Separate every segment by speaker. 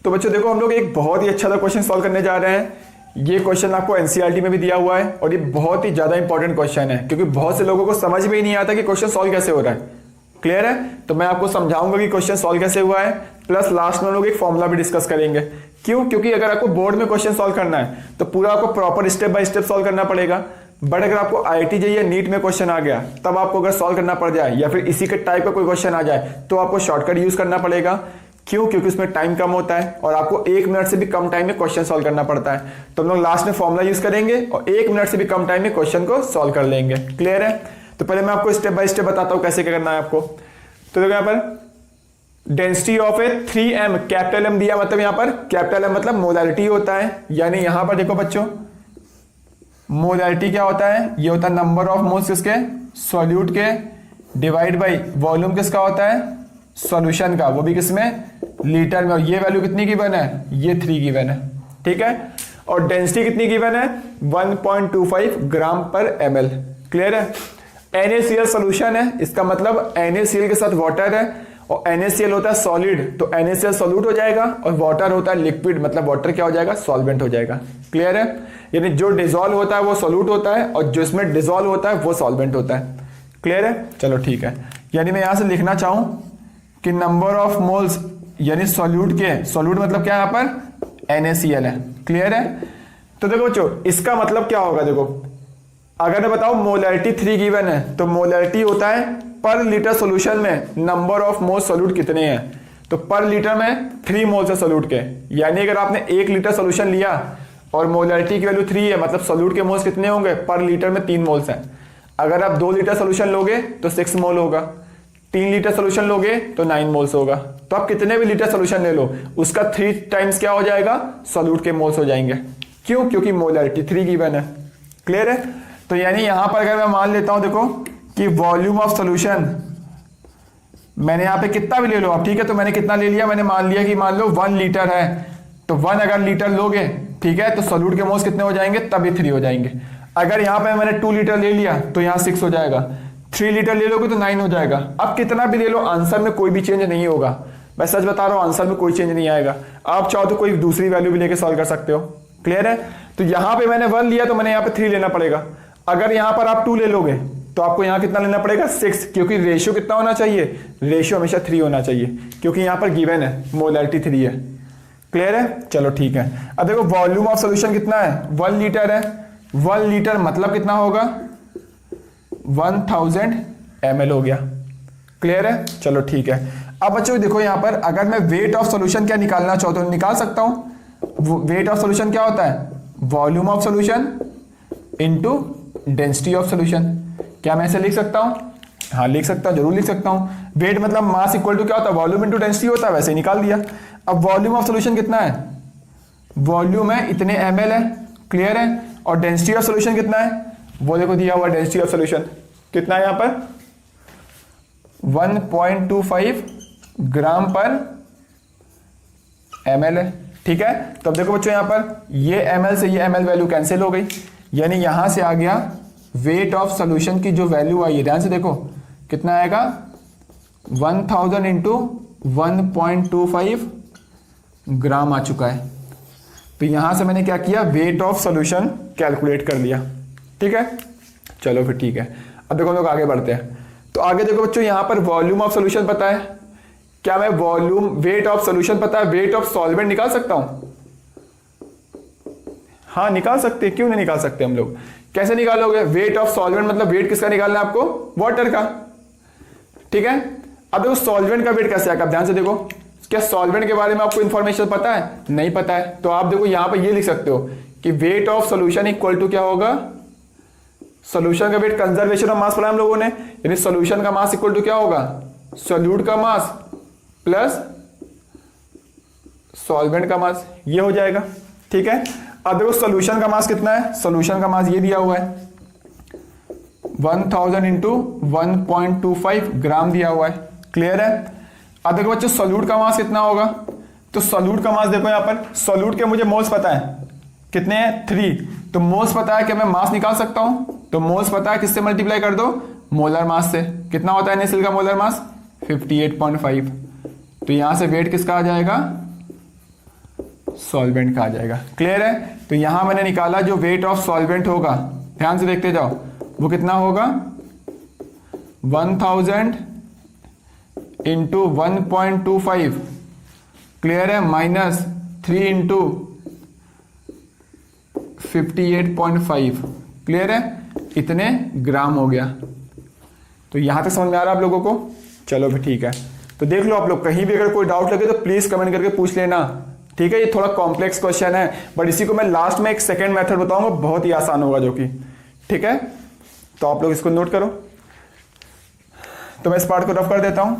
Speaker 1: तो बच्चों देखो हम लोग एक बहुत ही अच्छा सा क्वेश्चन सॉल्व करने जा रहे हैं। ये क्वेश्चन आपको एनसीईआरटी में भी दिया हुआ है और ये बहुत ही ज्यादा इंपॉर्टेंट क्वेश्चन है क्योंकि बहुत से लोगों को समझ में ही नहीं आता कि क्वेश्चन सॉल्व कैसे हो रहा है। क्लियर है? तो मैं आपको समझाऊंगा कि क्वेश्चन सॉल्व कैसे हुआ है, प्लस लास्ट में हम लोग एक फॉर्मूला भी डिस्कस करेंगे। क्यों? क्योंकि अगर आपको बोर्ड में क्वेश्चन सॉल्व करना है तो पूरा आपको proper step by step solve करना पड़ेगा। बट अगर आपको आईआईटी जेईई या नीट में क्वेश्चन आ गया तब आपको अगर सॉल्व करना पड़ जाए या फिर इसी के टाइप का कोई क्वेश्चन आ जाए तो आपको शॉर्टकट यूज करना पड़ेगा। क्यों? क्योंकि उसमें टाइम कम होता है और आपको 1 मिनट से भी कम टाइम में क्वेश्चन सॉल्व करना पड़ता है। तो हम लोग लास्ट में फॉर्मूला यूज करेंगे और 1 मिनट से भी कम टाइम में क्वेश्चन को सॉल्व कर लेंगे। क्लियर है? तो पहले मैं आपको स्टेप बाय स्टेप बताता हूं कैसे क्या करना है आपको। तो देखो यहां पर density of a 3m, capital M दिया, मतलब यहां पर कैपिटल एम मतलब मोलैरिटी होता है। यानी यहां पर देखो बच्चों मोलैरिटी क्या होता है? ये होता है नंबर ऑफ मोल्स किसके? सॉल्यूट के, डिवाइड बाई वॉल्यूम किसका होता है? सॉल्यूशन का, वो भी किसमें? लीटर में। और ये वैल्यू कितनी गिवन है? ये 3 गिवन है। ठीक है? और डेंसिटी कितनी गिवन है? 1.25 ग्राम पर ml। क्लियर है? NaCl सॉल्यूशन है, इसका मतलब NaCl के साथ वाटर है और NaCl होता है सॉलिड, तो NaCl सॉल्यूट हो जाएगा और वाटर होता है लिक्विड, मतलब वाटर क्या हो जाएगा? सॉल्वेंट हो जाएगा। क्लियर है? यानी जो डिसॉल्व होता है वो सॉल्यूट होता है और जो इसमें डिसॉल्व होता है वो सॉल्वेंट होता है। क्लियर है? चलो ठीक है। यानी मैं यहां से लिखना चाहूं कि नंबर ऑफ मोल्स यानी सॉल्यूट के, सॉल्यूट मतलब क्या यहां पर? NaCl है। क्लियर है? तो देखो बच्चों इसका मतलब क्या होगा, देखो अगर मैं बताऊं मोलैरिटी 3 गिवन है तो मोलैरिटी होता है पर लीटर सॉल्यूशन में नंबर ऑफ मोल्स सॉल्यूट कितने हैं, तो पर लीटर में 3 मोल्स है सॉल्यूट के। यानी अगर आपने 1 लीटर सॉल्यूशन लिया और मोलैरिटी की वैल्यू 3 है, मतलब सॉल्यूट के मोल्स कितने होंगे? पर लीटर में 3 मोल्स हैं। अगर आप 2 लीटर सॉल्यूशन लोगे तो 6 मोल होगा, 3 लीटर सॉल्यूशन लोगे तो 9 मोल्स होगा। तो आप कितने भी लीटर सॉल्यूशन ले लो उसका 3 टाइम्स क्या हो जाएगा? सॉल्यूट के मोल्स हो जाएंगे। क्यों? क्योंकि मोलैरिटी 3 गिवन है। क्लियर है? तो यानी यहां पर अगर मैं मान लेता हूं देखो कि वॉल्यूम ऑफ सॉल्यूशन मैंने यहां पे कितना भी ले लो आप, ठीक है? तो मैंने कितना ले लिया? मैंने मान लिया कि मान लो 1 लीटर है, तो 1 अगर लीटर लोगे, ठीक है, तो सॉल्यूट के मोल्स कितने हो जाएंगे? तभी 3 हो जाएंगे। अगर यहां पे मैंने 2 लीटर ले लिया तो यहां 6 हो जाएगा, 3 लीटर ले लोगे तो 9 हो जाएगा। अब कितना भी ले लो आंसर में कोई भी चेंज नहीं होगा। मैं सच बता रहा हूं, आंसर में कोई चेंज नहीं आएगा। आप चाहो तो कोई दूसरी वैल्यू भी लेके सॉल्व कर सकते हो। क्लियर है? तो यहां पे मैंने 1 लिया तो मैंने यहां पे 3 लेना पड़ेगा। अगर यहां पर आप 2 ले लोगे तो आपको यहां कितना लेना पड़ेगा? 6, क्योंकि रेशियो कितना होना चाहिए? रेशियो हमेशा 3 होना चाहिए क्योंकि यहां पर गिवन है मोलैरिटी 3 है। क्लियर है? चलो ठीक है। अब देखो वॉल्यूम ऑफ सॉल्यूशन कितना है? 1 लीटर है। 1 लीटर मतलब कितना होगा? 1000 ml हो गया। क्लियर है? चलो ठीक है। अब बच्चों देखो यहां पर अगर मैं वेट ऑफ सॉल्यूशन क्या निकालना चाहता हूं निकाल सकता हूं। वेट ऑफ सॉल्यूशन क्या होता है? Volume of solution into density of solution. क्या मैं ऐसे लिख सकता हूं? हाँ लिख सकता हूं, जरूर लिख सकता हूं। वेट मतलब मास इक्वल टू क्या होता है? वॉल्यूम इनटू डेंसिटी होता है, वैसे ही निकाल दिया। अब वॉल्यूम ऑफ सॉल्यूशन कितना है? वॉल्यूम है इतने ml है। क्लियर है? और डेंसिटी ऑफ सॉल्यूशन कितना है? वो देखो दिया हुआ डेंसिटी ऑफ सॉल्यूशन कितना है यहां पर? 1.25 ग्राम पर ml है। ठीक है? तो अब देखो बच्चों यहां पर ये ml से ये ml वैल्यू कैंसिल हो गई, यानी यहां से आ गया वेट ऑफ सॉल्यूशन की जो वैल्यू आई है, ध्यान से देखो कितना आएगा? 1000 इंटू 1.25 ग्राम आ चुका है। तो यहां से मैंने क्या किया? वेट ऑफ सॉल्यूशन कैलकुलेट कर लिया। ठीक है? चलो फिर ठीक है। अब देखो हम लोग आगे बढ़ते हैं। तो आगे देखो बच्चों यहां पर वॉल्यूम ऑफ सॉल्यूशन पता है। क्या मैं वॉल्यूम वेट ऑफ सॉल्यूशन पता है, वेट ऑफ सॉल्वेंट निकाल सकता हूं? हाँ निकाल सकते हैं, क्यों नहीं निकाल सकते हम लोग। कैसे निकालोगे? वेट ऑफ सॉल्वेंट मतलब वेट किसका निकालना है आपको? वाटर का। ठीक है? अब देखो सॉल्वेंट का वेट कैसे आएगा? आप ध्यान से देखो, क्या सॉल्वेंट के बारे में आपको इंफॉर्मेशन पता है? नहीं पता है। तो आप देखो यहां पर ये लिख सकते हो कि weight of solution equal to क्या होगा? सॉल्यूशन का वेट, कंजर्वेशन ऑफ मास पढ़ा हम लोगों ने, यानी सॉल्यूशन का मास इक्वल टू क्या होगा? सॉल्यूट का मास प्लस सॉल्वेंट का मास, ये हो जाएगा। ठीक है? अब देखो सॉल्यूशन का मास कितना है? सॉल्यूशन का मास ये दिया हुआ है 1000 इंटू 1.25 ग्राम दिया हुआ है। क्लियर है? अब देखो बच्चों सॉल्यूट का मास कितना होगा? तो सॉल्यूट का मास देखो यहां पर, सॉल्यूट के मुझे मोल्स पता है कितने हैं? 3। तो मोल्स पता है कि मैं मास निकाल सकता हूं, तो मोल्स पता है किससे मल्टीप्लाई कर दो? मोलर मास से। कितना होता है NaCl का मोलर मास? 58.5। तो यहां से वेट किसका आ जाएगा? सॉल्वेंट का आ जाएगा। क्लियर है? तो यहां मैंने निकाला जो वेट ऑफ सॉल्वेंट होगा, ध्यान से देखते जाओ, वो कितना होगा 1000 इंटू 1.25। क्लियर है? Minus 3 into 58.5। क्लियर है? इतने ग्राम हो गया। तो यहां तक समझ में आ रहा है आप लोगों को? चलो भी ठीक है। तो देख लो आप लोग, कहीं भी अगर कोई डाउट लगे तो प्लीज कमेंट करके पूछ लेना। ठीक है? ये थोड़ा कॉम्प्लेक्स क्वेश्चन है, बट इसी को मैं लास्ट में एक सेकंड मेथड बताऊंगा, बहुत ही आसान होगा जो कि। ठीक है? तो आप लोग इसको नोट करो। तो मैं इस पार्ट को रफ कर देता हूं।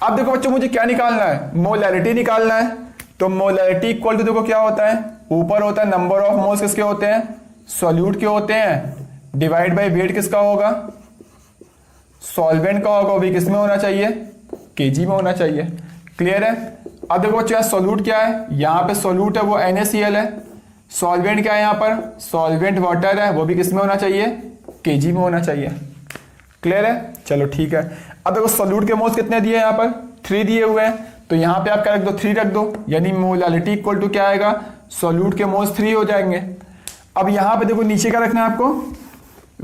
Speaker 1: अब देखो बच्चों, मुझे क्या निकालना है? मोलैरिटी निकालना है। तो मोलैरिटी इक्वल टू देखो क्या होता है, ऊपर होता है नंबर ऑफ मोल्स किसके होते हैं, सॉल्यूट के होते हैं, डिवाइड बाय वेट किसका होगा, सॉल्वेंट का होगा, वो भी किसमें होना चाहिए, केजी में होना चाहिए। क्लियर है? अब देखो बच्चों, सॉल्यूट क्या है, यहां पे सॉल्यूट है वो NaCl है। सॉल्वेंट क्या है यहां पर, सॉल्वेंट वाटर है, वो भी किसमें होना चाहिए, केजी में होना चाहिए। क्लियर है? चलो ठीक है। अब देखो सॉल्यूट के मोल्स कितने दिए, यहां पर 3 दिए हुए हैं, तो यहां पे आप क्या रख दो, 3 रख दो, यानी मोलालिटी इक्वल टू क्या आएगा, सॉल्यूट के मोल्स 3 हो जाएंगे। अब यहां पे देखो नीचे क्या रखना है आपको,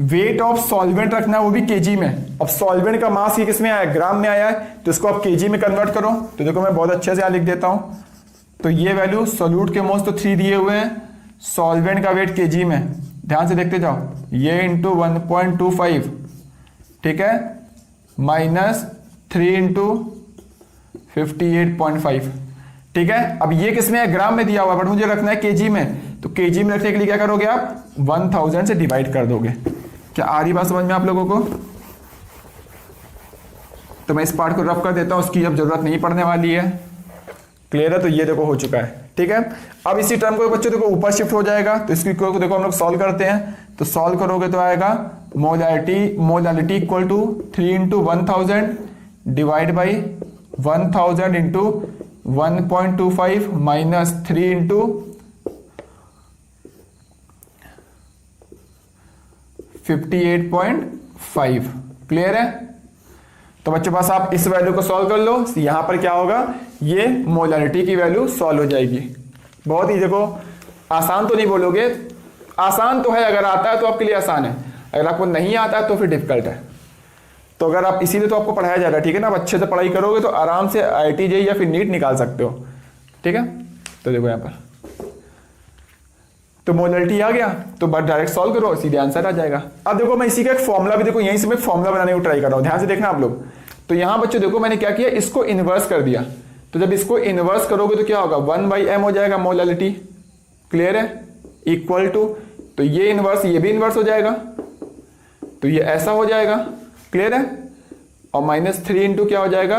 Speaker 1: वेट ऑफ सॉल्वेंट रखना है, वो भी केजी में। अब सॉल्वेंट का मास ये किसमें आया, ग्राम में आया है, तो इसको आप केजी में कन्वर्ट करो। तो देखो मैं बहुत अच्छे से यहां लिख देता हूं। तो ये वैल्यू सॉल्यूट के मोल्स तो 3 दिए हुए हैं, सॉल्वेंट का वेट केजी में, ध्यान से देखते जाओ, ये इंटू 1.25, ठीक है, माइनस 3 इंटू 58.5। ठीक है? अब ये किसमें है, ग्राम में दिया हुआ, बट मुझे रखना है केजी में। तो केजी में रखने के लिए क्या करोगे आप, 1000 से डिवाइड कर दोगे। क्या आ रही बात समझ में आप लोगों को? तो मैं इस पार्ट को रफ कर देता हूं, उसकी अब जरूरत नहीं पड़ने वाली है। क्लियर है? तो ये देखो हो चुका है। ठीक है? अब इसी टर्म को बच्चों देखो ऊपर शिफ्ट हो जाएगा, तो इसकी को देखो हम लोग सॉल्व करते हैं। तो सॉल्व करोगे तो आएगा molality equal to 3 into 1000 divide by 1000 into 1.25 minus 3 into 58.5। Clear है? तो बच्चों पास आप इस वैल्यू को सॉल्व कर लो, यहां पर क्या होगा, ये मोलारिटी की वैल्यू सॉल्व हो जाएगी। बहुत ही देखो आसान तो नहीं बोलोगे, आसान तो है, अगर आता है तो आपके लिए आसान है, अगर आपको नहीं आता है तो फिर डिफिकल्ट है। तो अगर आप, इसीलिए तो आपको पढ़ाया जा रहा है, ठीक है ना, आप अच्छे से पढ़ाई करोगे तो आराम से IIT JEE या फिर नीट निकाल सकते हो। ठीक है? तो देखो यहां पर तो मोलैरिटी आ गया, तो बस डायरेक्ट सॉल्व करो, सीधे आंसर आ जाएगा। अब देखो मैं इसी का एक फॉर्मुला भी, देखो यहीं से मैं फॉर्मुला बनाने को ट्राई कर रहा हूं, ध्यान से देखना आप लोग। तो यहां बच्चों देखो मैंने क्या किया, इसको इनवर्स कर दिया। तो जब इसको इनवर्स करोगे तो क्या होगा, 1/m हो जाएगा मोलैरिटी। क्लियर है? इक्वल टू, तो ये इनवर्स, ये भी इनवर्स हो जाएगा, तो ये ऐसा हो जाएगा। क्लियर है? और माइनस 3 इंटू क्या हो जाएगा,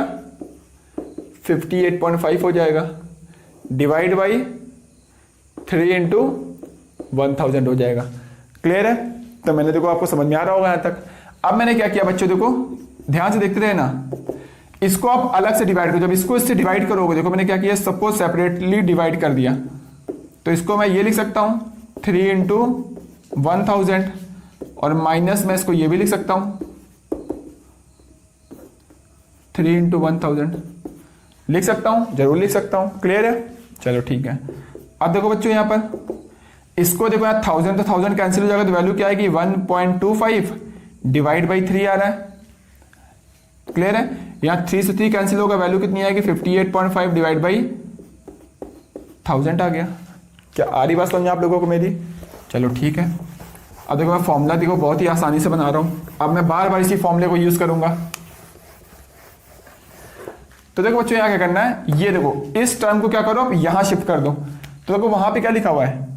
Speaker 1: 58.5 हो जाएगा, डिवाइड बाई 3 इंटू 1000 हो जाएगा। क्लियर है? तो मैंने देखो आपको समझ में आ रहा होगा यहां तक। अब मैंने क्या किया बच्चों, देखो ध्यान से देखते रहे ना, इसको आप अलग से डिवाइड करो। जब इसको इससे डिवाइड करोगे, देखो मैंने क्या किया, सबको सेपरेटली डिवाइड कर दिया। तो इसको मैं ये लिख सकता हूं 3 इंटू 1000, और माइनस में इसको ये भी लिख सकता हूं 3 इंटू 1000 लिख सकता हूं, जरूर लिख सकता हूं। क्लियर है? चलो ठीक है। अब देखो बच्चों यहां पर इसको देखो, यहां 1000 तो 1000 कैंसिल हो जाएगा, तो वैल्यू क्या आएगी, 1.25 डिवाइड बाई 3 आ रहा है। क्लियर है? यहां 3 से 3 कैंसिल होगा, वैल्यू कितनी आएगी, 58.5 डिवाइड बाई 1000 आ गया। क्या आ रही बात समझ आप लोगों को मेरी? चलो ठीक है। अब देखो मैं फॉर्मूला देखो बहुत ही आसानी से बना रहा हूं, अब मैं बार बार इसी फॉर्मूले को यूज करूंगा। तो देखो बच्चों यहां क्या करना है, ये देखो इस टर्म को क्या करो, अब यहां शिफ्ट कर दो। तो देखो वहां पे क्या लिखा हुआ है,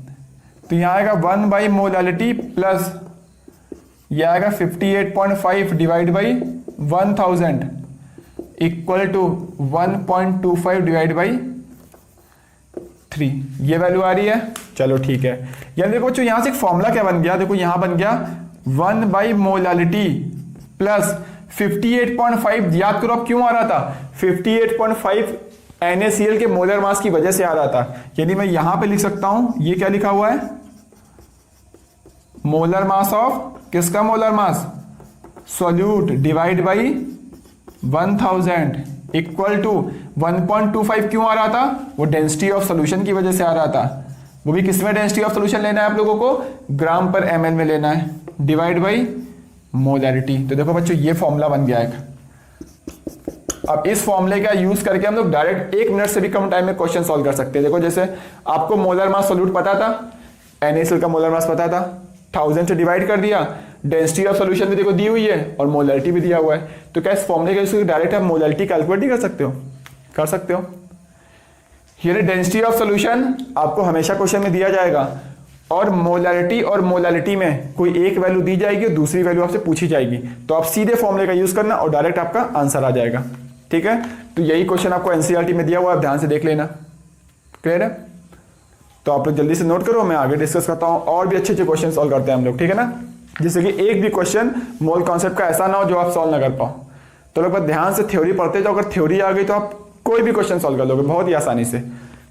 Speaker 1: तो यहां आएगा 1 मोलालिटी प्लस ये आएगा 58.5 divide by 1000 equal to 1.25 divide by 3। ये वैल्यू आ रही है। चलो ठीक है। यानी देखो बच्चों यहां से एक फॉर्मूला क्या बन गया, देखो यहां बन गया 1 मोलालिटी प्लस 58.5। याद करो अब क्यों आ रहा था, 58.5 NaCl के मोलर मास की वजह से आ रहा था। यानी मैं यहां पे लिख सकता हूं, ये क्या लिखा हुआ है, मोलर मास ऑफ, किसका molar mass, solute divide by 1000 equal to 1.25 क्यों आ रहा था? वो डेंसिटी ऑफ सोल्यूशन की वजह से आ रहा था। वो भी किसमें डेंसिटी ऑफ सोल्यूशन लेना है आप लोगों को? ग्राम पर ml में लेना है, डिवाइड बाई मोलैरिटी। तो देखो बच्चों ये फॉर्मूला बन गया है। अब इस फॉर्मूले का यूज करके हम लोग डायरेक्ट 1 मिनट से भी कम टाइम में क्वेश्चन सॉल्व कर सकते हैं। देखो जैसे आपको मोलर मास सोल्यूट पता था, NaCl का मोलर मास पता था, 1000 से डिवाइड कर दिया, डेंसिटी ऑफ सोल्यूशन भी देखो दी हुई है और मोलैरिटी भी दिया हुआ है। तो क्या इस फॉर्मूले का यूज करके डायरेक्ट आप मोलैरिटी कैलकुलेट नहीं कर सकते हो? कर सकते हो। हियर डेंसिटी ऑफ सोल्यूशन आपको हमेशा क्वेश्चन में दिया जाएगा और मोलैरिटी में कोई एक वैल्यू दी जाएगी और दूसरी वैल्यू आपसे पूछी जाएगी। तो आप सीधे फॉर्मूले का यूज करना और डायरेक्ट आपका आंसर आ जाएगा। ठीक है, तो यही क्वेश्चन आपको एनसीईआरटी में दिया हुआ है, आप ध्यान से देख लेना। क्लियर है? तो आप लोग जल्दी से नोट करो, मैं आगे डिस्कस करता हूं। और भी अच्छे क्वेश्चन सॉल्व करते हैं हम लोग, ठीक है ना, जिससे कि एक भी क्वेश्चन मोल कॉन्सेप्ट का ऐसा ना हो जो आप सॉल्व ना कर पाओ। तो लोग बस ध्यान से थ्योरी पढ़ते जाओ, अगर थ्योरी आ गई तो आप कोई भी क्वेश्चन सॉल्व कर लोगे बहुत ही आसानी से।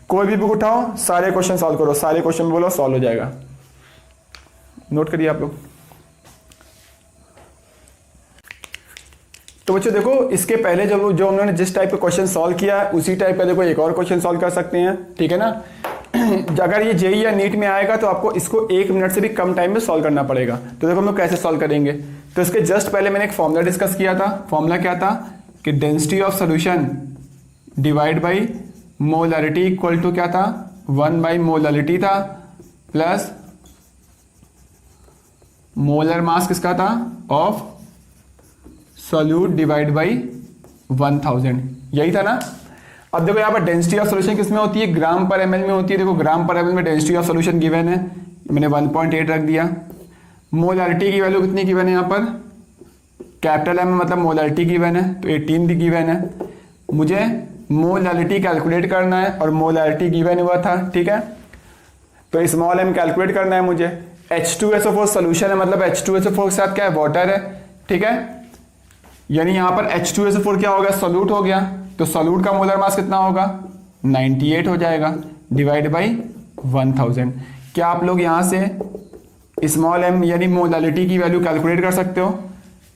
Speaker 1: कोई भी बुक उठाओ, सारे क्वेश्चन सॉल्व करो, सारे क्वेश्चन बोलो, सॉल्व हो जाएगा। नोट करिए आप लोग। तो बच्चों देखो, इसके पहले जो उन्होंने जिस टाइप का क्वेश्चन सॉल्व किया है उसी टाइप का देखो एक और क्वेश्चन सॉल्व कर सकते हैं, ठीक है ना। अगर ये जेईई या नीट में आएगा तो आपको इसको 1 मिनट से भी कम टाइम में सॉल्व करना पड़ेगा। तो देखो हम लोग कैसे सॉल्व करेंगे। तो इसके जस्ट पहले मैंने एक फॉर्मूला डिस्कस किया था। फॉर्मूला क्या था कि density of solution divide by molarity equal to क्या था, 1 बाई मोलैरिटी था, प्लस मोलर मास किसका था, ऑफ सोल्यूट डिवाइड बाई 1000, यही था ना। अब देखो यहाँ पर डेंसिटी ऑफ सोल्यूशन किसमें होती है, ग्राम पर ml में होती है। देखो ग्राम पर ml में डेंसिटी ऑफ सोल्यूशन गिवन है, मैंने 1.8 रख दिया। मोलैरिटी की वैल्यू कितनी गिवन है यहाँ पर, कैपिटल M मतलब मोलैरिटी गिवन है तो 18 भी गिवन है। मुझे मोलैरिटी कैलकुलेट करना है और मोलैरिटी गिवन हुआ था, ठीक है। तो स्मॉल m कैलकुलेट करना है मुझे। H2SO4 सोल्यूशन है, मतलब H2SO4 के साथ क्या है, वाटर है, ठीक है। यानी यहाँ पर H2SO4 क्या हो गया, सोल्यूट हो गया। तो सोल्यूट का मोलर मास कितना होगा, 98 हो जाएगा, डिवाइड बाई 1000। क्या आप लोग यहाँ से स्मॉल m यानी मोलैरिटी की वैल्यू कैलकुलेट कर सकते हो?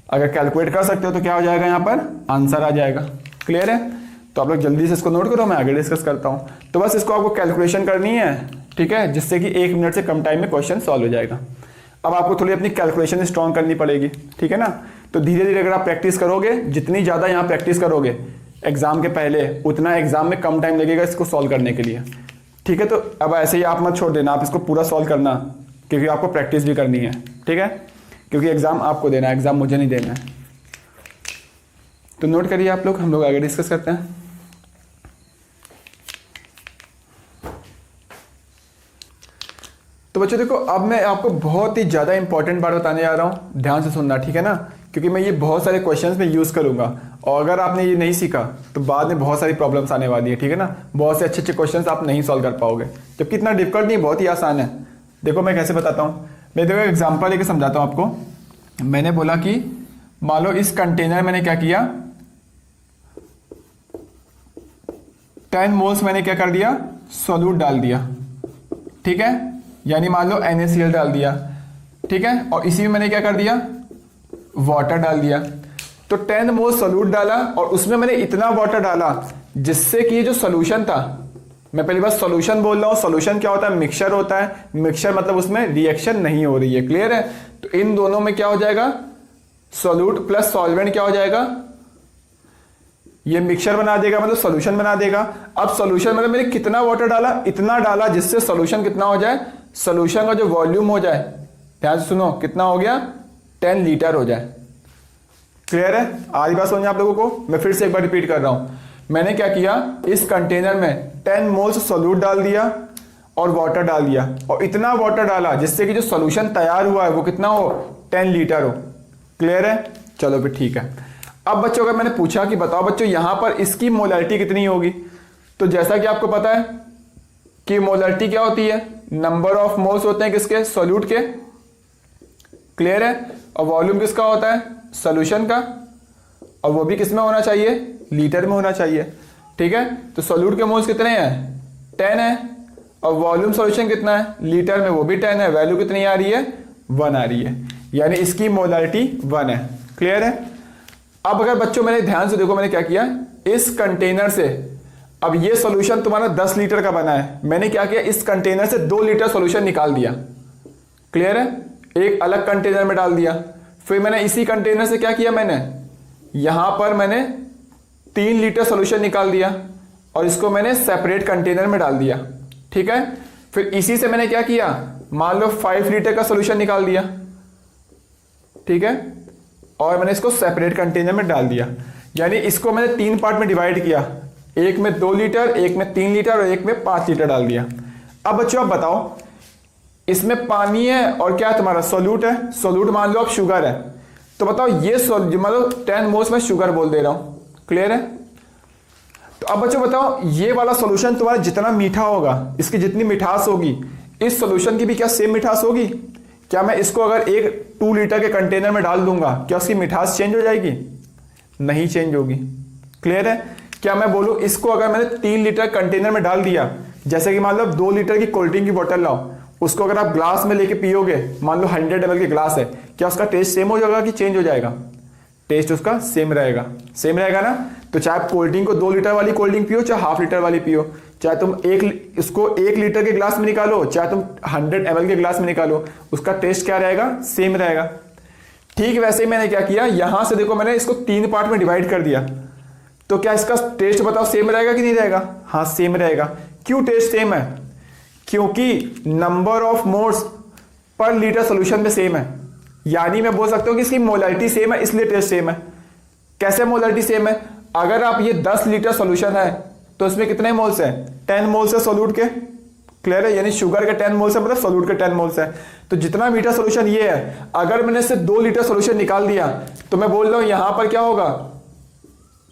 Speaker 1: अगर कैलकुलेट कर सकते हो तो क्या हो जाएगा, यहाँ पर आंसर आ जाएगा। क्लियर है? तो आप लोग जल्दी से इसको नोट करो, मैं आगे डिस्कस करता हूँ। तो बस इसको आपको कैलकुलेशन करनी है, ठीक है, जिससे कि 1 मिनट से कम टाइम में क्वेश्चन सॉल्व हो जाएगा। अब आपको थोड़ी अपनी कैलकुलेशन स्ट्रॉन्ग करनी पड़ेगी, ठीक है ना। तो धीरे धीरे अगर आप प्रैक्टिस करोगे, जितनी ज़्यादा यहाँ प्रैक्टिस करोगे एग्जाम के पहले, उतना एग्जाम में कम टाइम लगेगा इसको सॉल्व करने के लिए, ठीक है। तो अब ऐसे ही आप मत छोड़ देना, आप इसको पूरा सॉल्व करना, क्योंकि आपको प्रैक्टिस भी करनी है, ठीक है, क्योंकि एग्जाम आपको देना है, एग्जाम मुझे नहीं देना है। तो नोट करिए आप लोग, हम लोग आगे डिस्कस करते हैं। तो बच्चों देखो, अब मैं आपको बहुत ही ज़्यादा इंपॉर्टेंट बात बताने जा रहा हूँ, ध्यान से सुनना, ठीक है ना, क्योंकि मैं ये बहुत सारे क्वेश्चंस में यूज़ करूँगा और अगर आपने ये नहीं सीखा तो बाद में बहुत सारी प्रॉब्लम्स आने वाली है, ठीक है ना। बहुत से अच्छे अच्छे क्वेश्चंस आप नहीं सॉल्व कर पाओगे, जबकि इतना डिफिकल्ट नहीं, बहुत ही आसान है। देखो मैं कैसे बताता हूँ, मैं देखो एग्जाम्पल लेके समझाता हूँ आपको। मैंने बोला कि मान लो इस कंटेनर मैंने क्या किया, 10 मोल्स मैंने क्या कर दिया, सोल्यूट डाल दिया, ठीक है, यानी मान लो NaCl डाल दिया, ठीक है, और इसी में मैंने क्या कर दिया, वाटर डाल दिया। तो 10 मोल सोल्यूट डाला और उसमें मैंने इतना वाटर डाला जिससे कि जो सोल्यूशन था, मैं पहली बार सोल्यूशन बोल रहा हूँ, सोल्यूशन क्या होता है, मिक्सचर होता है। मिक्सचर मतलब उसमें रिएक्शन नहीं हो रही है, क्लियर है। तो इन दोनों में क्या हो जाएगा, सोल्यूट प्लस सॉल्वेंट क्या हो जाएगा, ये मिक्सचर बना देगा, मतलब सॉल्यूशन बना देगा। अब सॉल्यूशन मतलब मैंने कितना वाटर डाला, इतना डाला जिससे सॉल्यूशन कितना हो जाए, सॉल्यूशन का जो वॉल्यूम हो जाए, ध्यान से सुनो, कितना हो गया, 10 लीटर हो जाए। क्लियर है? आधी बात समझ आप लोगों को, मैं फिर से एक बार रिपीट कर रहा हूं। मैंने क्या किया, इस कंटेनर में 10 मोल्स सोल्यूट डाल दिया और वाटर डाल दिया, और इतना वाटर डाला जिससे कि जो सॉल्यूशन तैयार हुआ है वो कितना हो, 10 लीटर हो। क्लियर है? चलो फिर ठीक है। अब बच्चों अगर मैंने पूछा कि बताओ बच्चों यहां पर इसकी मोलैरिटी कितनी होगी, तो जैसा कि आपको पता है कि मोलैरिटी क्या होती है, नंबर ऑफ मोल्स होते हैं किसके, सोल्यूट के। क्लियर है? और वॉल्यूम किसका होता है, सोल्यूशन का, और वो भी किसमें होना चाहिए, लीटर में होना चाहिए, ठीक है। तो सोल्यूट के मोल्स कितने हैं, 10 है, और वॉल्यूम सोल्यूशन कितना है, लीटर में, वो भी 10 है। वैल्यू कितनी आ रही है, 1 आ रही है, यानी इसकी मोलैरिटी 1 है। क्लियर है? अब अगर बच्चों मैंने ध्यान से देखो, मैंने क्या किया, इस कंटेनर से, अब ये सॉल्यूशन तुम्हारा 10 लीटर का बना है, मैंने क्या किया, इस कंटेनर से 2 लीटर सॉल्यूशन निकाल दिया। क्लियर है? एक अलग कंटेनर में डाल दिया। फिर मैंने इसी कंटेनर से क्या किया, मैंने यहां पर मैंने 3 लीटर सॉल्यूशन निकाल दिया और इसको मैंने सेपरेट कंटेनर में डाल दिया। ठीक है? फिर इसी से मैंने क्या किया, मान लो 5 लीटर का सॉल्यूशन निकाल दिया। ठीक है? और मैंने इसको सेपरेट कंटेनर में डाल दिया। यानी इसको मैंने 3 पार्ट में डिवाइड किया, एक में 2 लीटर, एक में 3 लीटर और एक में 5 लीटर डाल दिया। अब बच्चों आप बताओ, इसमें पानी है और क्या तुम्हारा सोल्यूट है, सोल्यूट मान लो अब शुगर है, तो बताओ ये मतलब 10 मोल्स में शुगर बोल दे रहा हूं। क्लियर है? तो अब बच्चों बताओ, ये वाला सॉल्यूशन तुम्हारा जितना मीठा होगा, इसकी जितनी मिठास होगी, इस सॉल्यूशन की भी क्या सेम मिठास होगी? क्या मैं इसको अगर एक 2 लीटर के कंटेनर में डाल दूंगा, क्या उसकी मिठास चेंज हो जाएगी? नहीं चेंज होगी। क्लियर है? क्या मैं बोलूं इसको अगर मैंने 3 लीटर कंटेनर में डाल दिया, जैसे कि मान लो 2 लीटर की कोल्ड ड्रिंक की बोतल लाओ, उसको अगर आप ग्लास में लेके पियोगे, मान लो 100 ml की ग्लास है, क्या उसका टेस्ट सेम हो जाएगा कि चेंज हो जाएगा? टेस्ट उसका सेम रहेगा। सेम रहेगा ना? तो चाहे आप कोल्ड ड्रिंक को 2 लीटर वाली कोल्ड ड्रिंक पियो, चाहे हाफ लीटर वाली पियो, चाहे तुम इसको 1 लीटर के ग्लास में निकालो, चाहे तुम 100 ml के ग्लास में निकालो, उसका टेस्ट क्या रहेगा? सेम रहेगा। ठीक वैसे ही मैंने क्या किया, यहां से देखो मैंने इसको 3 पार्ट में डिवाइड कर दिया, तो क्या इसका टेस्ट बताओ सेम रहेगा कि नहीं रहेगा? हाँ सेम रहेगा। क्यों टेस्ट सेम है? क्योंकि number of moles per litre solution में सेम है। यानी मैं बोल सकता हूं कि इसकी मोलारिटी सेम है, इसलिए टेस्ट सेम है। कैसे मोलारिटी सेम है? अगर आप ये 10 लीटर सॉल्यूशन है तो इसमें कितने मोल्स है? 10 मोल्स है सोल्यूट के। क्लियर है? यानी शुगर के 10 मोल्स है, मतलब सोल्यूट के 10 मोल्स है। तो जितना मीठा सॉल्यूशन ये है, अगर मैंने इससे 2 लीटर सॉल्यूशन निकाल दिया, तो मैं बोल रहा हूं यहां पर क्या होगा,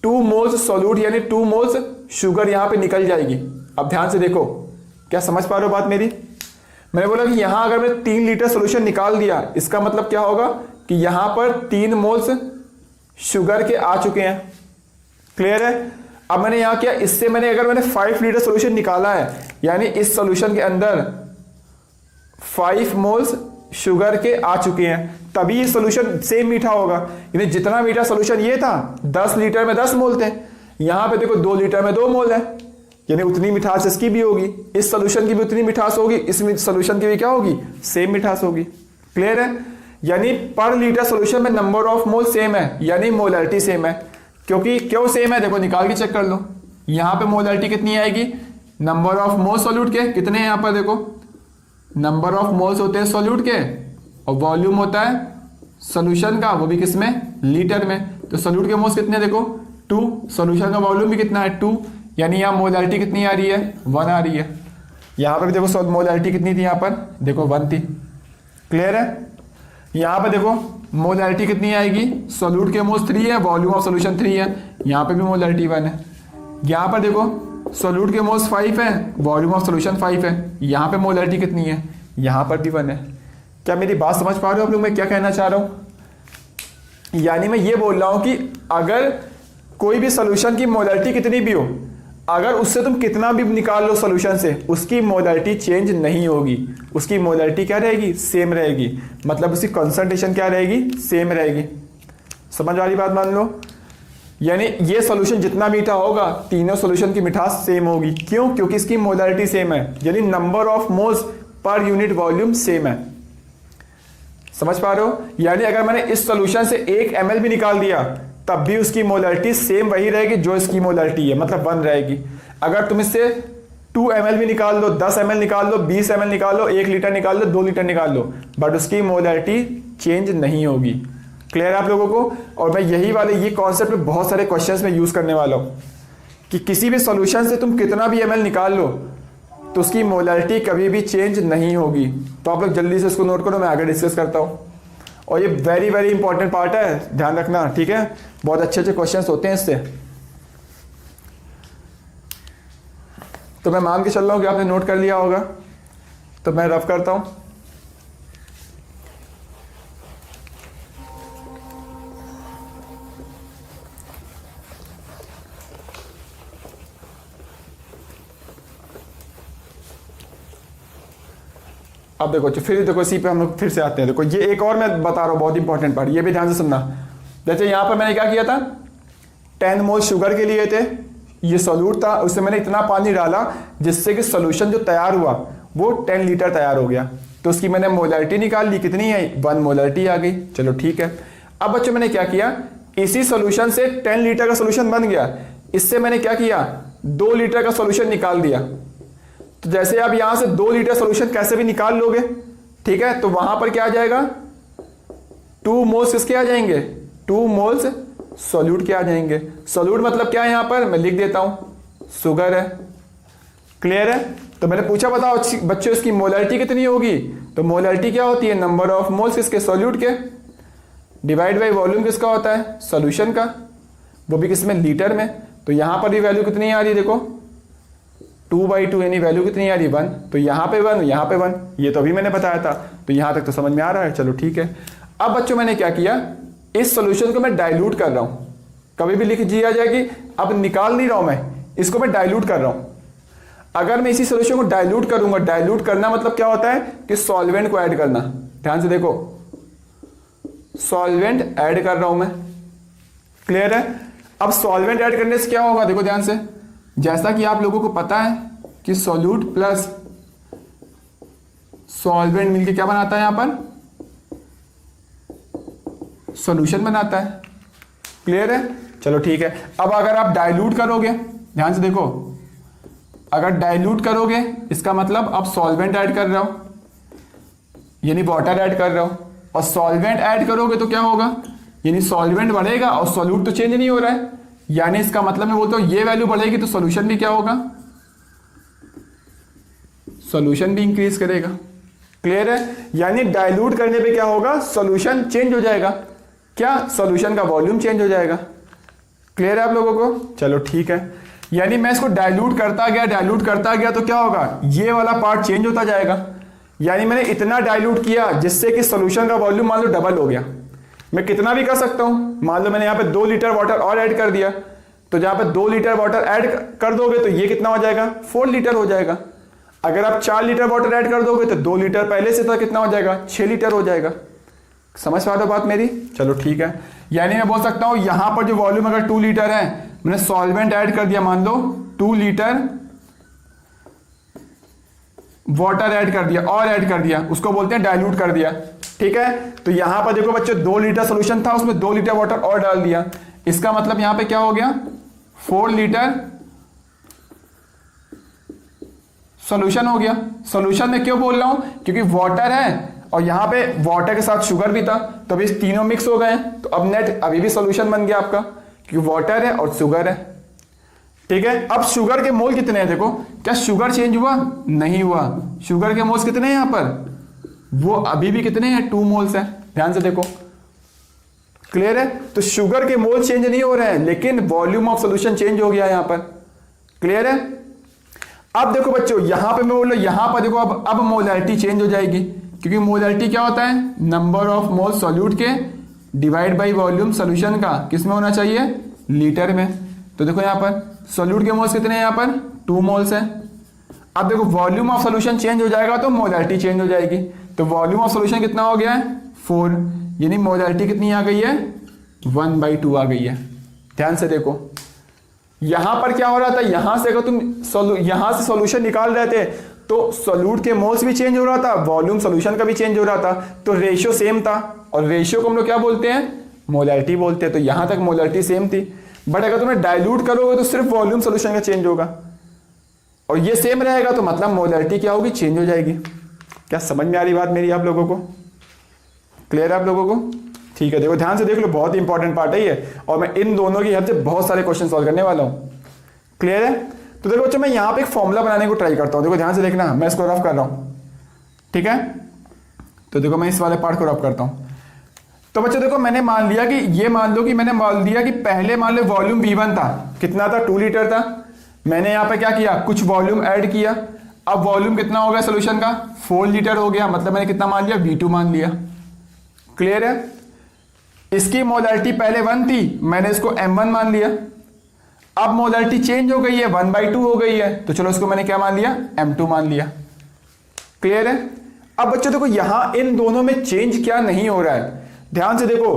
Speaker 1: 2 मोल्स सोल्यूट यानी 2 मोल्स शुगर यहां पे निकल जाएगी। अब ध्यान से देखो, क्या समझ पा रहे हो बात मेरी? मैंने बोला कि यहां अगर मैंने 3 लीटर सॉल्यूशन निकाल दिया, इसका मतलब क्या होगा कि यहां पर 3 मोल्स शुगर के आ चुके हैं। क्लियर है? अब मैंने यहां क्या, इससे अगर मैंने 5 लीटर सॉल्यूशन निकाला है, यानी इस सॉल्यूशन के अंदर 5 मोल्स शुगर के आ चुके हैं, तभी ये सॉल्यूशन सेम मीठा होगा। यानी जितना मीठा सॉल्यूशन ये था, 10 लीटर में 10 मोल थे, यहां पे देखो 2 लीटर में 2 मोल है, यानी उतनी मिठास इसकी भी होगी, इस सॉल्यूशन की भी उतनी मिठास होगी, इस सॉल्यूशन की भी क्या होगी? सेम मिठास होगी। क्लियर है? यानी पर लीटर सॉल्यूशन में नंबर ऑफ मोल सेम है, यानी मोलारिटी सेम है। क्योंकि क्यों सेम है? देखो निकाल के चेक कर लो, यहां पे मोलारिटी कितनी आएगी? नंबर ऑफ मोल सॉल्यूट के कितने हैं? यहां पर देखो नंबर ऑफ मोल्स होते हैं सॉल्यूट के, और वॉल्यूम होता है सॉल्यूशन का, वो भी किसमें? लीटर में। तो सॉल्यूट के मोल्स कितने? देखो 2, सॉल्यूशन का वॉल्यूम भी कितना है? 2, यानी यहां मोलारिटी कितनी आ रही है? 1 आ रही है। यहां पर भी देखो मोलारिटी कितनी थी? यहां पर देखो 1 थी। क्लियर है? यहां पर देखो मोलारिटी कितनी आएगी? सॉल्यूट के मोल्स 3 है, वॉल्यूम ऑफ सॉल्यूशन 3 है, यहां पे भी मोलारिटी 1 है। यहां पर देखो सॉल्यूट के मोल्स 5 है, वॉल्यूम ऑफ सॉल्यूशन 5 है, यहां पे मोलारिटी कितनी है? यहां पर भी 1 है। क्या मेरी बात समझ पा रहे हो आप लोग मैं क्या कहना चाह रहा हूं? यानी मैं ये बोल रहा हूं कि अगर कोई भी सॉल्यूशन की मोलारिटी कितनी भी हो, अगर उससे तुम कितना भी निकाल लो सॉल्यूशन से, उसकी मोलारिटी चेंज नहीं होगी। उसकी मोलारिटी क्या रहेगी? सेम रहेगी। मतलब उसकी कंसंट्रेशन क्या रहेगी? सेम रहेगी। समझ वाली बात मान लो। यानी ये सॉल्यूशन जितना मीठा होगा, तीनों सॉल्यूशन की मिठास सेम होगी। क्यों? क्योंकि इसकी मोलारिटी सेम है, यानी number of moles per unit volume same है। समझ पा रहे हो? यानी अगर मैंने इस सॉल्यूशन से 1 ml भी निकाल दिया, तब भी उसकी मोलारिटी सेम वही रहेगी जो इसकी मोलारिटी है, मतलब 1 रहेगी। अगर तुम इससे 2 ml भी निकाल लो, 10 ml निकाल लो, 20 ml निकाल लो, 1 लीटर निकाल लो, 2 लीटर निकाल लो, बट उसकी मोलारिटी चेंज नहीं होगी। क्लियर है आप लोगों को? और मैं ये कॉन्सेप्ट में बहुत सारे क्वेश्चंस में यूज करने वाला हूं कि किसी भी सॉल्यूशन से तुम कितना भी ml निकाल लो, तो उसकी मोलारिटी कभी भी चेंज नहीं होगी। तो आप लोग जल्दी से इसको नोट करो, मैं आगे डिस्कस करता हूं। और ये वेरी वेरी इंपॉर्टेंट पार्ट है, ध्यान रखना, ठीक है? बहुत अच्छे अच्छे क्वेश्चंस होते हैं इससे। तो मैं मान के चल रहा हूं कि आपने नोट कर लिया होगा, तो मैं रफ करता हूं। अब देखो देखो इसी पे हम लोग फिर से आते हैं। देखो ये एक और मैं बता रहा हूं बहुत इंपॉर्टेंट पार्ट, ये भी ध्यान से सुनना। जैसे यहां पर मैंने क्या किया था, 10 मोल शुगर के लिए थे, ये सोल्यूट था, उसमें मैंने इतना पानी डाला जिससे कि सोल्यूशन जो तैयार हुआ वो 10 लीटर तैयार हो गया। तो उसकी मैंने मोलरिटी निकाल ली, कितनी आई, 1 मोलरिटी आ गई। चलो ठीक है। अब बच्चों मैंने क्या किया, इसी सोल्यूशन से 10 लीटर का सोल्यूशन बन गया, इससे मैंने क्या किया, 2 लीटर का सोल्यूशन निकाल दिया। तो जैसे आप यहां से 2 लीटर सोल्यूशन कैसे भी निकाल लोगे, ठीक है, तो वहां पर क्या आ जाएगा, 2 मोल्स किसके आ जाएंगे, 2 मोल्स सोल्यूट के आ जाएंगे। सोल्यूट मतलब क्या है, यहां पर मैं लिख देता हूं, शुगर है। क्लियर है। तो मैंने पूछा बताओ बच्चों इसकी मोलरिटी कितनी होगी, तो मोलरिटी क्या होती है, नंबर ऑफ मोल्स किसके, सोल्यूट के, डिवाइड बाई वॉल्यूम किसका होता है, सोल्यूशन का, वो भी किसमें, लीटर में। तो यहां पर भी वैल्यू कितनी आ रही है, देखो 2/2 यानी वैल्यू कितनी आ रही है, 1। तो यहां पे 1, यहां पे 1, ये तो अभी मैंने बताया था। तो यहां तक तो समझ में आ रहा है। चलो ठीक है। अब बच्चों मैंने क्या किया, इस सोल्यूशन को मैं डाइल्यूट कर रहा हूं, कभी भी लिख दिया जाए कि अब निकाल नहीं रहा हूं मैं, इसको मैं डाइल्यूट कर रहा हूं। अगर मैं इसी सोल्यूशन को डाइल्यूट करूंगा, डाइल्यूट करना मतलब क्या होता है कि सॉल्वेंट को ऐड करना। ध्यान से देखो, सॉल्वेंट ऐड कर रहा हूं मैं। क्लियर है। अब सॉल्वेंट ऐड करने से क्या होगा, देखो ध्यान से, जैसा कि आप लोगों को पता है कि सोल्यूट प्लस सॉल्वेंट मिलके क्या बनाता है, यहां पर सॉल्यूशन बनाता है। क्लियर है। चलो ठीक है। अब अगर आप डाइल्यूट करोगे, ध्यान से देखो, अगर डाइल्यूट करोगे इसका मतलब आप सॉल्वेंट ऐड कर रहे हो, यानी वाटर ऐड कर रहे हो, और सॉल्वेंट ऐड करोगे तो क्या होगा, यानी सॉल्वेंट बढ़ेगा और सॉल्यूट तो चेंज नहीं हो रहा है, यानी इसका मतलब मैं बोलता हूं ये वैल्यू बढ़ेगी तो सॉल्यूशन भी क्या होगा, सॉल्यूशन भी इंक्रीज करेगा। क्लियर है। यानी डाइल्यूट करने पे क्या होगा, सॉल्यूशन चेंज हो जाएगा, क्या, सॉल्यूशन का वॉल्यूम चेंज हो जाएगा। क्लियर है आप लोगों को। चलो ठीक है। यानी मैं इसको डाइल्यूट करता गया, डाइल्यूट करता गया तो क्या होगा, ये वाला पार्ट चेंज होता जाएगा। यानी मैंने इतना डाइल्यूट किया जिससे कि सॉल्यूशन का वॉल्यूम मान लो डबल हो गया। मैं कितना भी कर सकता हूं, मान लो मैंने यहां पे 2 लीटर वाटर और ऐड कर दिया, तो जहां पे 2 लीटर वाटर ऐड कर दोगे तो ये कितना हो जाएगा, 4 लीटर हो जाएगा। अगर आप 4 लीटर वाटर ऐड कर दोगे तो 2 लीटर पहले से था, कितना हो जाएगा, 6 लीटर हो जाएगा। समझ पा रहे हो बात मेरी। चलो ठीक है। यानी मैं बोल सकता हूं यहां पर जो वॉल्यूम अगर 2 लीटर है, मैंने सॉल्वेंट ऐड कर दिया, मान लो 2 लीटर वाटर ऐड कर दिया और ऐड कर दिया, उसको बोलते हैं डाइल्यूट कर दिया। ठीक है। तो यहां पर देखो बच्चों 2 लीटर सोल्यूशन था, उसमें 2 लीटर वाटर और डाल दिया, इसका मतलब यहां पे क्या हो गया, 4 लीटर सॉल्यूशन हो गया। सॉल्यूशन में क्यों बोल रहा हूं, क्योंकि वाटर है और यहां पे वाटर के साथ शुगर भी था, तो अभी तीनों मिक्स हो गए हैं, तो अब नेट अभी भी सॉल्यूशन बन गया आपका, क्योंकि वाटर है और शुगर है। ठीक है। अब शुगर के मोल कितने हैं, देखो, क्या शुगर चेंज हुआ, नहीं हुआ। शुगर के मोल्स कितने हैं यहां पर, वो अभी भी कितने हैं, 2 मोल्स हैं। ध्यान से देखो। क्लियर है। तो शुगर के मोल चेंज नहीं हो रहे हैं, लेकिन वॉल्यूम ऑफ सॉल्यूशन चेंज हो गया यहां पर। क्लियर है। अब देखो बच्चों, यहां पे मैं बोल रहा हूं, यहां पर देखो अब मोलरिटी चेंज हो जाएगी, क्योंकि मोलरिटी क्या होता है, नंबर ऑफ मोल सॉल्यूट के डिवाइड बाई वॉल्यूम सॉल्यूशन का, किस में होना चाहिए, लीटर में। तो देखो यहां पर सॉल्यूट के मोल्स कितने हैं, यहां पर 2 मोल्स हैं। अब देखो वॉल्यूम ऑफ सॉल्यूशन चेंज हो जाएगा तो मोलरिटी चेंज हो जाएगी। तो वॉल्यूम ऑफ सॉल्यूशन कितना हो गया है, 4, यानी मोलरिटी कितनी आ गई है, 1/2 आ गई है। ध्यान से देखो, यहां पर क्या हो रहा था, यहां से अगर तुम यहां से सॉल्यूशन निकाल रहे थे तो सॉल्यूट के मोल्स भी चेंज हो रहा था, वॉल्यूम सॉल्यूशन का भी चेंज हो रहा था, तो रेशियो सेम था, और रेशियो को हम लोग क्या बोलते हैं, मोलरिटी बोलते हैं। तो यहां तक मोलरिटी सेम थी, बट अगर तुम्हें डाइल्यूट करोगे तो सिर्फ वॉल्यूम सॉल्यूशन का चेंज होगा, और ये सेम रहेगा, तो मतलब मोलरिटी क्या होगी, चेंज हो जाएगी। क्या समझ में आ रही बात मेरी आप लोगों को। क्लियर है आप लोगों को। ठीक है। देखो ध्यान से देख लो, बहुत ही इंपॉर्टेंट पार्ट है ये, और मैं इन दोनों की हेल्प से बहुत सारे क्वेश्चन सॉल्व करने वाला हूं। क्लियर है। तो देखो बच्चों, मैं यहां पे एक फॉर्मूला बनाने को ट्राई करता हूं, देखो ध्यान से देखना, मैं इसको रफ कर रहा हूं। ठीक है। तो देखो मैं इस वाले पार्ट को रफ करता हूं। तो बच्चों देखो, मैंने मान लिया कि ये मान लो कि मैंने मान लिया कि पहले मान लो वॉल्यूम V1 था, कितना था, 2 लीटर था। मैंने यहां पे क्या किया, कुछ वॉल्यूम ऐड किया, अब वॉल्यूम कितना हो गया सोल्यूशन का, 4 लीटर हो गया, मतलब मैंने कितना मान लिया, V2 मान लिया। क्लियर है। इसकी मोलरिटी पहले 1 थी, मैंने इसको M1 मान लिया। अब मोलरिटी चेंज हो गई है, 1/2 हो गई है, तो चलो इसको मैंने क्या मान लिया, M2 मान लिया। क्लियर है। अब बच्चों देखो, यहां इन दोनों में चेंज क्या नहीं हो रहा है, ध्यान से देखो,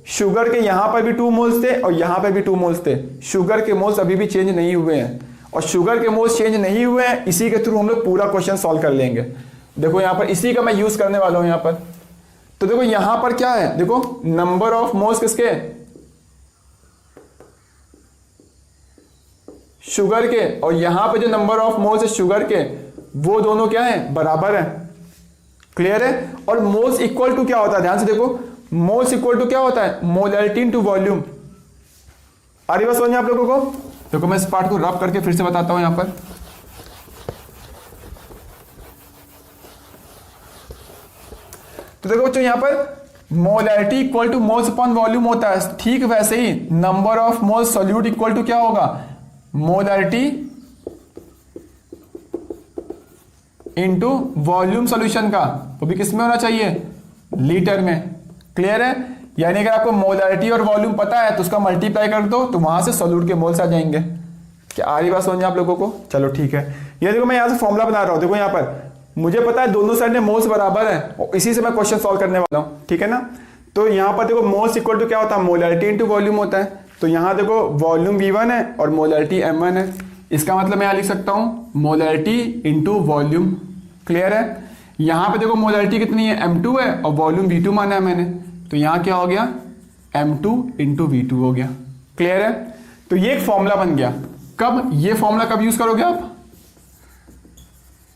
Speaker 1: शुगर के यहां पर भी 2 मोल्स थे और यहां पर भी 2 मोल्स थे। शुगर के मोल्स अभी भी चेंज नहीं हुए हैं और शुगर के मोल्स चेंज नहीं हुए हैं, इसी के थ्रू हम लोग पूरा क्वेश्चन सॉल्व कर लेंगे। देखो यहां पर इसी का मैं यूज करने वाला हूं यहां पर। तो देखो यहां पर क्या है, देखो नंबर ऑफ मोल्स किसके, शुगर के, और यहां पे जो नंबर ऑफ मोल्स है शुगर के वो दोनों क्या है, बराबर है। क्लियर है। और मोल्स इक्वल टू क्या होता है, ध्यान से देखो, मोल्स इक्वल टू क्या होता है, मोलैरिटी इनटू वॉल्यूम। आ रही बात समझ में आप लोगों को। देखो मैं इस पार्ट को रब करके फिर से बताता हूं यहां पर। तो देखो बच्चों यहां पर molarity equal to moles upon volume होता है, ठीक वैसे ही number of moles solute equal to क्या होगा, मोलैरिटी इनटू वॉल्यूम सॉल्यूशन का, वो भी किस में होना चाहिए, लीटर में। क्लियर है। यानी अगर आपको मोलैरिटी और वॉल्यूम पता है तो उसका मल्टीप्लाई कर दो तो वहां से सॉल्यूट के मोल्स आ जाएंगे। क्या आ रही बात समझ आप लोगों को। चलो ठीक है। ये देखो मैं यहां से फॉर्मूला बना रहा हूं, देखो यहां पर मुझे पता है दोनों साइड में मोल्स बराबर है और इसी से मैं क्वेश्चन सॉल्व करने वाला हूं, ठीक है ना। तो यहां पर देखो मोल्स इक्वल टू क्या होता है, मोलैरिटी इनटू वॉल्यूम होता है। तो यहां देखो वॉल्यूम V1 है और मोलैरिटी M1 है। इसका मतलब मैं यहां लिख सकता हूं मोलैरिटी इनटू वॉल्यूम। क्लियर है। यहां पे देखो मोलैरिटी कितनी है, M2 है और वॉल्यूम V2 माना है मैंने, तो यहां क्या हो गया, M2 इंटू V2 हो गया। क्लियर है। तो ये एक फॉर्मूला बन गया। कब ये फॉर्मूला कब यूज करोगे आप,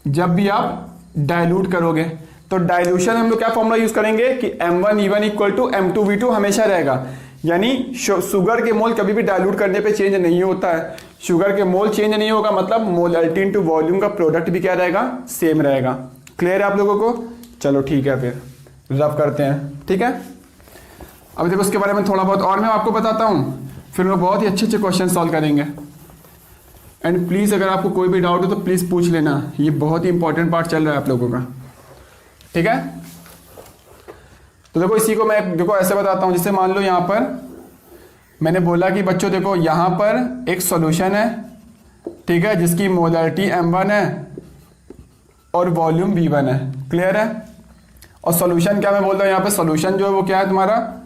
Speaker 1: जब भी आप डाइल्यूट करोगे। तो डाइल्यूशन हम लोग क्या फॉर्मूला यूज करेंगे कि M1E1 इक्वल टू M2V2 हमेशा रहेगा। यानी शुगर के मोल कभी भी डाइल्यूट करने पे चेंज नहीं होता है। शुगर के मोल चेंज नहीं होगा मतलब मोलैरिटी इनटू वॉल्यूम का प्रोडक्ट भी क्या रहेगा, सेम रहेगा। क्लियर है आप लोगों को। चलो ठीक है, फिर रब करते हैं। ठीक है। अब देखो उसके बारे में थोड़ा बहुत और मैं आपको बताता हूं, फिर लोग बहुत ही अच्छे अच्छे क्वेश्चन सॉल्व करेंगे। एंड प्लीज अगर आपको कोई भी डाउट हो तो प्लीज पूछ लेना, ये बहुत ही इंपॉर्टेंट पार्ट चल रहा है आप लोगों का। ठीक है। तो देखो इसी को मैं देखो ऐसे बताता हूं, जैसे मान लो यहां पर मैंने बोला कि बच्चों देखो यहां पर एक सॉल्यूशन है, ठीक है, जिसकी मोलैरिटी M1 है और वॉल्यूम V1 है। क्लियर है। और सॉल्यूशन क्या मैं बोल रहा हूं, यहां पर सॉल्यूशन जो है वो क्या है तुम्हारा,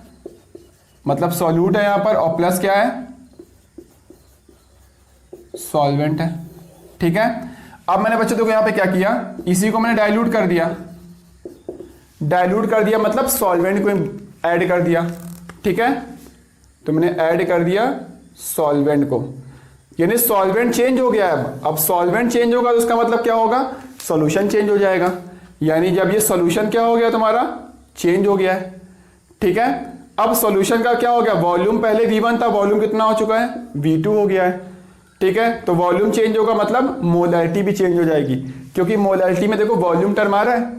Speaker 1: मतलब सॉल्यूट है यहां पर, और प्लस क्या है, सॉल्वेंट है। ठीक है। अब मैंने बच्चों देखो यहां पे क्या किया, इसी को मैंने डाइल्यूट कर दिया। डाइल्यूट कर दिया मतलब सॉल्वेंट को ऐड कर दिया। ठीक है। तो मैंने ऐड कर दिया सॉल्वेंट को, यानी सॉल्वेंट चेंज हो गया। अब सॉल्वेंट चेंज होगा तो उसका मतलब क्या होगा, सॉल्यूशन चेंज हो जाएगा। यानी जब ये सॉल्यूशन क्या हो गया तुम्हारा, चेंज हो गया है। ठीक है। अब सॉल्यूशन का क्या हो गया, वॉल्यूम पहले V1 था, वॉल्यूम कितना हो चुका है, V2 हो गया है। ठीक है। तो वॉल्यूम चेंज होगा मतलब मोलैरिटी भी चेंज हो जाएगी, क्योंकि मोलैरिटी में देखो वॉल्यूम टर्म आ रहा है।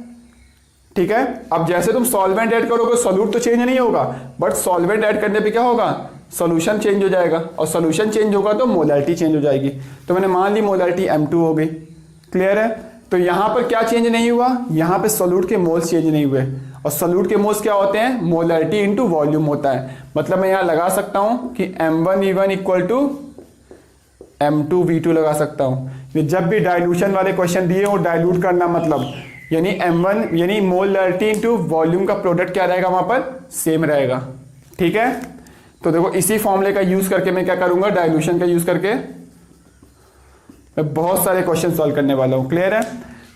Speaker 1: ठीक है। अब जैसे तुम सॉल्वेंट ऐड करोगे सॉल्यूट तो चेंज नहीं होगा, बट सॉल्वेंट ऐड करने पे क्या होगा, सॉल्यूशन चेंज हो जाएगा, और सॉल्यूशन चेंज होगा तो मोलैरिटी चेंज हो जाएगी। तो मैंने मान ली मोलैरिटी M2 हो गई। क्लियर है। तो यहां पर क्या चेंज नहीं हुआ, यहां पे सॉल्यूट के मोल्स चेंज नहीं हुए, और सॉल्यूट के मोल्स क्या होते हैं, मोलैरिटी इनटू वॉल्यूम होता है। मतलब मैं यहां लगा सकता हूं कि M1E1 इक्वल टू M2V2 लगा सकता हूं। जब भी डाइल्यूशन वाले क्वेश्चन दिए वो डाइल्यूट करना मतलब यानी M1 यानी मोलैरिटी इनटू वॉल्यूम का प्रोडक्ट क्या रहेगा, वहां पर सेम रहेगा। ठीक है। तो देखो इसी फॉर्मूले का यूज करके मैं क्या करूंगा, डाइल्यूशन का यूज करके मैं बहुत सारे क्वेश्चन सॉल्व करने वाला हूं। क्लियर है।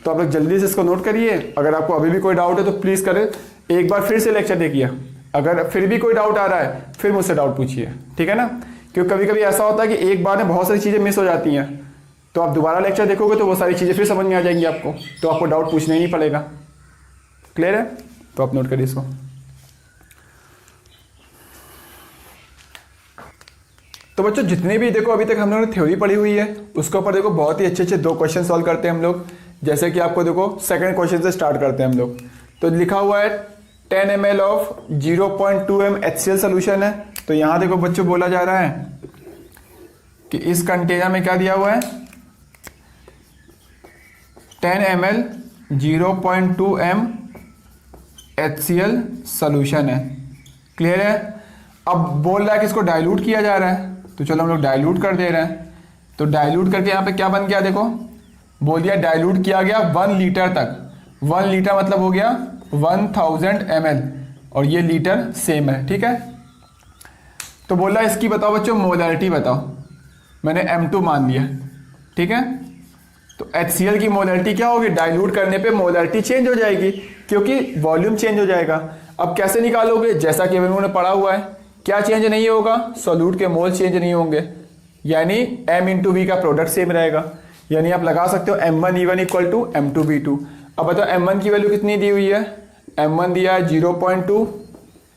Speaker 1: तो आप लोग जल्दी से इसको नोट करिए। अगर आपको अभी भी कोई डाउट है तो प्लीज करें, एक बार फिर से लेक्चर देखिए। अगर फिर भी कोई डाउट आ रहा है फिर मुझसे डाउट पूछिए। ठीक है ना। क्योंकि कभी कभी ऐसा होता है कि एक बार में बहुत सारी चीजें मिस हो जाती हैं, तो आप दोबारा लेक्चर देखोगे तो वो सारी चीजें फिर समझ में आ जाएंगी आपको, तो आपको डाउट पूछना ही नहीं पड़ेगा। क्लियर है। तो आप नोट करिए इसको। तो बच्चों जितने भी देखो अभी तक हम लोगों ने थ्योरी पढ़ी हुई है उसके ऊपर देखो बहुत ही अच्छे अच्छे 2 क्वेश्चन सॉल्व करते हैं हम लोग। जैसे कि आपको देखो सेकंड क्वेश्चन से स्टार्ट करते हैं हम लोग। तो लिखा हुआ है 10 ml of 0.2 m HCl solution है। तो यहां देखो बच्चों बोला जा रहा है कि इस कंटेनर में क्या दिया हुआ है, 10 ml 0.2 m HCl सोल्यूशन है। क्लियर है। अब बोल रहा है कि इसको डाइल्यूट किया जा रहा है, तो चलो हम लोग डाइल्यूट कर दे रहे हैं। तो डाइल्यूट करके यहाँ पे क्या बन गया, देखो बोल दिया डाइल्यूट किया गया 1 लीटर तक। 1 लीटर मतलब हो गया 1000 ml, और ये लीटर सेम है। ठीक है। तो बोला इसकी बताओ बच्चों मोलैरिटी बताओ, मैंने M2 मान लिया, ठीक है। तो HCl की मोलैरिटी क्या होगी, डाइल्यूट करने पे मोलैरिटी चेंज हो जाएगी क्योंकि वॉल्यूम चेंज हो जाएगा। अब कैसे निकालोगे, जैसा कि उन्होंने पढ़ा हुआ है, क्या चेंज नहीं होगा, सॉल्यूट के मोल चेंज नहीं होंगे, यानी M इंटू वी का प्रोडक्ट सेम रहेगा। यानी आप लगा सकते हो M1E1 इक्वल टू M2V2। अब बताओ M1 की वैल्यू कितनी दी हुई है, M1 दिया है 0.2,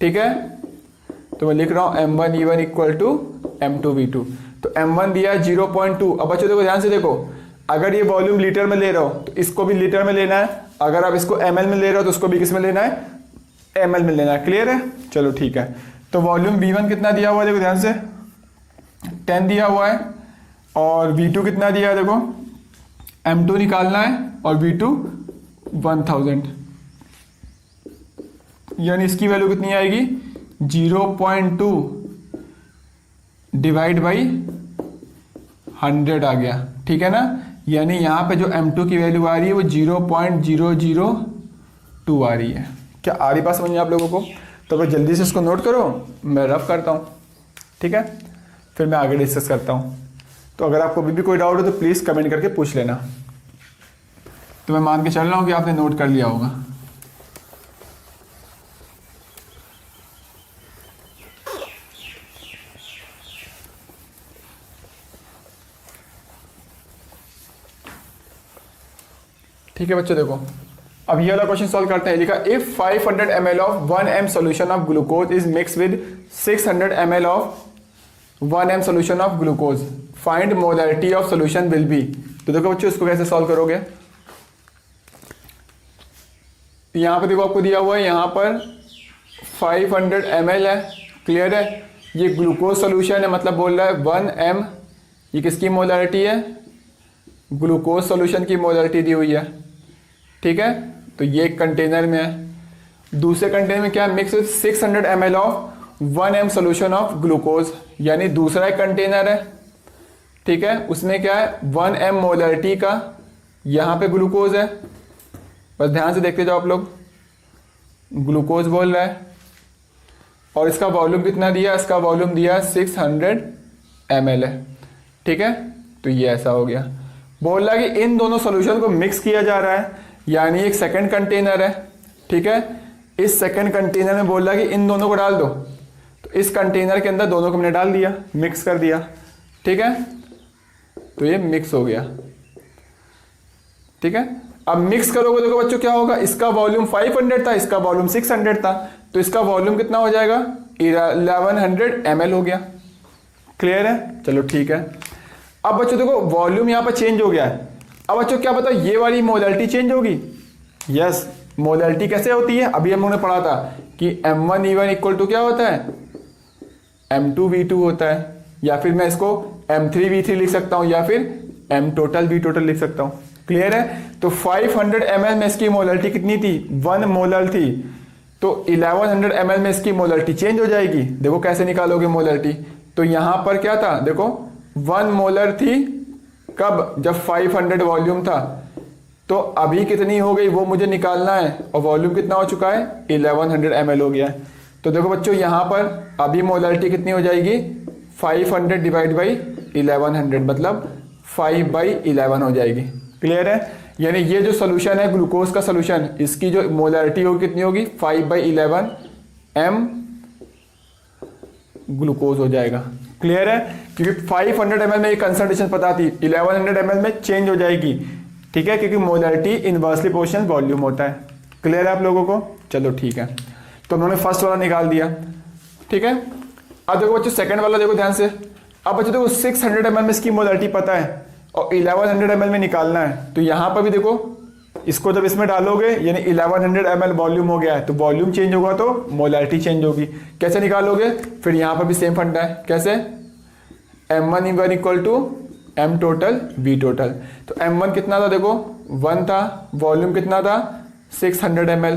Speaker 1: ठीक है। तो मैं लिख रहा हूँ M1E1 इक्वल टू M2V2। तो M1 दिया है 0.2। अब बच्चों देखो ध्यान से देखो, अगर ये वॉल्यूम लीटर में ले रहा हो तो इसको भी लीटर में लेना है, अगर आप इसको ml में ले रहे हो तो उसको भी किस में लेना है, ml में लेना है। क्लियर है, चलो ठीक है। तो वॉल्यूम V1 कितना दिया हुआ है, देखो ध्यान से 10 दिया हुआ है, और V2 कितना दिया है, देखो M2 निकालना है और V2 1000, यानी इसकी वैल्यू कितनी आएगी 0.2 डिवाइड बाई 100 आ गया, ठीक है ना। यानी यहाँ पे जो M2 की वैल्यू आ रही है वो 0.002 आ रही है। क्या आ रही बात समझ में आप लोगों को? तो भाई जल्दी से इसको नोट करो, मैं रफ करता हूँ, ठीक है, फिर मैं आगे डिस्कस करता हूँ। तो अगर आपको अभी भी कोई डाउट हो तो प्लीज़ कमेंट करके पूछ लेना। तो मैं मान के चल रहा हूँ कि आपने नोट कर लिया होगा। ठीक है बच्चों, देखो अब ये वाला क्वेश्चन सॉल्व करते हैं। लिखा if 500 ml of 1 m solution of glucose is mix with 600 ml of 1 m solution of glucose, find molarity of solution will be. तो देखो बच्चों इसको कैसे सॉल्व करोगे, यहाँ पर देखो आपको दिया हुआ है, यहाँ पर 500 ml है, क्लियर है। ये ग्लूकोज सोल्यूशन है, मतलब बोल रहा है 1 m, ये किसकी मोलैरिटी है, ग्लूकोज सोल्यूशन की मोलैरिटी दी हुई है, ठीक है। तो ये एक कंटेनर में है, दूसरे कंटेनर में क्या है, mix with 600 ml of 1 m solution of glucose, यानी दूसरा एक कंटेनर है, ठीक है। उसमें क्या है 1 m मोलैरिटी का, यहाँ पे ग्लूकोज है, बस ध्यान से देखते जाओ आप लोग, ग्लूकोज बोल रहा है, और इसका वॉल्यूम कितना दिया, इसका वॉल्यूम दिया 600 ml है, ठीक है। तो ये ऐसा हो गया, बोल रहा है कि इन दोनों सॉल्यूशन को मिक्स किया जा रहा है, यानी एक सेकंड कंटेनर है, ठीक है। इस सेकंड कंटेनर में बोल रहा है कि इन दोनों को डाल दो, तो इस कंटेनर के अंदर दोनों को मैंने डाल दिया, मिक्स कर दिया, ठीक है। तो ये मिक्स हो गया, ठीक है। अब मिक्स करोगे देखो बच्चों क्या होगा, इसका वॉल्यूम 500 था, इसका वॉल्यूम 600 था, तो इसका वॉल्यूम कितना हो जाएगा 1100 ml हो गया, क्लियर है, चलो ठीक है। अब बच्चों देखो वॉल्यूम यहाँ पर चेंज हो गया है, अब बच्चों क्या पता ये वाली मोलैरिटी चेंज होगी, यस। मोलैरिटी कैसे होती है, अभी हम लोगों ने पढ़ा था कि M1E1 इक्वल टू क्या होता है, M2V2 होता है, या फिर मैं इसको M3V3 लिख सकता हूँ, या फिर M टोटल V टोटल लिख सकता हूँ, क्लियर है। तो 500 ml में इसकी मोलैरिटी कितनी थी, 1 मोलर थी, तो 1100 ml में इसकी मोलैरिटी चेंज हो जाएगी। देखो कैसे निकालोगे मोलैरिटी, तो यहाँ पर क्या था, देखो 1 मोलर थी कब, जब 500 वॉल्यूम था, तो अभी कितनी हो गई वो मुझे निकालना है, और वॉल्यूम कितना हो चुका है 1100 ml हो गया है। तो देखो बच्चों यहाँ पर अभी मोलैरिटी कितनी हो जाएगी 500 डिवाइड बाई 1100, मतलब 5/11 हो जाएगी, क्लियर है। यानी ये जो सोल्यूशन है ग्लूकोज का सोल्यूशन, इसकी जो मोलैरिटी होगी कितनी होगी 5/11 m ग्लूकोज हो जाएगा, क्लियर है। क्योंकि 500 ml में एक कंसंट्रेशन पता थी, 1100 ml में चेंज हो जाएगी, ठीक है, क्योंकि मोलैरिटी इनवर्सली प्रोपोर्शनल वॉल्यूम होता है, क्लियर है आप लोगों को, चलो ठीक है। तो उन्होंने फर्स्ट वाला निकाल दिया, ठीक है। अब देखो बच्चों सेकंड वाला देखो ध्यान से, अब बच्चों देखो 600 ml में इसकी मोलैरिटी पता है और 1100 ml में निकालना है, तो यहाँ पर भी देखो इसको जब इसमें डालोगे यानी 1100 ml वॉल्यूम हो गया है, तो वॉल्यूम चेंज होगा तो मोलैरिटी चेंज होगी। कैसे निकालोगे, फिर यहाँ पर भी सेम फंडा है, कैसे, M1E1 equal to M total V total. तो M1 कितना था, देखो 1 था, वॉल्यूम कितना था 600 ml,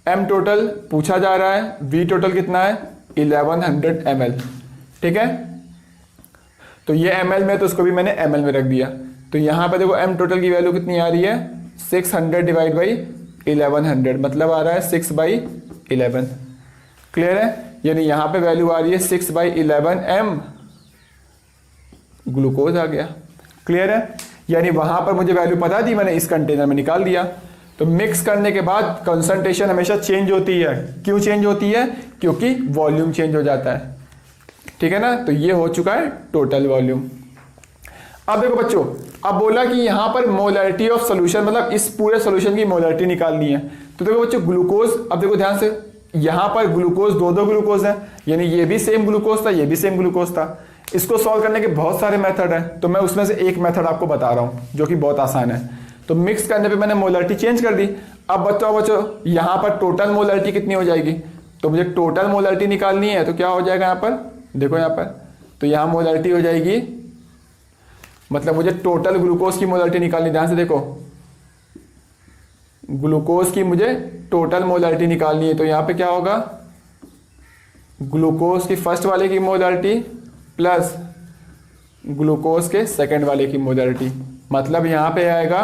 Speaker 1: M टोटल पूछा जा रहा है, V टोटल कितना है 1100 ml, ठीक है। तो ये ml में, तो उसको भी मैंने ml में रख दिया। तो यहाँ पे देखो M टोटल की वैल्यू कितनी आ रही है 600 डिवाइड बाई 1100, मतलब आ रहा है 6/11, क्लियर है। यानी यहाँ पे वैल्यू आ रही है 6/11 m ग्लूकोज आ गया। क्लियर है? यानी वहां पर मुझे वैल्यू पता थी, मैंने इस कंटेनर में निकाल दिया। तो मिक्स करने के बाद कंसंट्रेशन हमेशा चेंज होती है। क्यों चेंज होती है? क्योंकि वॉल्यूम चेंज हो जाता है। ठीक है ना? तो ये हो चुका है टोटल वॉल्यूम। अब देखो बच्चों, अब बोला कि यहां पर मोलैरिटी ऑफ सोल्यूशन, मतलब इस पूरे सोल्यूशन की मोलैरिटी निकालनी है। तो देखो बच्चों, ग्लूकोज, अब देखो ध्यान से, यहां पर ग्लूकोज दो ग्लूकोज है, यानी ये भी सेम ग्लूकोज था, ये भी सेम ग्लूकोज था। इसको सॉल्व करने के बहुत सारे मेथड हैं, तो मैं उसमें से एक मेथड आपको बता रहा हूं जो कि बहुत आसान है। तो मिक्स करने पे मैंने मोलैरिटी चेंज कर दी। अब बच्चों यहां पर टोटल मोलैरिटी कितनी हो जाएगी? तो मुझे टोटल मोलैरिटी निकालनी है, तो क्या हो जाएगा यहां पर? देखो यहां पर, तो यहां मोलैरिटी हो जाएगी, मतलब मुझे टोटल ग्लूकोज की मोलैरिटी निकालनी। ध्यान से देखो, ग्लूकोज की मुझे टोटल मोलैरिटी निकालनी है। तो यहां पे क्या होगा? ग्लूकोज की फर्स्ट वाले की मोलैरिटी प्लस ग्लूकोज के सेकंड वाले की मोलैरिटी, मतलब यहां पे आएगा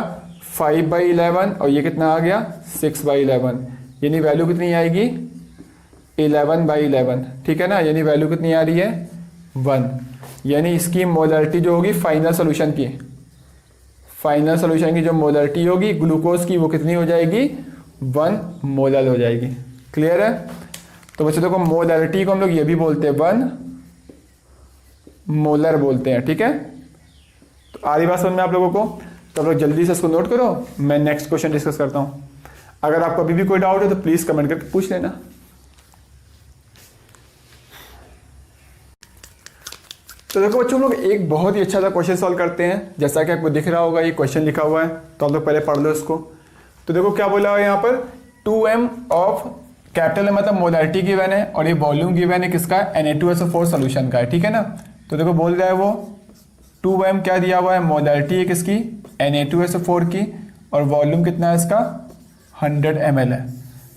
Speaker 1: 5/11 और ये कितना आ गया? 6/11, यानी वैल्यू कितनी आएगी? 11/11। ठीक है ना? यानी वैल्यू कितनी आ रही है? 1। यानी इसकी मोलैरिटी जो होगी फाइनल सोल्यूशन की, फाइनल सोल्यूशन की जो मोलैरिटी होगी ग्लूकोज की, वो कितनी हो जाएगी? 1 मोलर हो जाएगी। क्लियर है? तो बच्चों देखो, मोलैरिटी को हम लोग ये भी बोलते हैं 1 मोलर बोलते हैं। ठीक है? तो आ रही बात समझ में आप लोगों को? तो आप लोग जल्दी से इसको नोट करो, मैं नेक्स्ट क्वेश्चन डिस्कस करता हूं। अगर आपको अभी भी कोई डाउट है तो प्लीज कमेंट करके पूछ लेना। तो देखो बच्चों, हम लोग एक बहुत ही अच्छा सा क्वेश्चन सॉल्व करते हैं। जैसा कि आपको दिख रहा होगा, ये क्वेश्चन लिखा हुआ है, तो आप लोग पहले पढ़ लो इसको। तो देखो क्या बोला है यहाँ पर, 2m ऑफ कैपिटल है, मतलब मोलैरिटी गिवन है, और ये वॉल्यूम गिवन है किसका? Na2SO4 सोल्यूशन का है। ठीक है ना? तो देखो बोल रहा है वो 2m क्या दिया हुआ है? मोलैरिटी है किसकी? Na2SO4 की, और वॉल्यूम कितना है इसका? 100 ml है।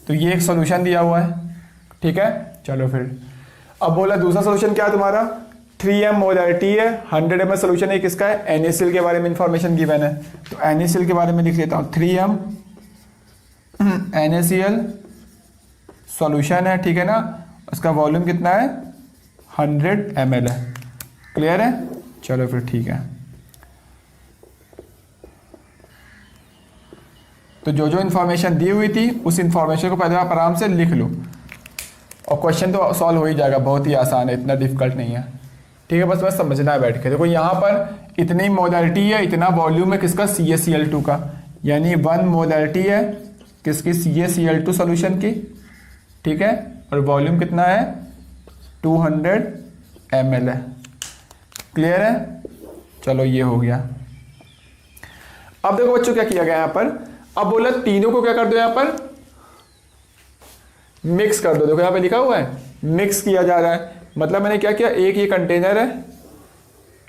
Speaker 1: तो ये एक सोल्यूशन दिया हुआ है। ठीक है, चलो फिर अब बोला दूसरा सोल्यूशन क्या है तुम्हारा? 3m मोलैरिटी है, 100 ml सोल्यूशन है, किसका है? NaCl के बारे में इंफॉर्मेशन गिवन है। तो NaCl के बारे में लिख लेता हूँ, 3m NaCl सॉल्यूशन है। ठीक है ना? उसका वॉल्यूम कितना है? 100 ml है। क्लियर है? चलो फिर ठीक है। तो जो जो इन्फॉर्मेशन दी हुई थी उस इन्फॉर्मेशन को पहले आप आराम से लिख लो, और क्वेश्चन तो सॉल्व हो ही जाएगा, बहुत ही आसान है, इतना डिफिकल्ट नहीं है। ठीक है, बस समझना है बैठ के। देखो यहाँ पर इतनी मोलैरिटी है, इतना वॉल्यूम है किसका? CaCl2 का, यानी 1 मोलैरिटी है किसकी? CaCl2 सोल्यूशन की। ठीक है, और वॉल्यूम कितना है? 200 ml है। क्लियर है? चलो ये हो गया। अब देखो बच्चों क्या किया गया यहाँ पर, अब बोला तीनों को क्या कर दो, यहाँ पर मिक्स कर दो। देखो यहाँ पे लिखा हुआ है मिक्स किया जा रहा है, मतलब मैंने क्या किया, एक ये कंटेनर है,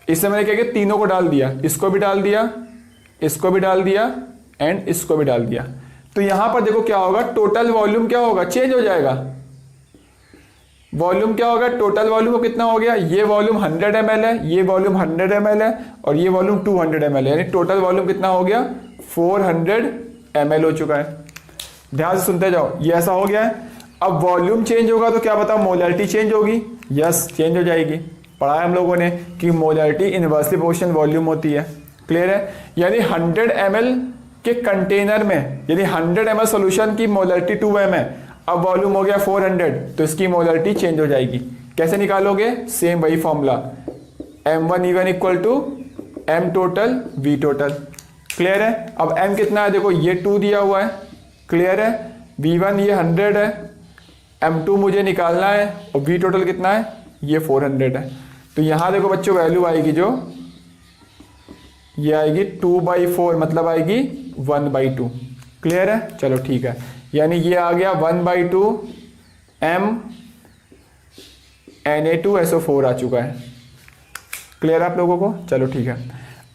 Speaker 1: इससे मैंने क्या किया, तीनों को डाल दिया, इसको भी डाल दिया, इसको भी डाल दिया, एंड इसको भी डाल दिया। तो यहां पर देखो क्या होगा, टोटल वॉल्यूम क्या होगा? चेंज हो जाएगा। वॉल्यूम क्या होगा? टोटल वॉल्यूम कितना हो गया? ये वॉल्यूम 100 ml है, ये वॉल्यूम 100 ml है, और ये वॉल्यूम 200 ml है, यानी टोटल वॉल्यूम कितना हो गया? 400 ml हो चुका है। ध्यान से सुनते जाओ, ये ऐसा हो गया है। अब वॉल्यूम चेंज होगा तो क्या बताओ, मोलैरिटी चेंज होगी? यस, चेंज हो जाएगी। पढ़ा है हम लोगों ने कि मोलैरिटी इनवर्सली प्रोपोर्शनल वॉल्यूम होती है। क्लियर है? यानी 100 ml के कंटेनर में, यानी 100 ml सॉल्यूशन की मोलैरिटी 2m है, अब वॉल्यूम हो गया 400, तो इसकी मोलैरिटी चेंज हो जाएगी। कैसे निकालोगे? सेम वही formula, m1 even equal to m total v total. Clear है? अब m कितना है? देखो ये 2 दिया हुआ है। क्लियर है? v1 ये 100 है, m2 मुझे निकालना है, और v टोटल कितना है? ये 400 है। तो यहां देखो बच्चों वैल्यू आएगी, जो ये आएगी 2/4, मतलब आएगी 1/2। क्लियर है? चलो ठीक है, यानी ये आ गया 1/2 m Na2SO4 आ चुका है। क्लियर है आप लोगों को? चलो ठीक है।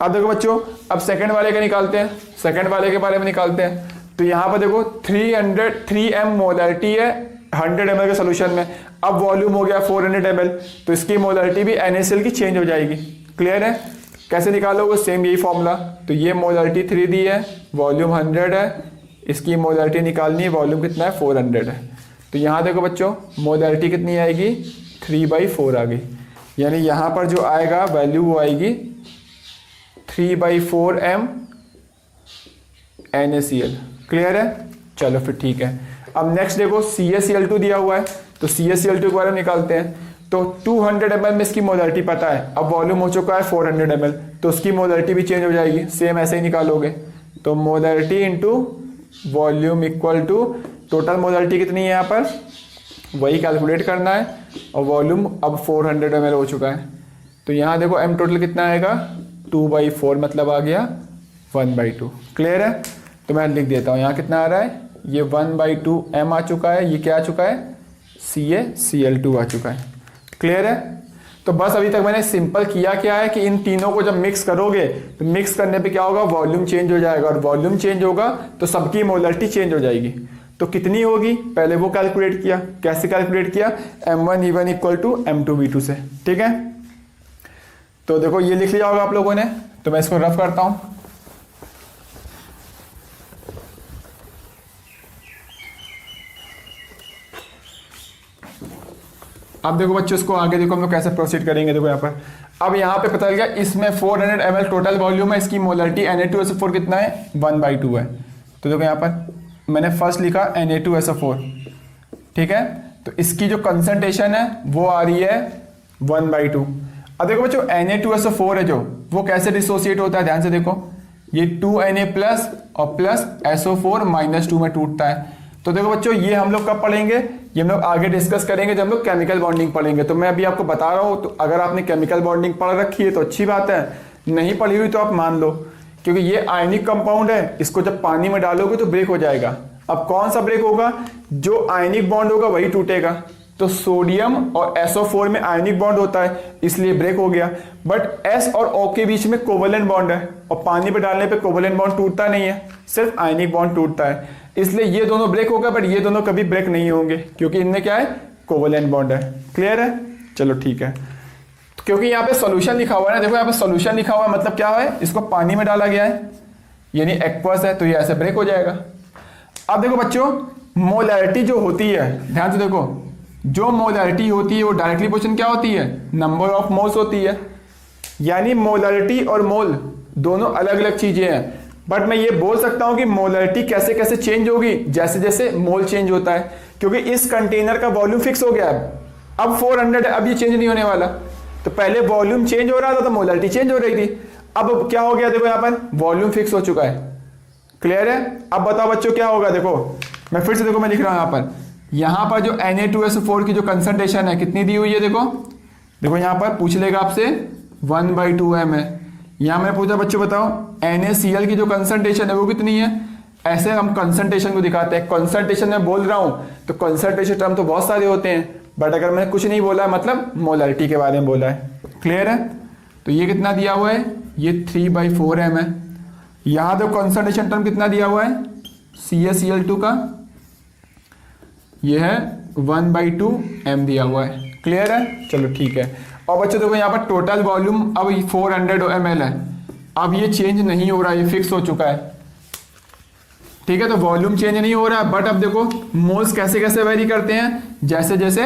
Speaker 1: अब देखो बच्चों, अब सेकंड वाले का निकालते हैं, सेकंड वाले के बारे में निकालते हैं। तो यहां पर देखो 3m मोलैरिटी है 100 ml के सोल्यूशन में, अब वॉल्यूम हो गया 400 ml, तो इसकी मोलैरिटी भी NaCl की चेंज हो जाएगी। क्लियर है? कैसे निकालोगे? सेम यही फॉर्मूला। तो ये मोलैरिटी 3 दी है, वॉल्यूम 100 है, इसकी मोलैरिटी निकालनी है, वॉल्यूम कितना है? 400 है। तो यहाँ देखो बच्चों मोलैरिटी कितनी आएगी 3/4 आ गई, यानी यहाँ पर जो आएगा वैल्यू वो आएगी 3/4 m NaCl। क्लियर है? चलो फिर ठीक है। अब नेक्स्ट देखो CaCl2 दिया हुआ है, तो CaCl2 के बारे में निकालते हैं। तो 200 ml में इसकी मोलैरिटी पता है, अब वॉल्यूम हो चुका है 400 ml, तो उसकी मोलैरिटी भी चेंज हो जाएगी, सेम ऐसे ही निकालोगे। तो molarity into volume equal to total molarity कितनी है यहाँ पर वही कैलकुलेट करना है, और वॉल्यूम अब 400 ml हो चुका है। तो यहाँ देखो m टोटल कितना आएगा 2/4, मतलब आ गया 1/2। क्लियर है? तो मैं लिख देता हूँ यहाँ कितना आ रहा है, ये 1/2 m आ चुका है, ये क्या आ चुका है CaCl2 आ चुका है। क्लियर है? तो बस अभी तक मैंने सिंपल किया क्या है कि इन तीनों को जब मिक्स करोगे तो मिक्स करने पे क्या होगा, वॉल्यूम चेंज हो जाएगा, और वॉल्यूम चेंज होगा तो सबकी मोलैरिटी चेंज हो जाएगी। तो कितनी होगी पहले वो कैलकुलेट किया। कैसे कैलकुलेट किया, m1E1 इक्वल टू m2V2 से। ठीक है, तो देखो ये लिख लिया होगा आप लोगों ने, तो मैं इसको रफ करता हूं। अब देखो बच्चों इसको आगे देखो हम लोग कैसे प्रोसीड करेंगे। देखो यहाँ पर अब यहाँ पे पता चल गया इसमें 400 ml टोटल वॉल्यूम है, इसकी मोलैरिटी Na2SO4 कितना है 1/2 है। तो देखो यहाँ पर मैंने फर्स्ट लिखा Na2SO4, ठीक है, तो इसकी जो कंसंट्रेशन है वो आ रही है 1/2। अब देखो बच्चों Na2SO4 है जो वो कैसे डिसोसिएट होता है, ध्यान से देखो, ये 2Na प्लस और प्लस SO4 -2 में टूटता है। तो देखो बच्चों ये हम लोग कब पढ़ेंगे, ये हम लोग आगे डिस्कस करेंगे जब हम लोग केमिकल बॉन्डिंग पढ़ेंगे। तो मैं अभी आपको बता रहा हूँ, तो अगर आपने केमिकल बॉन्डिंग पढ़ रखी है तो अच्छी बात है, नहीं पढ़ी हुई तो आप मान लो, क्योंकि ये आयनिक कंपाउंड है, इसको जब पानी में डालोगे तो ब्रेक हो जाएगा। अब कौन सा ब्रेक होगा, जो आयनिक बॉन्ड होगा वही टूटेगा। तो सोडियम और SO4 में आयनिक बॉन्ड होता है इसलिए ब्रेक हो गया, बट S और O के बीच में कोवेलेंट बॉन्ड है, और पानी पे डालने पे कोवेलेंट बॉन्ड टूटता नहीं है, सिर्फ आयनिक बॉन्ड टूटता है, इसलिए ये दोनों ब्रेक होगा, बट ये दोनों कभी ब्रेक नहीं होंगे क्योंकि इनमें क्या है, कोवेलेंट बॉन्ड है। क्लियर है? चलो ठीक है, क्योंकि यहाँ पे सॉल्यूशन लिखा हुआ है ना, देखो यहाँ पे सॉल्यूशन लिखा हुआ है, मतलब क्या है, इसको पानी में डाला गया है, यानी एक्वस है, तो ये ऐसे ब्रेक हो जाएगा। अब देखो बच्चों मोलैरिटी जो होती है, ध्यान से देखो, जो मोलैरिटी होती है वो डायरेक्टली प्रोपोर्शनल क्या होती है, नंबर ऑफ मोल्स होती है, यानी मोलैरिटी और मोल दोनों अलग अलग चीजें हैं। बट मैं ये बोल सकता हूं कि मोलैरिटी कैसे कैसे चेंज होगी, जैसे जैसे मोल चेंज होता है, क्योंकि इस कंटेनर का वॉल्यूम फिक्स हो गया है, अब 400 है, अब ये चेंज नहीं होने वाला। तो पहले वॉल्यूम चेंज हो रहा था तो मोलैरिटी चेंज हो रही थी, अब क्या हो गया, देखो यहाँ पर वॉल्यूम फिक्स हो चुका है। क्लियर है? अब बताओ बच्चों क्या होगा, देखो मैं फिर से देखो मैं लिख रहा हूं यहाँ पर जो Na2SO4 की जो कंसंट्रेशन है कितनी दी हुई है, देखो यहाँ पर पूछ लेगा आपसे 1/2 m है। यहाँ मैंने पूछा बच्चों बताओ NaCl की जो कंसंट्रेशन है वो कितनी है, ऐसे हम कंसंट्रेशन को दिखाते हैं। कंसंट्रेशन में बोल रहा हूं तो कंसंट्रेशन टर्म तो बहुत सारे होते हैं, बट अगर मैंने कुछ नहीं बोला है मतलब मोलैरिटी के बारे में बोला है। क्लियर है? तो ये कितना दिया हुआ है, ये 3/4 m है। यहाँ तो कंसंट्रेशन टर्म कितना दिया हुआ है CaCl2 का, ये है 1/2 m दिया हुआ है। क्लियर है? चलो ठीक है। और बच्चों देखो यहाँ पर टोटल वॉल्यूम अब 400 ml है, अब ये चेंज नहीं हो रहा, ये फिक्स हो चुका है। ठीक है, तो वॉल्यूम चेंज नहीं हो रहा है, बट अब देखो मोल्स कैसे कैसे वेरी करते हैं, जैसे जैसे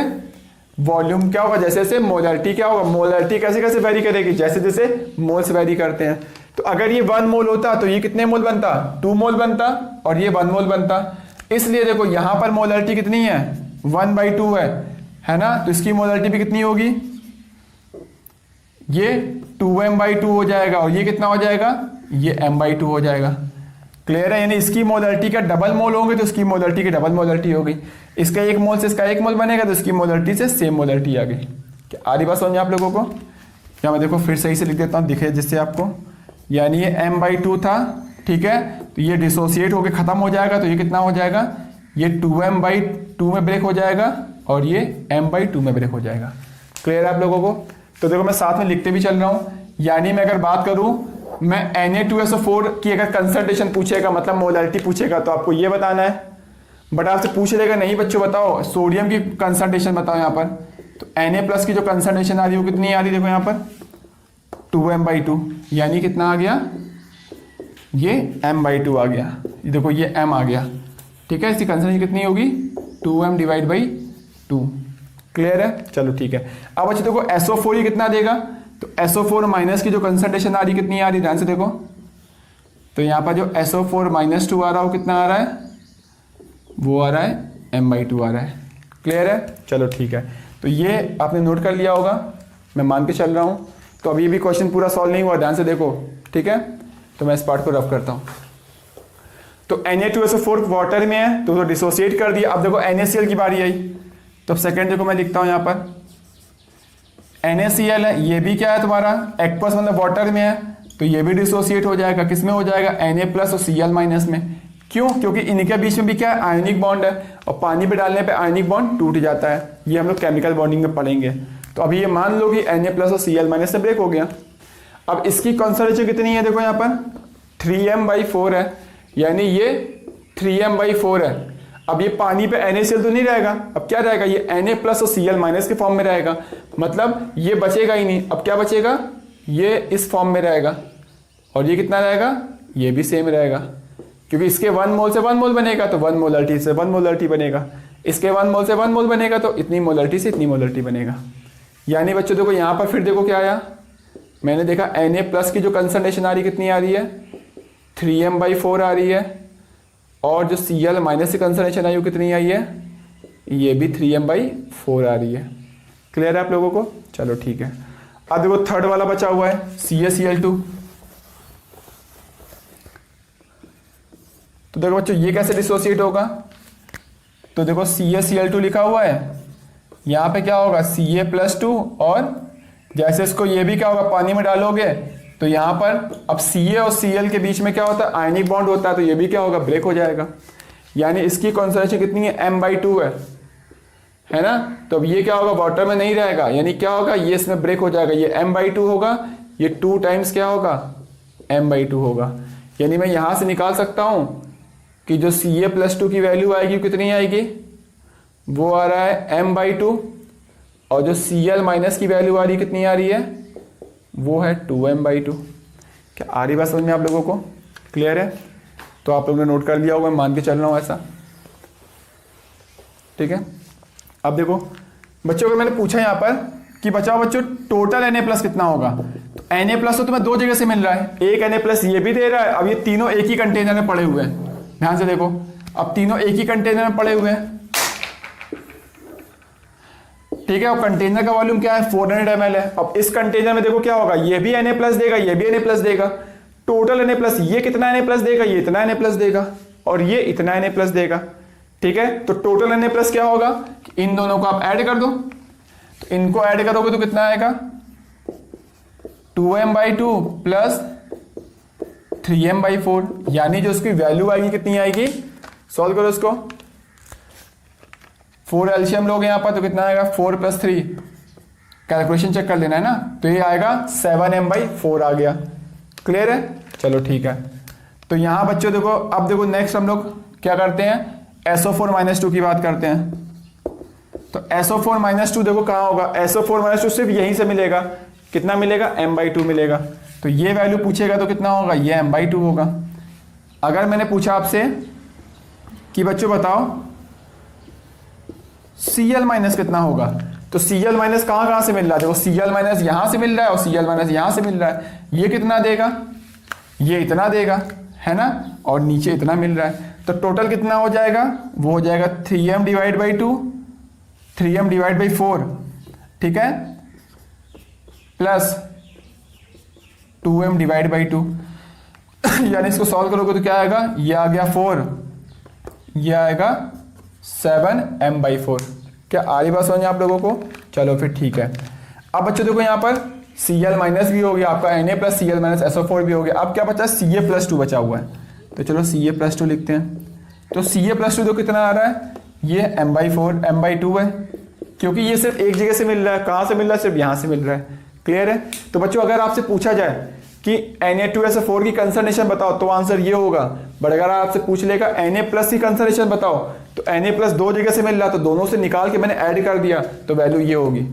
Speaker 1: वॉल्यूम क्या होगा, जैसे जैसे मोलैरिटी क्या होगा, मोलैरिटी कैसे कैसे वेरी करेगी, जैसे जैसे मोल्स वेरी करते हैं। तो अगर ये 1 मोल होता तो ये कितने मोल बनता, 2 मोल बनता, और ये 1 मोल बनता। इसलिए देखो यहां पर मोलैरिटी कितनी है 1/2 है ना, तो इसकी मोलैरिटी भी कितनी होगी, ये 2m/2 हो जाएगा, और ये कितना हो जाएगा, ये m/2 हो जाएगा। क्लियर है? यानी इसकी मोलैरिटी का डबल मोल होंगे तो इसकी मोलैरिटी की डबल मोलैरिटी होगी, इसका 1 मोल से इसका 1 मोल बनेगा तो इसकी मोलैरिटी से सेम मोलैरिटी आ गई। क्या आ रही बात समझ आप लोगों को? क्या मैं देखो फिर सही से लिख देता हूं दिखे जिससे आपको, यानी ये m/2 था, ठीक है, तो ये डिसोसिएट होकर खत्म हो जाएगा, तो ये कितना हो जाएगा, ये 2m/2 में ब्रेक हो जाएगा और ये m/2 में ब्रेक हो जाएगा। क्लियर है आप लोगों को? तो देखो मैं साथ में लिखते भी चल रहा हूं, यानी मैं अगर बात करूं, मैं Na2SO4 की अगर कंसंट्रेशन पूछेगा, मतलब मोलैरिटी पूछेगा, तो आपको ये बताना है, बट आपसे पूछ लेगा नहीं बच्चों बताओ सोडियम की कंसंट्रेशन बताओ यहाँ पर, तो Na+ की जो कंसंट्रेशन आ रही है वो कितनी आ रही है, देखो यहाँ पर 2m/2, यानी कितना आ गया, ये m/2 आ गया, देखो ये m आ गया। ठीक है, इसकी कंसंट्रेशन कितनी होगी 2m डिवाइड बाई 2। क्लियर है, चलो ठीक है। अब अच्छा देखो SO4 ये कितना देगा, तो SO4 माइनस की जो कंसंट्रेशन आ रही कितनी आ रही, ध्यान से देखो। तो यहाँ पर जो SO4 माइनस 2 आ रहा है वो कितना आ रहा है, वो आ रहा है m/2 आ रहा है। क्लियर है, चलो ठीक है। तो ये आपने नोट कर लिया होगा, मैं मान के चल रहा हूँ। तो अभी भी क्वेश्चन पूरा सॉल्व नहीं हुआ, ध्यान से देखो, ठीक है। तो मैं इस पार्ट को रफ करता हूँ। तो Na2SO4 वाटर में है तो डिसोसिएट कर दिया। अब देखो NaCl की बारी आई, तो सेकेंड देखो मैं लिखता हूँ यहाँ पर NaCl है, ये भी क्या है तुम्हारा एक्वस मतलब वाटर में है, तो ये भी डिसोसिएट हो जाएगा, किस में हो जाएगा, Na प्लस और Cl माइनस में। क्यों, क्योंकि इनके बीच में भी क्या है, आयनिक बॉन्ड है, और पानी पे डालने पे आयनिक बॉन्ड टूट जाता है। ये हम लोग केमिकल बॉन्डिंग में पढ़ेंगे। तो अभी ये मान लो कि Na प्लस और Cl माइनस से ब्रेक हो गया। अब इसकी कॉन्सेंट्रेशन कितनी है, देखो यहाँ पर 3m/4 है, यानी ये 3m/4 है। अब ये पानी पे NaCl तो नहीं रहेगा, अब क्या रहेगा, ये Na प्लस और Cl माइनस के फॉर्म में रहेगा, मतलब ये बचेगा ही नहीं। अब क्या बचेगा, ये इस फॉर्म में रहेगा, और ये कितना रहेगा, ये भी सेम रहेगा, क्योंकि इसके 1 मोल से 1 मोल बनेगा तो 1 मोलरिटी से 1 मोलरिटी बनेगा, इसके 1 मोल से 1 मोल बनेगा तो इतनी मोलरिटी से इतनी मोलरिटी बनेगा। यानी बच्चों देखो यहाँ पर फिर देखो क्या आया, मैंने देखा Na प्लस की जो कंसंट्रेशन आ रही कितनी आ रही है, 3m/4 आ रही है, और जो Cl माइनस की कंसंट्रेशन आई वो कितनी आई है, ये भी 3m/4 आ रही है। क्लियर है आप लोगों को, चलो ठीक है। अब देखो थर्ड वाला बचा हुआ है CaCl2। तो देखो बच्चों ये कैसे डिसोसिएट होगा, तो देखो CaCl2 लिखा हुआ है, यहाँ पे क्या होगा Ca+2, और जैसे इसको ये भी क्या होगा पानी में डालोगे तो यहाँ पर अब Ca और Cl के बीच में क्या होता है, आयनिक बॉन्ड होता है, तो ये भी क्या होगा, ब्रेक हो जाएगा। यानी इसकी कॉन्सेंट्रेशन कितनी है, m/2 है ना। तो अब ये क्या होगा, वाटर में नहीं रहेगा, यानी क्या होगा, ये इसमें ब्रेक हो जाएगा, ये m/2 होगा, ये 2 टाइम्स क्या होगा, m/2 होगा। यानी मैं यहाँ से निकाल सकता हूँ कि जो Ca+2 की वैल्यू आएगी कितनी आएगी, वो आ रहा है m/2, और जो Cl माइनस की वैल्यू आ रही कितनी आ रही है, वो है 2m/2। क्या आ रही बात समझ में आप लोगों को, क्लियर है। तो आप लोगों ने नोट कर लिया होगा, मैं मान के चल रहा हूँ ऐसा, ठीक है। अब देखो बच्चों को मैंने पूछा यहाँ पर कि बचाओ बच्चों टोटल Na+ कितना होगा, तो Na+ तो तुम्हें 2 जगह से मिल रहा है, एक Na+ ये भी दे रहा है। अब ये तीनों एक ही कंटेनर में पड़े हुए हैं, ध्यान से देखो, अब तीनों एक ही कंटेनर में पड़े हुए हैं, ठीक है। और कंटेनर का वॉल्यूम क्या है, 400 ml है। अब इस कंटेनर में देखो क्या होगा, ये भी Na+ देगा, ये भी Na+ देगा, टोटल Na+, ये कितना Na+ देगा, ये इतना Na+ देगा, और ये इतना Na+ देगा, ठीक है। तो टोटल Na+ क्या होगा, इन दोनों को आप ऐड कर दो, तो इनको ऐड करोगे तो कितना आएगा, 2m/2 प्लस 3m/4, यानी जो उसकी वैल्यू आएगी कितनी आएगी, सॉल्व करो इसको, 4 एलसीएम लोगे यहाँ पर तो कितना आएगा, 4 + 3, कैलकुलेशन चेक कर लेना है ना, तो ये आएगा 7m/4 आ गया। क्लियर है, चलो ठीक है। तो यहाँ बच्चों देखो, अब देखो नेक्स्ट हम लोग क्या करते हैं, SO4 - 2 की बात करते हैं। तो SO4 - 2 देखो कहाँ होगा, SO4 - 2 सिर्फ यहीं से मिलेगा, कितना मिलेगा, m/2 मिलेगा। तो ये वैल्यू पूछेगा तो कितना होगा, ये m/2 होगा। अगर मैंने पूछा आपसे कि बच्चों बताओ Cl- कितना होगा, तो Cl- कहाँ से मिल रहा है, देखो Cl- यहां से मिल रहा है और Cl- यहां से मिल रहा है, ये कितना देगा, ये इतना देगा, है ना, और नीचे इतना मिल रहा है, तो टोटल कितना हो जाएगा, वो हो जाएगा 3m divide by 2, 3m divide by 4, ठीक है, प्लस 2m डिवाइड बाई 2। यानी इसको सॉल्व करोगे तो क्या आएगा, ये आ गया 4, ये आएगा 7m/4। क्या आ रही बात समझ आप लोगों को, चलो फिर ठीक है। अब बच्चों देखो यहाँ पर Cl- भी हो गया आपका, Na + Cl- SO4 भी हो गया। अब क्या बचा, Ca+2 बचा हुआ है, तो चलो Ca+2 लिखते हैं। तो Ca+2 तो कितना आ रहा है, ये m/4 m/2 है, क्योंकि ये सिर्फ एक जगह से मिल रहा है, कहाँ से मिल रहा है, सिर्फ यहाँ से मिल रहा है। क्लियर है। तो बच्चों अगर आपसे पूछा जाए कि Na2SO4 की कंसंट्रेशन बताओ तो आंसर ये होगा, बट अगर आपसे पूछ लेगा Na+ की कंसंट्रेशन बताओ, तो Na+ 2 जगह से मिल रहा, तो दोनों से निकाल के मैंने ऐड कर दिया, तो वैल्यू ये होगी।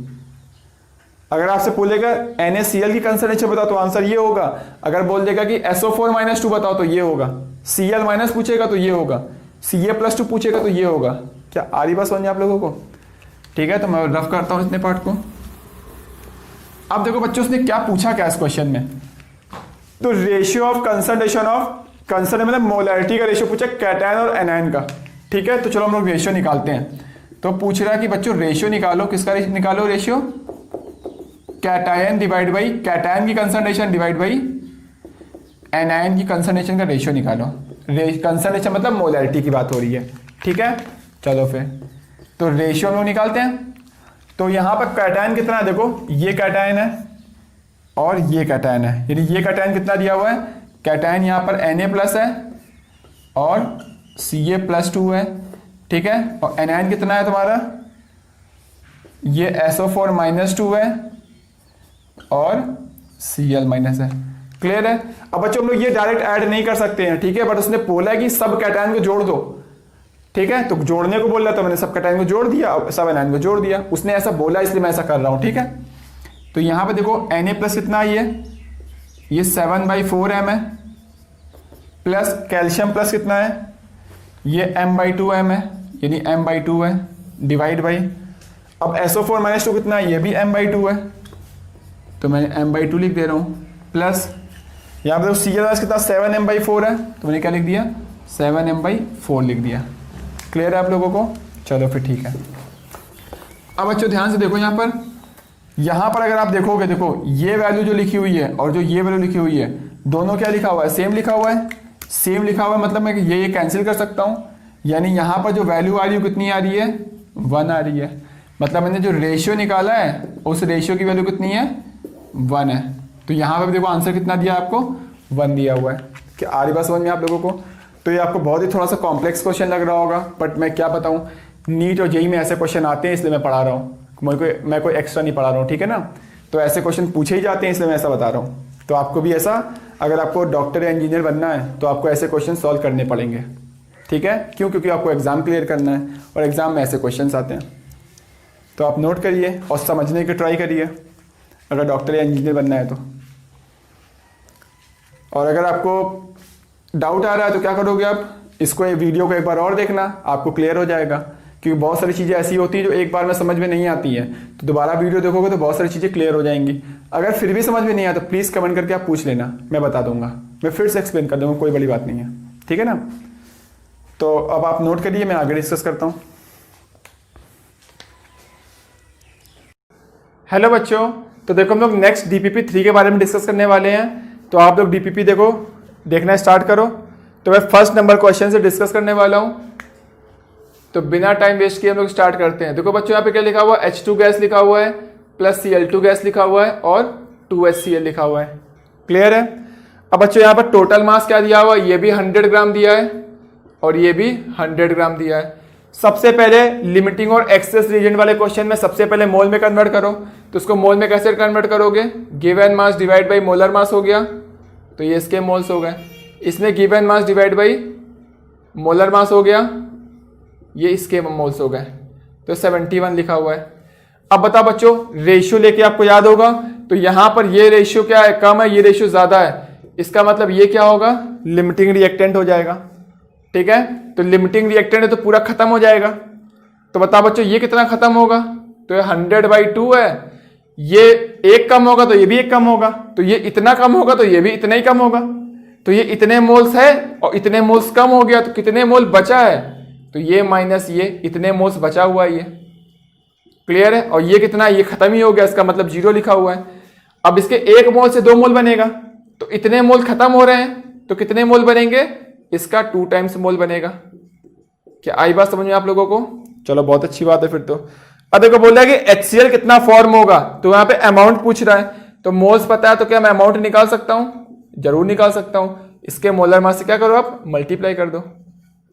Speaker 1: अगर आपसे पूछेगा NaCl की कंसंट्रेशन बताओ तो आंसर ये होगा। अगर बोल देगा कि SO4 - 2 बताओ तो ये होगा। Cl- पूछेगा तो ये होगा, Ca+2 पूछेगा तो ये होगा। क्या आ रही बात समझ में आप लोगों को? ठीक है, तो मैं रफ करता हूँ इतने पार्ट को। अब देखो बच्चों उसने क्या पूछा क्या इस क्वेश्चन में, तो रेशियो ऑफ कंसंट्रेशन ऑफ मतलब मोलैरिटी का रेशियो पूछा कैटायन और एनायन का। ठीक है, तो चलो हम लोग रेशियो निकालते हैं। तो पूछ रहा है कि बच्चों रेशियो निकालो, किसका निकालो ratio? Cation divide by cation की कंसंट्रेशन डिवाइड बाई एनायन की कंसंट्रेशन का रेशियो निकालो। कंसंट्रेशन मतलब मोलैरिटी की बात हो रही है। ठीक है, चलो फिर तो रेशियो हम लोग निकालते हैं। तो यहां पर कैटायन कितना है, देखो ये कैटायन है और ये कैटायन है, यानी ये कैटायन कितना दिया हुआ है, कैटायन यहां पर Na+ है और Ca+2 है। ठीक है, और एनायन कितना है तुम्हारा, ये SO4- है और Cl- है। क्लियर है? अब बच्चों हम लोग ये डायरेक्ट ऐड नहीं कर सकते हैं, ठीक है, बट उसने बोला कि सब कैटायन को जोड़ दो। ठीक है, तो जोड़ने को बोल रहा था, मैंने सब कैटायन को जोड़ दिया, सब एनायन को जोड़ दिया। उसने ऐसा बोला इसलिए मैं ऐसा कर रहा हूं। ठीक है, तो यहां पे देखो Na+ कितना है, ये 7/4 m है, प्लस कैल्शियम प्लस कितना है, ये m/2 m है, यानी m/2 है, डिवाइड बाई अब SO4- कितना है, ये भी m/2 है, तो मैं m/2 लिख दे रहा हूं, प्लस यहाँ पर Cl कितना 7m/4 है, तो मैंने क्या लिख दिया 7m/4 लिख दिया। क्लियर है आप लोगों को? चलो फिर ठीक है। अब बच्चों ध्यान से देखो यहाँ पर अगर आप देखोगे, देखो ये वैल्यू जो लिखी हुई है और जो ये वैल्यू लिखी हुई है, दोनों क्या लिखा हुआ है, सेम लिखा हुआ है। सेम लिखा हुआ है मतलब मैं ये कैंसिल कर सकता हूँ, यानी यहाँ पर जो वैल्यू आ रही है कितनी आ रही है, 1 आ रही है। मतलब मैंने जो रेशियो निकाला है उस रेशियो की वैल्यू कितनी है, 1 है। तो यहाँ पर देखो आंसर कितना दिया आपको, 1 दिया हुआ है। क्या आ रही बात समझ में आप लोगों को? तो ये आपको बहुत ही थोड़ा सा कॉम्प्लेक्स क्वेश्चन लग रहा होगा, बट मैं क्या बताऊँ, नीट और जेईई में ऐसे क्वेश्चन आते हैं इसलिए मैं पढ़ा रहा हूँ, मैं कोई एक्स्ट्रा नहीं पढ़ा रहा हूँ। ठीक है ना, तो ऐसे क्वेश्चन पूछे ही जाते हैं इसलिए मैं ऐसा बता रहा हूँ। तो आपको भी ऐसा, अगर आपको डॉक्टर या इंजीनियर बनना है तो आपको ऐसे क्वेश्चन सॉल्व करने पड़ेंगे। ठीक है, क्यों? क्योंकि आपको एग्जाम क्लियर करना है और एग्जाम में ऐसे क्वेश्चन आते हैं। तो आप नोट करिए और समझने की ट्राई करिए अगर डॉक्टर या इंजीनियर बनना है तो। और अगर आपको डाउट आ रहा है तो क्या करोगे आप, इसको ये वीडियो को एक बार और देखना, आपको क्लियर हो जाएगा। क्योंकि बहुत सारी चीज़ें ऐसी होती हैं जो एक बार में समझ में नहीं आती हैं, तो दोबारा वीडियो देखोगे तो बहुत सारी चीज़ें क्लियर हो जाएंगी। अगर फिर भी समझ में नहीं आया तो प्लीज़ कमेंट करके आप पूछ लेना, मैं बता दूंगा, मैं फिर से एक्सप्लेन कर दूंगा, कोई बड़ी बात नहीं है। ठीक है ना, तो अब आप नोट करिए, मैं आगे डिस्कस करता हूँ। हेलो बच्चों, तो देखो हम लोग नेक्स्ट DPP3 के बारे में डिस्कस करने वाले हैं। तो आप लोग DPP देखना स्टार्ट करो। तो मैं फर्स्ट नंबर क्वेश्चन से डिस्कस करने वाला हूँ, तो बिना टाइम वेस्ट किए हम लोग स्टार्ट करते हैं। देखो बच्चों यहाँ पे क्या लिखा हुआ है, H2 गैस लिखा हुआ है, प्लस Cl2 गैस लिखा हुआ है और 2HCl लिखा हुआ है। क्लियर है? अब बच्चों यहाँ पर टोटल मास क्या दिया हुआ है, ये भी 100 ग्राम दिया है और ये भी 100 ग्राम दिया है। सबसे पहले लिमिटिंग और एक्सेस रीजन वाले क्वेश्चन में सबसे पहले मोल में कन्वर्ट करो। तो इसको मोल में कैसे कन्वर्ट करोगे, given mass divide by molar mass हो गया, तो ये इसके मोल्स हो गए। इसमें given mass divide by molar mass हो गया, ये इसके मोल्स हो गए, तो 71 लिखा हुआ है। अब बताओ बच्चों, रेशियो लेके आपको याद होगा, तो यहां पर ये रेशियो क्या है, कम है, ये रेशियो ज्यादा है, इसका मतलब ये क्या होगा, लिमिटिंग रिएक्टेंट हो जाएगा। ठीक है, तो लिमिटिंग रिएक्टेंट है तो पूरा खत्म हो जाएगा। तो बताओ बच्चों ये कितना खत्म होगा, तो ये 100/2 है, ये एक कम होगा तो ये भी एक कम होगा, तो ये इतना कम होगा तो ये भी इतना ही कम होगा। तो ये इतने मोल्स है और इतने मोल्स कम हो गया, तो कितने मोल बचा है, तो ये माइनस ये इतने मोल्स बचा हुआ है ये। क्लियर है? और ये कितना, ये खत्म ही हो गया, इसका मतलब 0 लिखा हुआ है। अब इसके 1 मोल से 2 मोल बनेगा, तो इतने मोल खत्म हो रहे हैं, तो कितने मोल बनेंगे, इसका 2 टाइम्स मोल बनेगा। क्या आई बात समझ में आप लोगों को? चलो बहुत अच्छी बात है फिर तो। अब देखो बोल रहा है कि HCl कितना फॉर्म होगा, तो यहाँ पे अमाउंट पूछ रहा है, तो मोल्स पता है तो क्या मैं अमाउंट निकाल सकता हूं, जरूर निकाल सकता हूं। इसके मोलर मास से क्या करो आप, मल्टीप्लाई कर दो,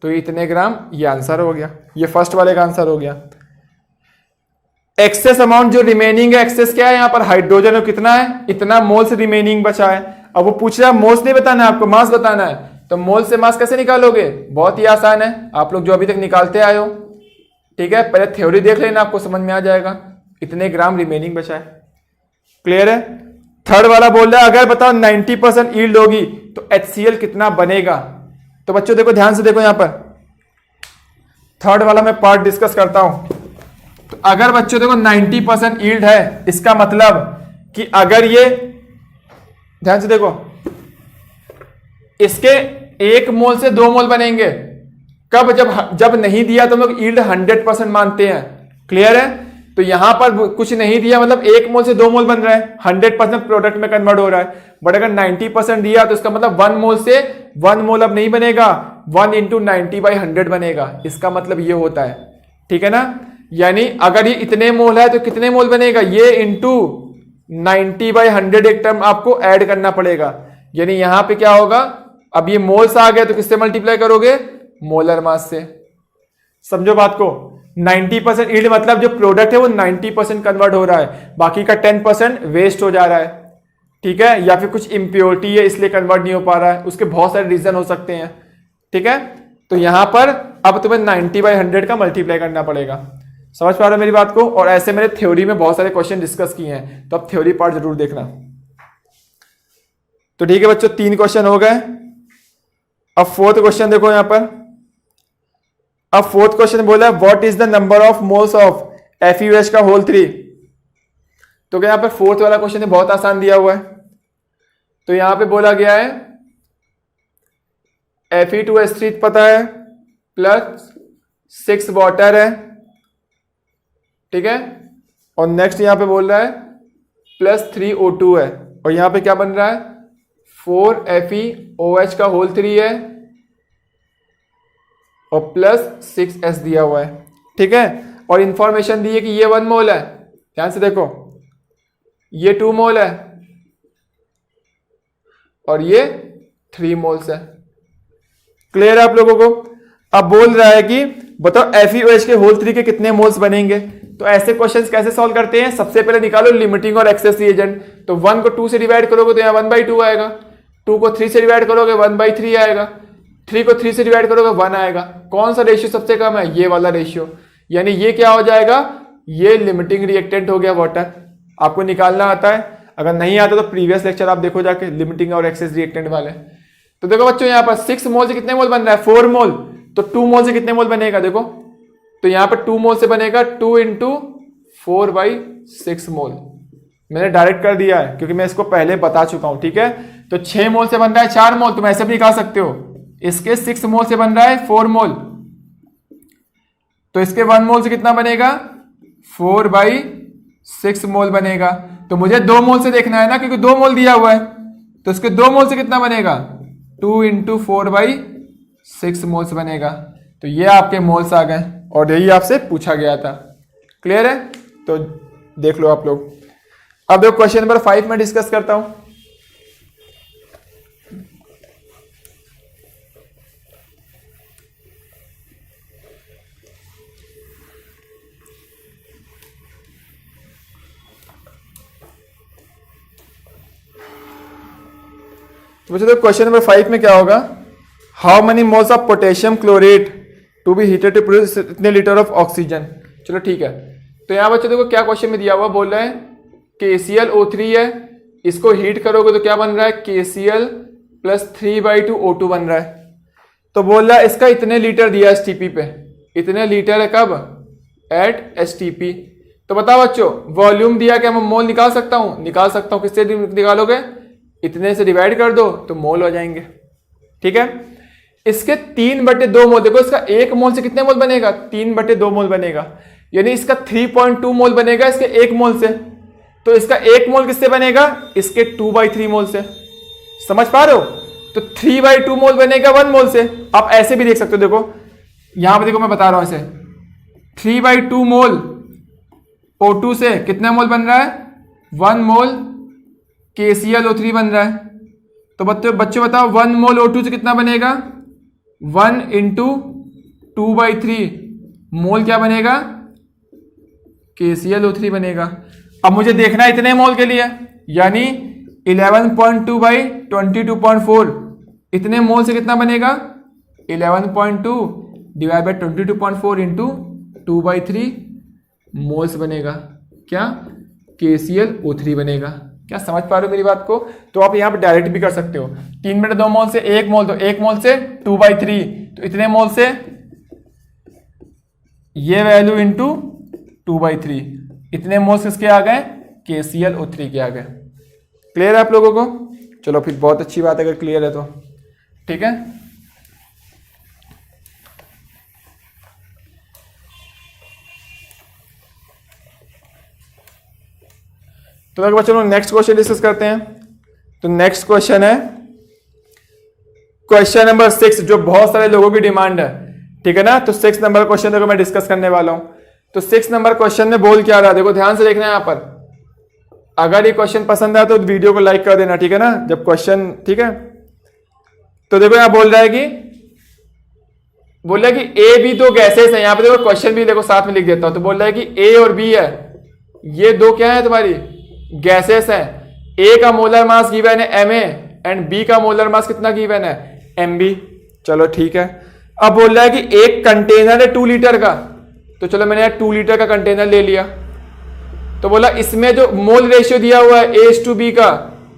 Speaker 1: तो इतने ग्राम, ये आंसर हो गया, ये फर्स्ट वाले का आंसर हो गया। एक्सेस अमाउंट जो रिमेनिंग है, एक्सेस क्या है यहाँ पर, हाइड्रोजन कितना है, इतना मोल्स रिमेनिंग बचा है। अब वो पूछ रहा है मोल्स नहीं बताना है आपको, मास बताना है, तो मोल से मास कैसे निकालोगे, बहुत ही आसान है, आप लोग जो अभी तक निकालते आए हो। ठीक है, पहले थ्योरी देख लेना, आपको समझ में आ जाएगा। इतने ग्राम रिमेनिंग बचा है। क्लियर है? थर्ड वाला बोल रहा है अगर बताओ 90% यील्ड होगी तो HCl कितना बनेगा। तो बच्चों देखो ध्यान से देखो, यहां पर थर्ड वाला मैं पार्ट डिस्कस करता हूं। तो अगर बच्चों देखो 90% यील्ड है, इसका मतलब कि अगर ये, ध्यान से देखो, इसके 1 मोल से 2 मोल बनेंगे। कब? जब नहीं दिया तो हम लोग यील्ड 100% मानते हैं। क्लियर है? तो यहां पर कुछ नहीं दिया मतलब 1 मोल से 2 मोल बन रहा है, 100% प्रोडक्ट में कन्वर्ट हो रहा है। बट अगर 90% दिया तो इसका मतलब 1 मोल से 1 मोल अब नहीं बनेगा, 1 इंटू 90/100 बनेगा। इसका मतलब ये होता है, ठीक है ना। यानी अगर ये इतने मोल है तो कितने मोल बनेगा, ये इंटू 90/100 एक टर्म आपको ऐड करना पड़ेगा। यानी यहां पे क्या होगा, अब ये मोल्स आ गए तो किससे मल्टीप्लाई करोगे, मोलर मास से। समझो बात को। 90% यील्ड मतलब जो प्रोडक्ट है वो 90% कन्वर्ट हो रहा है, बाकी का 10% वेस्ट हो जा रहा है, ठीक है, या फिर कुछ इम्प्योरिटी है इसलिए कन्वर्ट नहीं हो पा रहा है। उसके बहुत सारे रीजन हो सकते हैं, ठीक है। तो यहां पर अब तुम्हें 90/100 का मल्टीप्लाई करना पड़ेगा। समझ पा रहे हो मेरी बात को। और ऐसे मैंने थ्योरी में बहुत सारे क्वेश्चन डिस्कस किए हैं, तो अब थ्योरी पार्ट जरूर देखना। तो ठीक है बच्चों, 3 क्वेश्चन हो गए। अब 4th क्वेश्चन देखो यहां पर। अब 4th क्वेश्चन बोला what is the number of moles of FeOH का होल 3। तो क्या यहां पर 4th वाला क्वेश्चन बहुत आसान दिया हुआ है। तो यहां पे बोला गया है Fe2H3 पता है, प्लस 6 वाटर है, ठीक है। और नेक्स्ट यहां पे बोल रहा है प्लस 3 O2 है, और यहां पे क्या बन रहा है 4 FeOH का होल 3 है और प्लस 6S दिया हुआ है, ठीक है। और इंफॉर्मेशन दी है कि ये 1 मोल है। ध्यान से देखो, ये 2 मोल है और ये 3 मोल्स है। क्लियर है आप लोगों को। अब बोल रहा है कि बताओ FeOH के होल 3 के कितने मोल्स बनेंगे। तो ऐसे क्वेश्चंस कैसे सॉल्व करते हैं, सबसे पहले निकालो लिमिटिंग और एक्सेस रिएजेंट। तो 1 को 2 से डिवाइड करोगे तो यहाँ 1/2 आएगा, 2 को 3 से डिवाइड करोगे 1/3 आएगा, 3 को 3 से डिवाइड करोगे 1 आएगा। कौन सा रेशियो सबसे कम है, ये वाला रेशियो। यानी ये क्या हो जाएगा, ये लिमिटिंग रिएक्टेंट हो गया वाटर। आपको निकालना आता है, अगर नहीं आता तो प्रीवियस लेक्चर आप देखो जाके लिमिटिंग और एक्सेस रिएक्टेंट वाले। तो देखो बच्चों यहाँ पर 6 मोल से कितने मोल बन रहा है, 4 मोल। तो 2 मोल से कितने मोल बनेगा, देखो तो यहाँ पर 2 मोल से बनेगा 2 इंटू 4/6 मोल। मैंने डायरेक्ट कर दिया है क्योंकि मैं इसको पहले बता चुका हूं, ठीक है। तो 6 मोल से बन रहा है 4 मोल, तुम ऐसे भी निकाल सकते हो। इसके 6 मोल से बन रहा है 4 मोल, तो इसके 1 मोल से कितना बनेगा 4/6 मोल बनेगा। तो मुझे 2 मोल से देखना है ना, क्योंकि 2 मोल दिया हुआ है। तो इसके 2 मोल से कितना बनेगा 2 इंटू 4/6 मोल्स बनेगा। तो ये आपके मोल्स आ गए और यही आपसे पूछा गया था। क्लियर है, तो देख लो आप लोग। अब देखो क्वेश्चन नंबर 5 में डिस्कस करता हूं। तो बच्चों देखो क्वेश्चन नंबर 5 में क्या होगा, how many moles of potassium chlorate to be heated to produce इतने लीटर ऑफ ऑक्सीजन। चलो ठीक है। तो यहां बच्चों देखो क्या क्वेश्चन में दिया हुआ, बोल रहा है KClO3 है, इसको हीट करोगे तो क्या बन रहा है KCl प्लस 3/2 O2 बन रहा है। तो बोल रहा है इसका इतने लीटर दिया STP पे, इतने लीटर है कब एट STP। तो बताओ बच्चों वॉल्यूम दिया, क्या मैं मोल निकाल सकता हूं, निकाल सकता हूं। किससे निकालोगे, इतने से डिवाइड कर दो तो मोल हो जाएंगे, ठीक है। इसके 3/2 मोल, देखो इसका 1 मोल से कितने मोल बनेगा 3/2 मोल बनेगा, यानी इसका 3.2 मोल बनेगा इसके 1 मोल से। तो इसका 1 मोल किससे बनेगा, इसके 2/3 मोल से। समझ पा रहे हो, तो 3/2 मोल बनेगा 1 मोल से। आप ऐसे भी देख सकते हो, देखो यहां पर देखो मैं बता रहा हूं ऐसे 3/2 मोल O2 से कितना मोल बन रहा है 1 मोल KClO3 बन रहा है। तो बच्चों बताओ 1 मोल O2 से कितना बनेगा 1 इंटू 2/3 मोल क्या बनेगा KClO3 बनेगा। अब मुझे देखना है इतने मोल के लिए, यानी 11.2/22.4 इतने मोल से कितना बनेगा 11.2 डिवाइड बाई 22.4 इंटू 2/3 मोल्स बनेगा, क्या KClO3 बनेगा। क्या समझ पा रहे हो मेरी बात को। तो आप यहां पर डायरेक्ट भी कर सकते हो, 3/2 मोल से 1 मोल, तो 1 मोल से 2/3, तो इतने मोल से ये वैल्यू इंटू 2/3, इतने मोल्स किसके आ गए, KClO3 के आ गए। क्लियर है आप लोगों को? चलो फिर बहुत अच्छी बात है अगर क्लियर है तो, ठीक है। तो अगर बच्चों नेक्स्ट क्वेश्चन डिस्कस करते हैं। तो नेक्स्ट क्वेश्चन है क्वेश्चन नंबर 6, जो बहुत सारे लोगों की डिमांड है, ठीक है ना। तो 6 नंबर क्वेश्चन देखो मैं डिस्कस करने वाला हूं। तो 6 नंबर क्वेश्चन में बोल क्या रहा है, देखो ध्यान से देखना है यहाँ पर। अगर ये क्वेश्चन पसंद आया तो वीडियो को लाइक कर देना, ठीक है ना, जब क्वेश्चन, ठीक है। तो देखो यहां बोल रहा है कि ए बी दो गैसेस है। यहां पे देखो क्वेश्चन भी देखो साथ में लिख देता हूं। तो बोल रहा है कि ए और बी है, ये दो क्या है तुम्हारी गैसेस है। ए का मोलर मास गिवन है Ma एंड बी का मोलर मास कितना गिवन है, Mb। चलो ठीक है। अब बोल रहा है कि एक कंटेनर है 2 लीटर का। तो चलो मैंने यार 2 लीटर का कंटेनर ले लिया। तो बोला इसमें जो मोल रेशियो दिया हुआ है A/B का,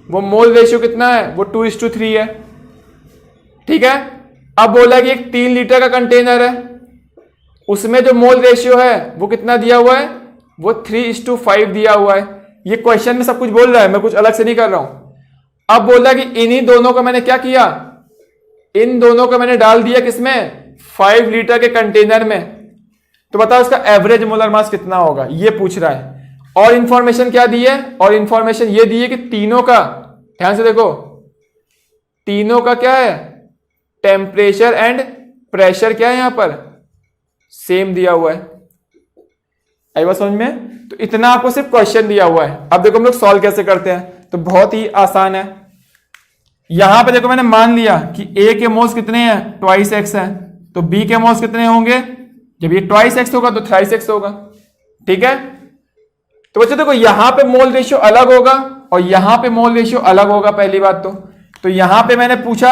Speaker 1: वो मोल रेशियो कितना है, वो 2:3 है, ठीक है। अब बोला कि एक 3 लीटर का कंटेनर है, उसमें जो मोल रेशियो है वो कितना दिया हुआ है, वो 3:5 दिया हुआ है। ये क्वेश्चन में सब कुछ बोल रहा है, मैं कुछ अलग से नहीं कर रहा हूं। अब बोला कि इन्हीं दोनों को मैंने क्या किया, इन दोनों को मैंने डाल दिया किसमें, 5 लीटर के कंटेनर में। तो बताओ इसका एवरेज मोलर मास कितना होगा, ये पूछ रहा है। और इंफॉर्मेशन क्या दी है, और इंफॉर्मेशन ये दी है कि तीनों का, ध्यान से देखो, तीनों का क्या है, टेम्परेचर एंड प्रेशर क्या है यहां पर, सेम दिया हुआ है। आई बात समझ में? तो इतना आपको सिर्फ क्वेश्चन दिया हुआ है। अब देखो हम लोग सॉल्व कैसे करते हैं। तो बहुत ही आसान है। यहां पे देखो मैंने मान लिया कि A के मोल्स कितने हैं, 2x है। तो B के मोल्स कितने होंगे, जब ये 2x होगा तो 3x होगा, ठीक है। तो बच्चों देखो यहां पे मोल रेशियो अलग होगा और यहां पे मोल रेशियो अलग होगा, पहली बात तो यहां पे मैंने पूछा,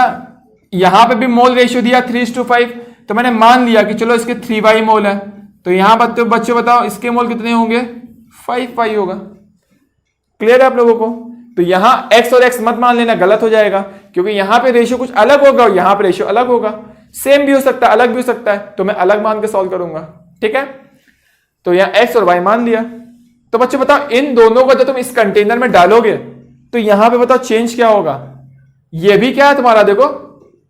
Speaker 1: यहां पे भी मोल रेशियो दिया 3:5, तो मैंने मान लिया कि चलो इसके 3y मोल है। तो यहां बच्चों बताओ इसके मोल कितने होंगे, 5y होगा। क्लियर है आप लोगों को? तो यहां x और x मत मान लेना, गलत हो जाएगा, क्योंकि यहां पे रेशियो कुछ अलग होगा और यहां पे रेशियो अलग होगा। सेम भी हो सकता है, अलग भी हो सकता है, तो मैं अलग मान के सॉल्व करूंगा, ठीक है। तो यहां x और y मान लिया। तो बच्चों बताओ इन दोनों को जब तुम इस कंटेनर में डालोगे तो यहां पे बताओ चेंज क्या होगा। ये भी क्या है तुम्हारा, देखो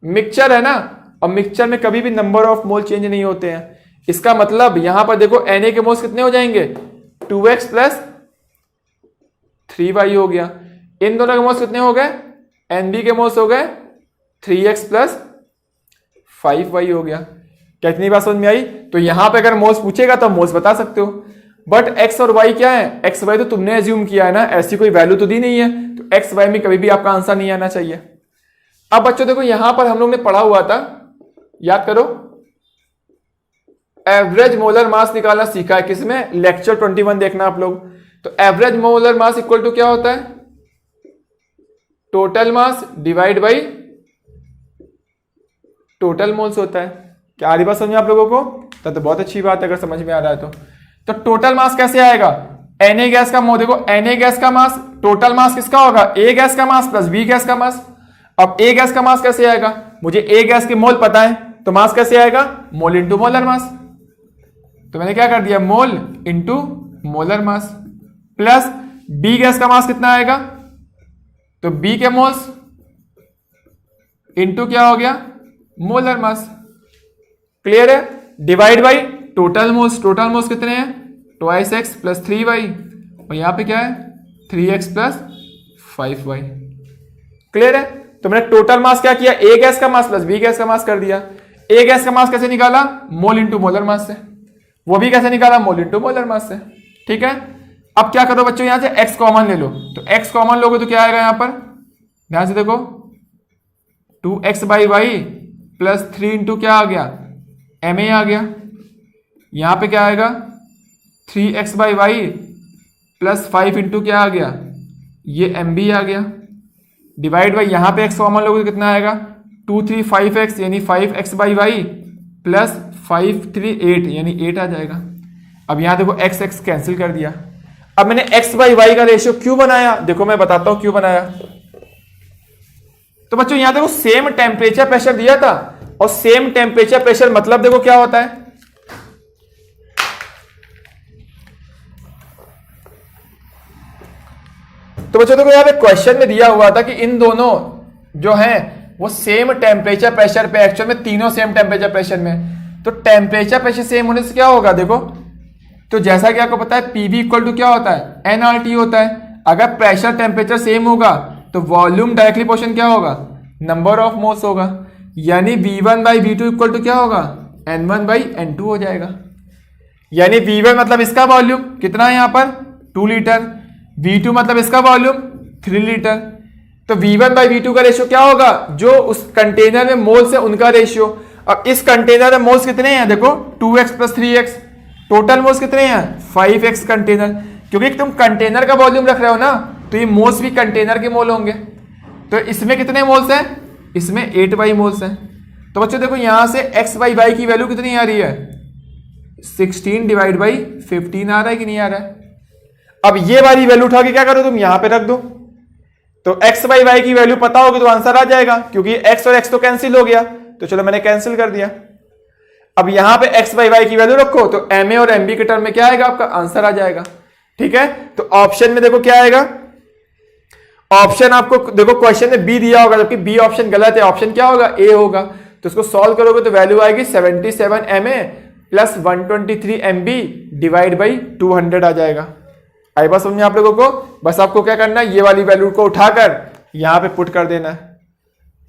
Speaker 1: मिक्सचर है ना, और मिक्सचर में कभी भी नंबर ऑफ मोल चेंज नहीं होते हैं। इसका मतलब यहां पर देखो Na के मोल्स कितने हो जाएंगे, 2x + 3y हो गया। इन दोनों के मोल्स कितने हो गए, Nb के मोल्स हो गए 3x + 5y हो गया। क्या इतनी बात समझ में आई? तो यहां पे अगर मोल्स पूछेगा तो मोल्स बता सकते हो, बट x और y क्या है, x y तो तुमने एज्यूम किया है ना, ऐसी कोई वैल्यू तो दी नहीं है, तो x y में कभी भी आपका आंसर नहीं आना चाहिए। अब बच्चों देखो यहां पर हम लोग ने पढ़ा हुआ था, याद करो, एवरेज मोलर मास निकालना सीखा है किसमें, लेक्चर 21 देखना आप लोग। तो average molar mass equal to क्या होता है, total mass divide by total moles होता है। क्या आ रही बात समझ में आप लोगों को? तो बहुत अच्छी बात है अगर समझ में आ रहा है तो टोटल मास कैसे आएगा, Na गैस का देखो Na गैस का मास, टोटल मास किसका होगा, A गैस का मास प्लस B गैस का मास। अब A गैस का मास कैसे आएगा, मुझे A गैस के मोल पता है, तो मास कैसे आएगा, मोल इंटू मोलर मास। तो मैंने क्या कर दिया, mole into molar mass, plus B gas का मास कितना आएगा, तो B के मोल्स इंटू क्या हो गया, मोलर मास। क्लियर है? Divide by total moles, total moles कितने हैं, 2x + 3y, और यहां पे क्या है 3x + 5y। क्लियर है? तो मैंने टोटल मास क्या किया, A गैस का मास प्लस B गैस का मास कर दिया। A गैस का मास कैसे निकाला, मोल इंटू मोलर मास से, वो भी कैसे निकाला, मोल इंटू मोलर मास से, ठीक है। अब क्या करो बच्चों, यहां से x कॉमन ले लो, तो x कॉमन लोगे तो क्या आएगा यहां पर, ध्यान से देखो, 2x/y + 3 इंटू क्या आ गया, Ma आ गया। यहां पे क्या आएगा, 3x/y + 5 इंटू क्या आ गया, ये Mb आ गया। डिवाइड बाई यहां पे x कॉमन लोगे तो कितना आएगा, 2 3 5x यानी 5x/y + 5 3 8 यानी 8 आ जाएगा। अब यहां देखो x कैंसिल कर दिया। अब मैंने x/y का रेशियो क्यों बनाया, देखो मैं बताता हूं क्यों बनाया। तो बच्चों यहां देखो सेम टेम्परेचर प्रेशर दिया था, और सेम टेम्परेचर प्रेशर मतलब देखो क्या होता है, तो बच्चों देखो यहाँ पे क्वेश्चन में दिया हुआ था कि इन दोनों जो हैं वो सेम टेम्परेचर प्रेशर पे, एक्चुअल में तीनों सेम टेम्परेचर प्रेशर में, तो टेम्परेचर प्रेशर सेम होने से क्या होगा देखो, तो जैसा कि आपको पता है पीवी इक्वल टू क्या होता है, एनआरटी होता है। अगर प्रेशर टेम्परेचर सेम होगा तो वॉल्यूम डायरेक्टली प्रोपोर्शनल क्या होगा, नंबर ऑफ मोल्स होगा, यानी V1 by V2 equal to क्या होगा, N1 बाई N2 हो जाएगा। यानी V1 मतलब इसका वॉल्यूम कितना है यहाँ पर 2 लीटर, V2 मतलब इसका वॉल्यूम 3 लीटर। तो V1 बाई V2 का रेशियो क्या होगा, जो उस कंटेनर में मोल्स है उनका रेशियो। अब इस कंटेनर में मोल्स कितने हैं देखो 2x plus 3x, total moles कितने हैं 5x कंटेनर, क्योंकि तुम कंटेनर का वॉल्यूम रख रहे हो ना, तो ये मोल्स भी कंटेनर के मोल होंगे। तो इसमें कितने मोल्स हैं, इसमें 8y मोल्स हैं। तो बच्चों देखो यहां से x बाई y की वैल्यू कितनी आ रही है, 16 डिवाइड बाई 15 आ रहा है कि नहीं आ रहा है। अब ये वाली वैल्यू उठा के क्या करो तुम यहां पे रख दो, तो x बाई y की वैल्यू पता होगी तो आंसर आ जाएगा, क्योंकि x और x तो कैंसिल हो गया, तो चलो मैंने कैंसिल कर दिया। अब यहां पे x बाई y की वैल्यू रखो तो ma और mb के टर्म में क्या आएगा, आपका आंसर आ जाएगा। ठीक है, तो ऑप्शन में देखो क्या आएगा, ऑप्शन आपको देखो क्वेश्चन में बी दिया होगा, जबकि बी ऑप्शन गलत है, ऑप्शन क्या होगा ए होगा। तो इसको सॉल्व करोगे तो वैल्यू आएगी 77 ma plus 123 mb divide by 200 आ जाएगा। आई बात समझे आप लोगों को, बस आपको क्या करना है, ये वाली वैल्यू को उठाकर यहां पे पुट कर देना है।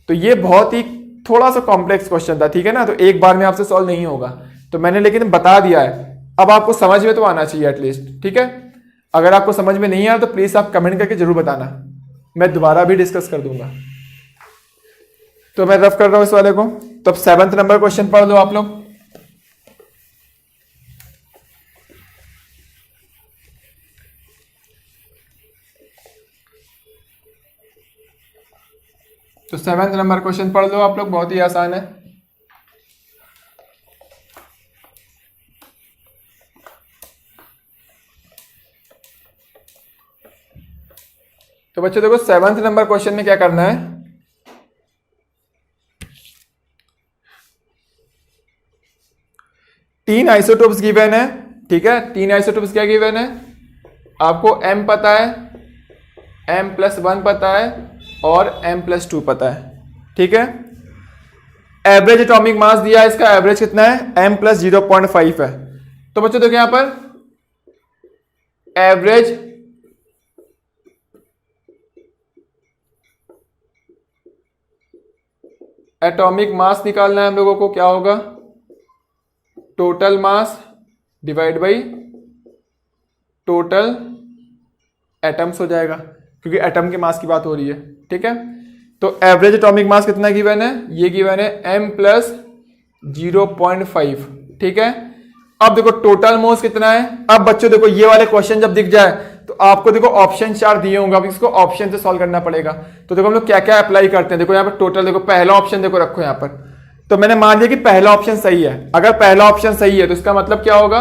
Speaker 1: तो ये बहुत ही थोड़ा सा कॉम्प्लेक्स क्वेश्चन था, ठीक है ना, तो एक बार में आपसे सॉल्व नहीं होगा, तो मैंने लेकिन बता दिया है। अब आपको समझ में तो आना चाहिए एटलीस्ट, ठीक है। अगर आपको समझ में नहीं आया तो प्लीज आप कमेंट करके जरूर बताना, मैं दोबारा भी डिस्कस कर दूंगा। तो मैं रफ कर रहा हूं इस वाले को, तो 7th नंबर क्वेश्चन पढ़ लो आप लोग। तो 7th नंबर क्वेश्चन पढ़ लो आप लोग, बहुत ही आसान है। तो बच्चों देखो 7th नंबर क्वेश्चन में क्या करना है, तीन आइसोटोप्स गिवन है, ठीक है। तीन आइसोटोप्स क्या गिवन है आपको, m पता है, m+1 पता है और m+2 पता है, ठीक है। एवरेज एटॉमिक मास दिया है, इसका एवरेज कितना है m+0.5 है। तो बच्चों देखो यहां पर एवरेज एटॉमिक मास निकालना है हम लोगों को, क्या होगा total mass divide by total atoms हो जाएगा, क्योंकि एटम के मास की बात हो रही है, ठीक है। तो एवरेज एटॉमिक मास कितना गिवन है, ये गिवन है m+0.5, ठीक है। अब देखो टोटल मोल्स कितना है। अब बच्चों देखो ये वाले क्वेश्चन जब दिख जाए तो आपको देखो ऑप्शन 4 दिए होंगे, अब इसको ऑप्शन से सॉल्व करना पड़ेगा। तो देखो हम लोग क्या क्या अप्लाई करते हैं, देखो यहाँ पर टोटल देखो पहला ऑप्शन देखो रखो यहाँ पर, तो मैंने मान लिया कि पहला ऑप्शन सही है। अगर पहला ऑप्शन सही है तो इसका मतलब क्या होगा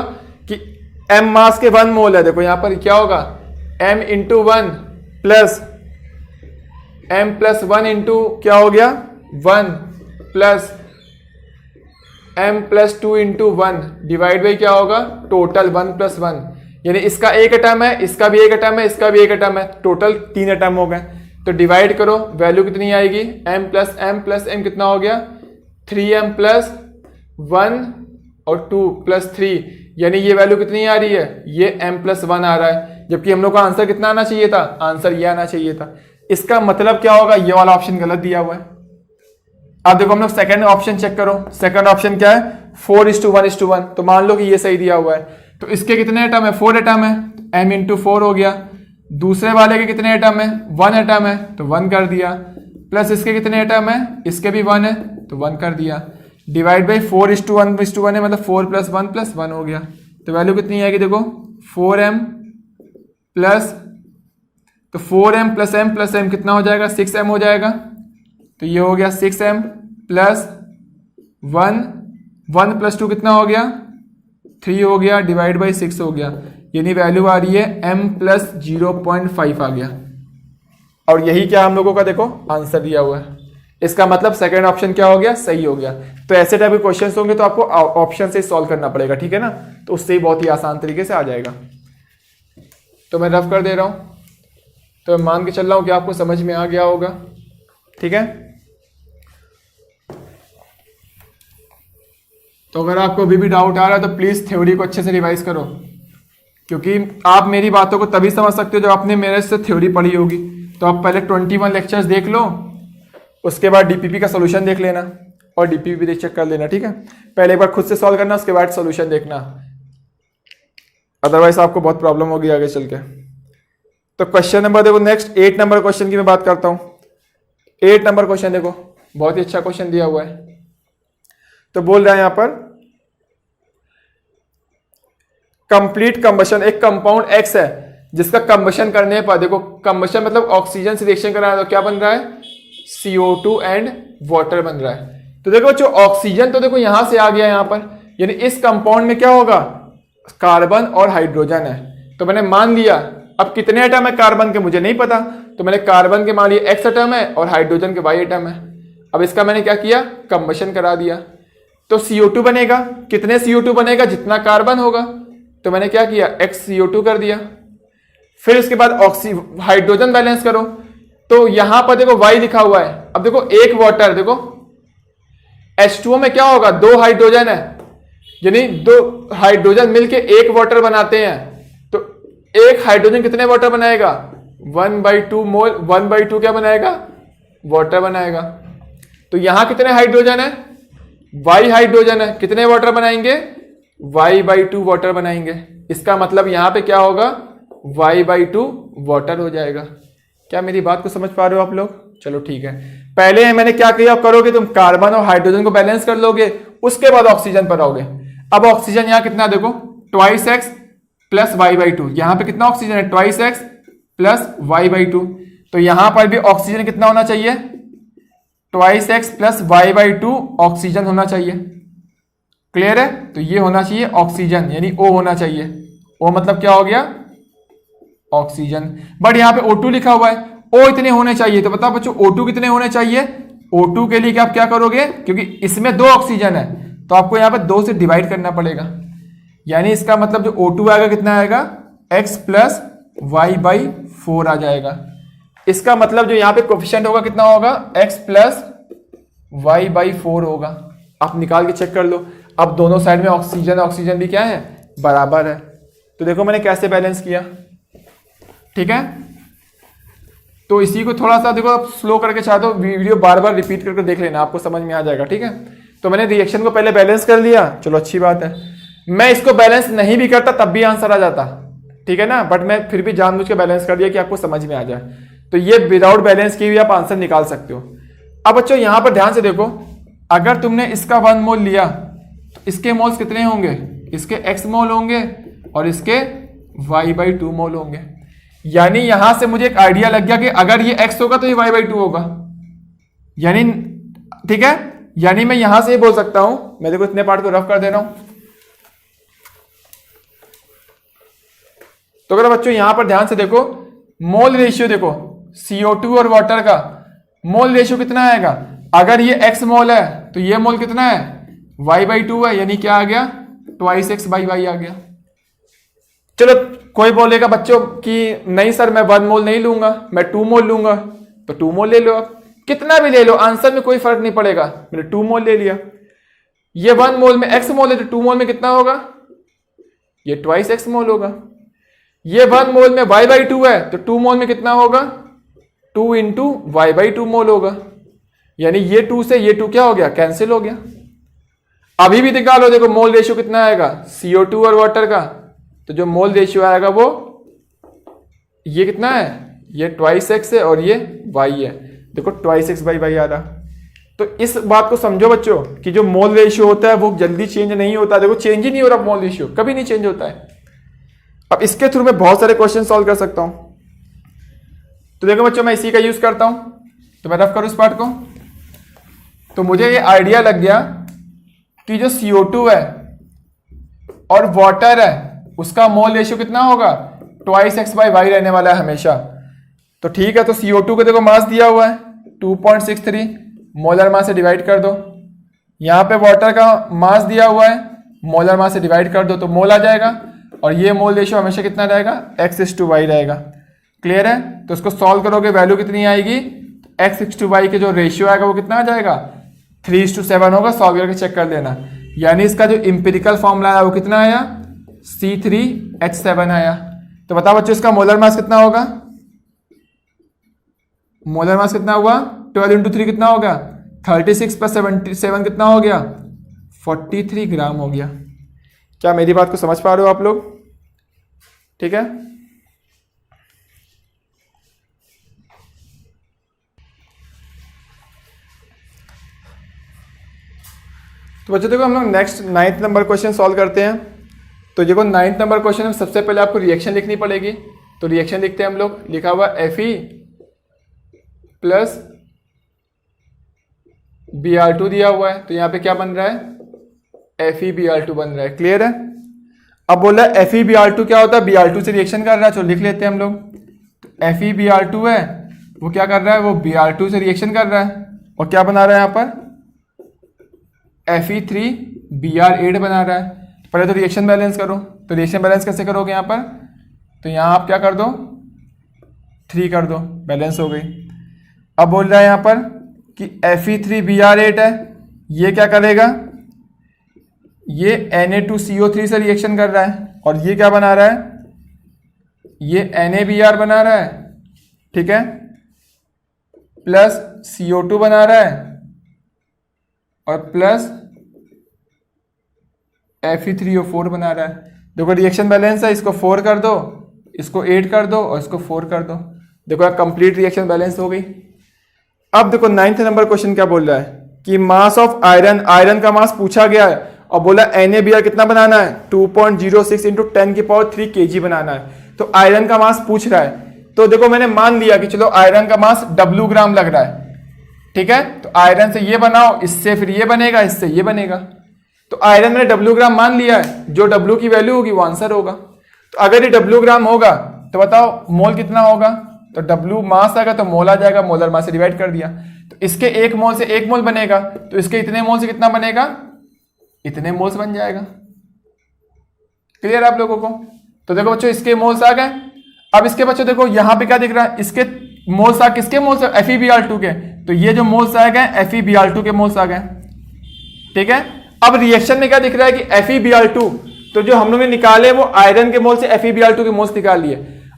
Speaker 1: कि m मास के 1 मोल है, देखो यहां पर क्या होगा m into 1 plus m+1 into क्या हो गया 1 plus m+2 into 1 divide by क्या होगा टोटल 1+1, यानी इसका एक एटम है, इसका भी एक एटम है, इसका भी एक एटम है, टोटल 3 एटम हो गए। तो डिवाइड करो, वैल्यू कितनी आएगी m+m+m कितना हो गया 3m+1 और 2+3, यानी ये वैल्यू कितनी आ रही है, ये m+1 आ रहा है, जबकि हम लोग का आंसर कितना आना चाहिए था, आंसर ये आना चाहिए था। इसका मतलब क्या होगा, ये वाला ऑप्शन गलत दिया हुआ है। अब देखो हम लोग सेकंड ऑप्शन चेक करो, सेकंड ऑप्शन क्या है 4:1:1, तो मान लो कि ये सही दिया हुआ है। तो इसके कितने एटम है 4 एटम है, m इंटू 4 हो गया। दूसरे वाले के कितने एटम है 1 एटम है, तो 1 कर दिया, प्लस इसके कितने एटम है, इसके भी 1 है तो 1 कर दिया, डिवाइड बाई 4:1:1 है, मतलब 4 + 1 + 1 हो गया। तो वैल्यू कितनी आएगी देखो 4m प्लस, तो 4m + m + m कितना हो जाएगा 6m हो जाएगा। तो ये हो गया 6m प्लस 1 + 2 कितना हो गया 3 हो गया, डिवाइड बाई 6 हो गया, यानी वैल्यू आ रही है m+0.5 आ गया। और यही क्या हम लोगों का देखो आंसर दिया हुआ है। इसका मतलब सेकंड ऑप्शन क्या हो गया, सही हो गया। तो ऐसे टाइप के क्वेश्चंस होंगे तो आपको ऑप्शन से सॉल्व करना पड़ेगा, ठीक है ना, तो उससे ही बहुत ही आसान तरीके से आ जाएगा। तो मैं रफ कर दे रहा हूं, तो मैं मान के चल रहा हूँ कि आपको समझ में आ गया होगा। ठीक है, तो अगर आपको अभी भी डाउट आ रहा है तो प्लीज थ्योरी को अच्छे से रिवाइज करो, क्योंकि आप मेरी बातों को तभी समझ सकते हो जब आपने मेरे से थ्योरी पढ़ी होगी। तो आप पहले 21 लेक्चर्स देख लो, उसके बाद डीपीपी का सोल्यूशन देख लेना और डीपीपी भी चेक कर लेना। ठीक है, पहले एक बार खुद से सॉल्व करना, उसके बाद सोल्यूशन देखना, अदरवाइज आपको बहुत प्रॉब्लम होगी आगे चल के। तो क्वेश्चन नंबर देखो, नेक्स्ट 8 नंबर क्वेश्चन की मैं बात करता हूं। 8 नंबर क्वेश्चन देखो, बहुत ही अच्छा क्वेश्चन दिया हुआ है। तो बोल रहा है यहां पर कंप्लीट कंबशन, एक कंपाउंड एक्स है जिसका कंबशन करने पर, देखो कंबशन मतलब ऑक्सीजन से रिएक्शन कर रहा है, तो क्या बन रहा है, CO2 एंड वाटर बन रहा है। तो देखो जो ऑक्सीजन तो देखो यहां से आ गया यहां पर, यानी इस कंपाउंड में क्या होगा, कार्बन और हाइड्रोजन है। तो मैंने मान लिया, अब कितने एटम है कार्बन के मुझे नहीं पता, तो मैंने कार्बन के मान लिया X एटम है और हाइड्रोजन के Y एटम है। अब इसका मैंने क्या किया, कंबशन करा दिया, तो CO2 बनेगा, कितने CO2 बनेगा, जितना कार्बन होगा। तो मैंने क्या किया, X CO2 कर दिया। फिर उसके बाद हाइड्रोजन बैलेंस करो, तो यहां पर देखो Y लिखा हुआ है। अब देखो एक वाटर, देखो H2O में क्या होगा, 2 हाइड्रोजन है, यानी 2 हाइड्रोजन मिलके एक वाटर बनाते हैं। तो एक हाइड्रोजन कितने वाटर बनाएगा, 1/2 मोल, 1/2 क्या बनाएगा, वाटर बनाएगा। तो यहां कितने हाइड्रोजन है, Y हाइड्रोजन है, कितने वाटर बनाएंगे, Y/2 वाटर बनाएंगे। इसका मतलब यहां पे क्या होगा, Y/2 वाटर हो जाएगा। क्या मेरी बात को समझ पा रहे हो आप लोग? चलो ठीक है, पहले मैंने क्या किया, करोगे तुम कार्बन और हाइड्रोजन को बैलेंस कर लोगे, उसके बाद ऑक्सीजन पर आओगे। अब ऑक्सीजन यहां कितना, देखो 2x प्लस Y/2, यहां पे कितना ऑक्सीजन है, 2x प्लस Y/2। तो यहां पर भी ऑक्सीजन कितना होना चाहिए, 2x प्लस Y/2 ऑक्सीजन होना चाहिए। क्लियर है? तो ये होना चाहिए ऑक्सीजन, यानी O होना चाहिए। O मतलब क्या हो गया, ऑक्सीजन। बट यहाँ पे O2 लिखा हुआ है, O इतने होने चाहिए। तो बताओ बच्चों O2 कितने होने चाहिए, O2 के लिए आप क्या करोगे, क्योंकि इसमें 2 ऑक्सीजन है तो आपको यहाँ पे 2 से डिवाइड करना पड़ेगा। यानी इसका मतलब जो O2 आएगा कितना आएगा, X प्लस Y/4 आ जाएगा। इसका मतलब जो यहाँ पे कोफिशिएंट होगा कितना होगा, X प्लस Y/4 होगा। आप निकाल के चेक कर लो। अब दोनों साइड में ऑक्सीजन ऑक्सीजन भी क्या है, बराबर है। तो देखो मैंने कैसे बैलेंस किया। ठीक है, तो इसी को थोड़ा सा देखो आप स्लो करके चाहते हो, वीडियो बार बार रिपीट करके देख लेना, आपको समझ में आ जाएगा। ठीक है, तो मैंने रिएक्शन को पहले बैलेंस कर लिया, चलो अच्छी बात है। मैं इसको बैलेंस नहीं भी करता तब भी आंसर आ जाता, ठीक है ना, बट मैं फिर भी जानबूझ के बैलेंस कर दिया कि आपको समझ में आ जाए। तो ये विदाउट बैलेंस की भी आप आंसर निकाल सकते हो। अब बच्चों यहां पर ध्यान से देखो, अगर तुमने इसका 1 मोल लिया तो इसके मोल्स कितने होंगे, इसके X मोल होंगे और इसके Y/2 मोल होंगे। यानी यहां से मुझे एक आइडिया लग गया कि अगर ये X होगा तो ये Y/2 होगा, यानी ठीक है। यानी मैं यहां से ये बोल सकता हूं, मैं देखो इतने पार्ट को रफ कर दे रहा हूं। तो अगर बच्चों यहां पर ध्यान से देखो, मोल रेशियो देखो CO2 और वाटर का मोल रेशियो कितना आएगा, अगर ये X मोल है तो ये मोल कितना है, Y/2 है, यानी क्या आ गया, 2x/y आ गया। चलो कोई बोलेगा बच्चों कि नहीं सर मैं 1 मोल नहीं लूंगा, मैं 2 मोल लूंगा, तो 2 मोल ले लो, आप कितना भी ले लो, आंसर में कोई फर्क नहीं पड़ेगा। मैंने 2 मोल ले लिया। ये 1 मोल में X मोल है तो 2 मोल में कितना होगा, ये 2x मोल होगा। ये 1 मोल में Y/2 है तो 2 मोल में कितना होगा, 2 × Y/2 मोल होगा। यानी ये 2 से ये 2 क्या हो गया, कैंसिल हो गया। अभी भी निकालो, देखो मोल रेशियो कितना आएगा CO2 और वाटर का, तो जो मोल रेशियो आएगा वो ये कितना है, ये 2x है और ये y है। देखो 2x/y आ रहा। तो इस बात को समझो बच्चों कि जो मोल रेशियो होता है वो जल्दी चेंज नहीं होता। देखो चेंज ही नहीं हो रहा, मोल रेशियो कभी नहीं चेंज होता है। अब इसके थ्रू मैं बहुत सारे क्वेश्चन सॉल्व कर सकता हूं। तो देखो बच्चों मैं इसी का यूज करता हूं, तो मैं रफ करूं इस पार्ट को। तो मुझे ये आइडिया लग गया कि जो CO2 है और वाटर है उसका मोल रेशियो कितना होगा, 2x/y रहने वाला है हमेशा। तो ठीक है, तो CO2 को देखो मास दिया हुआ है 2.63, मोलर मास से डिवाइड कर दो। यहां पे वाटर का मास दिया हुआ है, मोलर मास से डिवाइड कर दो तो मोल आ जाएगा। और ये मोल रेशियो हमेशा कितना रहेगा, X/y रहेगा। क्लियर है? तो उसको सॉल्व करोगे वैल्यू कितनी आएगी, x/y के जो रेशियो आएगा वो कितना आ जाएगा 3:7 होगा। सॉल्व करके चेक कर लेना। यानी इसका जो इंपेरिकल फॉर्मूला आया वो कितना आया C3H7 आया। तो बताओ बच्चों इसका मोलर मास कितना होगा, मोलर मास कितना हुआ 12 × 3 कितना होगा 36 + 77 कितना हो गया 43 ग्राम हो गया। क्या मेरी बात को समझ पा रहे हो आप लोग? ठीक है। तो बच्चों देखो हम लोग next 9th number question solve करते हैं। तो देखो 9th नंबर क्वेश्चन में सबसे पहले आपको रिएक्शन लिखनी पड़ेगी। तो रिएक्शन लिखते हैं हम लोग। लिखा हुआ Fe + Br2 दिया हुआ है। तो यहाँ पे क्या बन रहा है FeBr2 बन रहा है। क्लियर है? अब बोला FeBr2 क्या होता है, Br2 से रिएक्शन कर रहा है। चलो लिख लेते हैं हम लोग। तो FeBr2 है वो क्या कर रहा है, वो Br2 से रिएक्शन कर रहा है और क्या बना रहा है यहाँ पर Fe3Br8 बना रहा है। पहले तो रिएक्शन बैलेंस करो। तो रिएक्शन बैलेंस कैसे करोगे यहाँ पर, तो यहाँ आप क्या कर दो 3 कर दो, बैलेंस हो गई। अब बोल रहा है यहाँ पर कि Fe3Br8 है, ये क्या करेगा, ये Na2CO3 से रिएक्शन कर रहा है और ये क्या बना रहा है, ये NaBr बना रहा है, ठीक है, प्लस CO2 बना रहा है और प्लस Fe3O4 बना रहा है। देखो रिएक्शन बैलेंस है, इसको 4 कर दो, इसको 8 कर दो और इसको 4 कर दो। देखो कंप्लीट रिएक्शन बैलेंस हो गई। अब देखो 9th नंबर क्वेश्चन क्या बोल रहा है कि मास ऑफ आयरन, आयरन का मास पूछा गया है और बोला NaBr कितना बनाना है 2.06 × 10³ kg बनाना है। तो आयरन का मास पूछ रहा है। तो देखो मैंने मान लिया कि चलो आयरन का मास W ग्राम लग रहा है, ठीक है। तो आयरन से ये बनाओ, इससे फिर ये बनेगा, इससे ये बनेगा। तो आयरन मैंने W ग्राम मान लिया है, जो W की वैल्यू होगी वो आंसर होगा। तो अगर ये W ग्राम होगा तो बताओ मोल कितना होगा, तो W मास आएगा तो मोल आ जाएगा, मोलर मास से डिवाइड कर दिया। तो इसके 1 मोल से 1 मोल बनेगा, तो इसके इतने मोल से कितना बनेगा, इतने मोल्स बन जाएगा। क्लियर आप लोगों को? तो देखो बच्चों इसके मोल्स आ गए। अब इसके बच्चों देखो यहाँ पे क्या दिख रहा है, इसके मोल्स आ, किसके मोल्स, FeBr2 के। तो ये जो मोल्स आ गए FeBr2 के मोल्स आ गए, ठीक है। अब रिएक्शन में क्या दिख रहा है कि FeBr2, तो जो हम लोग ने निकाले वो आयरन के मोल से FeBr2 के मोल्स निकाल लिए।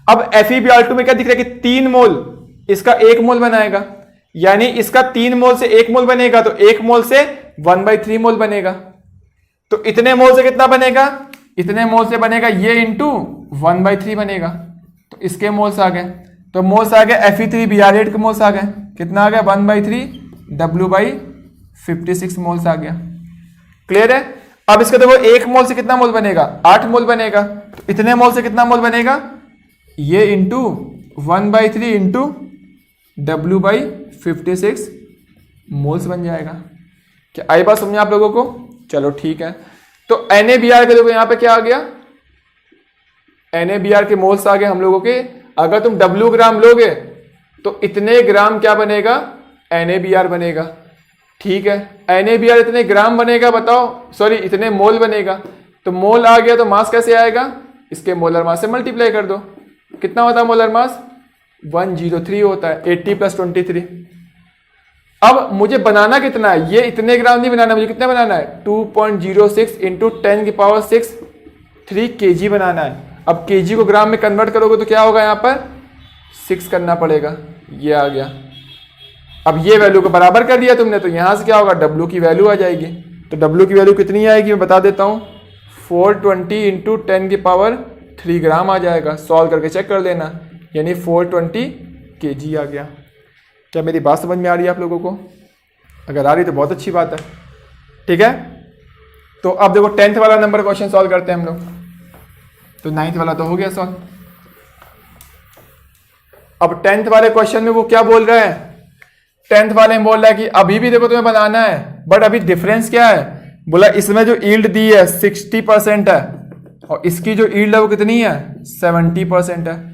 Speaker 1: अब FeBr2 में क्या दिख रहा है कि 3 मोल इसका 1 मोल बनाएगा, यानी इसका 3 मोल से 1 मोल बनेगा, तो 1 मोल से 1/3 मोल बनेगा। तो इतने मोल से कितना बनेगा, इतने मोल से बनेगा ये इंटू 1/3 बनेगा। तो इसके मोल्स आ गए। तो मोल्स आ गए Fe3Br8 के मोल्स आ गए, कितना आ गया 1/3 W/56 मोल्स आ गया। क्लियर है? अब इसका देखो 1 मोल से कितना मोल बनेगा, 8 मोल बनेगा। तो इतने मोल से कितना मोल बनेगा, ये इंटू 1/3 इंटू W/56 मोल्स बन जाएगा। क्या आई बात समझे आप लोगों को? चलो ठीक है। तो NaBr के देखो यहाँ पे क्या आ गया, NaBr के मोल्स आ गए हम लोगों के। अगर तुम W ग्राम लोगे तो इतने ग्राम क्या बनेगा, NaBr बनेगा, ठीक है। NaBr इतने ग्राम बनेगा, बताओ सॉरी इतने मोल बनेगा। तो मोल आ गया तो मास कैसे आएगा, इसके मोलर मास से मल्टीप्लाई कर दो। कितना होता है मोलर मास 103 होता है, 80 + 23। अब मुझे बनाना कितना है, ये इतने ग्राम नहीं बनाना, मुझे कितना बनाना है 2.06 × 10⁶ 3 kg बनाना है। अब kg को ग्राम में कन्वर्ट करोगे तो क्या होगा, यहाँ पर 6 करना पड़ेगा, ये आ गया। अब ये वैल्यू को बराबर कर दिया तुमने, तो यहाँ से क्या होगा W की वैल्यू आ जाएगी। तो W की वैल्यू कितनी आएगी मैं बता देता हूँ, 420 × 10³ ग्राम आ जाएगा। सॉल्व करके चेक कर लेना, यानी 420 kg आ गया। क्या मेरी बात समझ में आ रही है आप लोगों को? अगर आ रही तो बहुत अच्छी बात है, ठीक है। तो अब देखो 10th वाला नंबर क्वेश्चन सॉल्व करते हैं हम लोग। तो 9th वाला तो हो गया सॉल्व। अब 10th वाले क्वेश्चन में वो क्या बोल रहा है, 10th वाले में बोल रहा है कि अभी भी देखो तुम्हें बनाना है, बट अभी डिफरेंस क्या है, बोला इसमें जो यील्ड दी है 60% है और इसकी जो यील्ड है वो कितनी है 70% है।